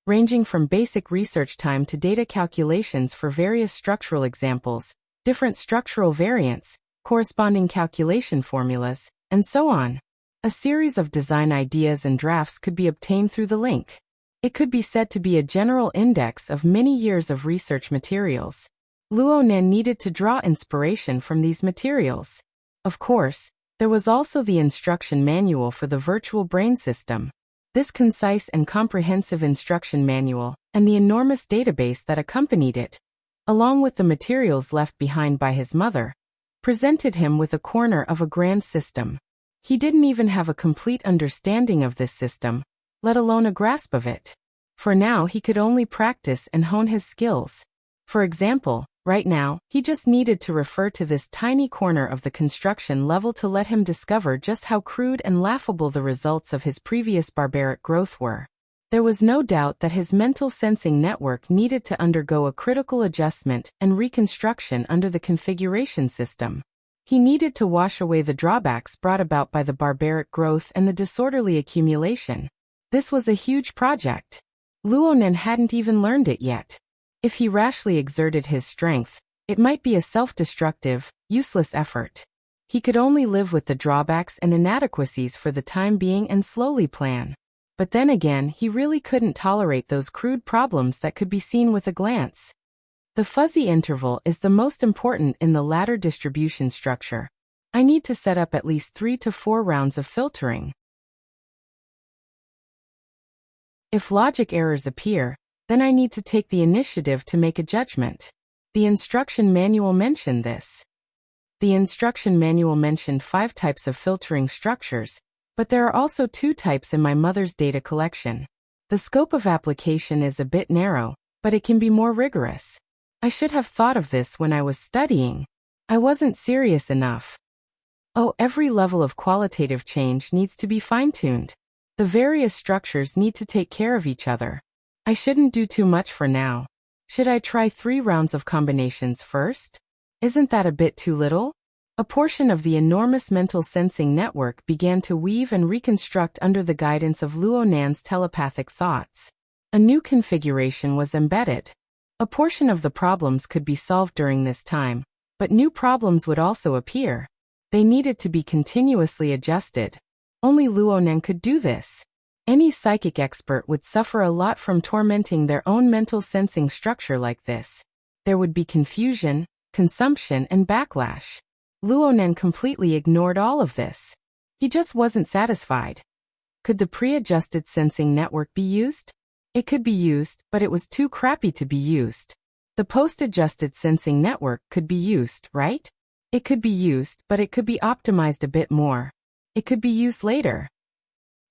ranging from basic research time to data calculations for various structural examples, different structural variants, corresponding calculation formulas, and so on. A series of design ideas and drafts could be obtained through the link. It could be said to be a general index of many years of research materials. Luonan needed to draw inspiration from these materials. Of course, there was also the instruction manual for the virtual brain system. This concise and comprehensive instruction manual, and the enormous database that accompanied it, along with the materials left behind by his mother, presented him with a corner of a grand system. He didn't even have a complete understanding of this system, let alone a grasp of it. For now he could only practice and hone his skills. For example, right now, he just needed to refer to this tiny corner of the construction level to let him discover just how crude and laughable the results of his previous barbaric growth were. There was no doubt that his mental sensing network needed to undergo a critical adjustment and reconstruction under the configuration system. He needed to wash away the drawbacks brought about by the barbaric growth and the disorderly accumulation. This was a huge project. Luonan hadn't even learned it yet. If he rashly exerted his strength, it might be a self-destructive, useless effort. He could only live with the drawbacks and inadequacies for the time being and slowly plan. But then again, he really couldn't tolerate those crude problems that could be seen with a glance. The fuzzy interval is the most important in the ladder distribution structure, I need to set up at least 3 to 4 rounds of filtering. If logic errors appear, then I need to take the initiative to make a judgment. The instruction manual mentioned this. The instruction manual mentioned 5 types of filtering structures, but there are also 2 types in my mother's data collection. The scope of application is a bit narrow, but it can be more rigorous. I should have thought of this when I was studying. I wasn't serious enough. Oh, every level of qualitative change needs to be fine-tuned. The various structures need to take care of each other. I shouldn't do too much for now. Should I try 3 rounds of combinations first? Isn't that a bit too little? A portion of the enormous mental sensing network began to weave and reconstruct under the guidance of Luo Nan's telepathic thoughts. A new configuration was embedded. A portion of the problems could be solved during this time, but new problems would also appear. They needed to be continuously adjusted. Only Luo Nan could do this. Any psychic expert would suffer a lot from tormenting their own mental sensing structure like this. There would be confusion, consumption, and backlash. Luo Nan completely ignored all of this. He just wasn't satisfied. Could the pre-adjusted sensing network be used? It could be used, but it was too crappy to be used. The post-adjusted sensing network could be used, right? It could be used, but it could be optimized a bit more. It could be used later.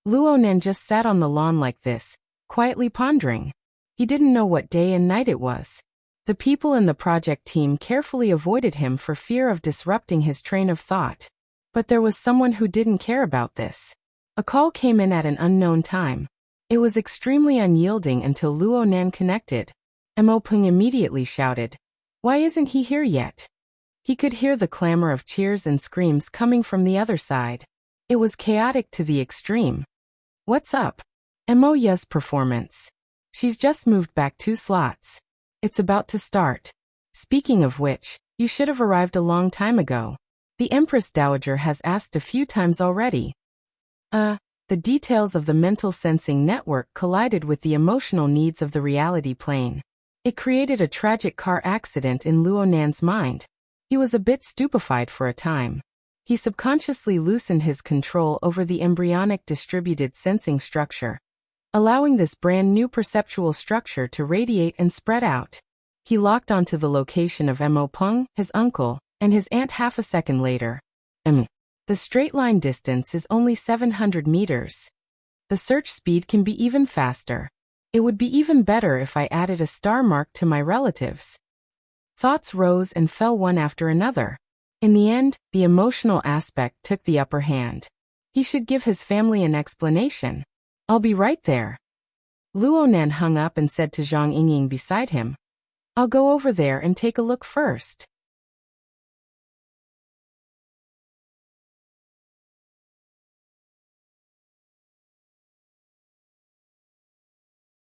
Luo Nan just sat on the lawn like this, quietly pondering. He didn't know what day and night it was. The people in the project team carefully avoided him for fear of disrupting his train of thought. But there was someone who didn't care about this. A call came in at an unknown time. It was extremely unyielding until Luo Nan connected. Mo Peng immediately shouted, "Why isn't he here yet?" He could hear the clamor of cheers and screams coming from the other side. It was chaotic to the extreme. "What's up?" Mo Ya's performance. "She's just moved back 2 slots. It's about to start. Speaking of which, you should have arrived a long time ago. The Empress Dowager has asked a few times already." The details of the mental sensing network collided with the emotional needs of the reality plane. It created a tragic car accident in Luo Nan's mind. He was a bit stupefied for a time. He subconsciously loosened his control over the embryonic distributed sensing structure, allowing this brand new perceptual structure to radiate and spread out. He locked onto the location of Mo Peng, his uncle, and his aunt half a second later. The straight line distance is only 700 meters. The search speed can be even faster. It would be even better if I added a star mark to my relatives. Thoughts rose and fell one after another. In the end, the emotional aspect took the upper hand. He should give his family an explanation. "I'll be right there." Luo Nan hung up and said to Zhang Yingying beside him, "I'll go over there and take a look first."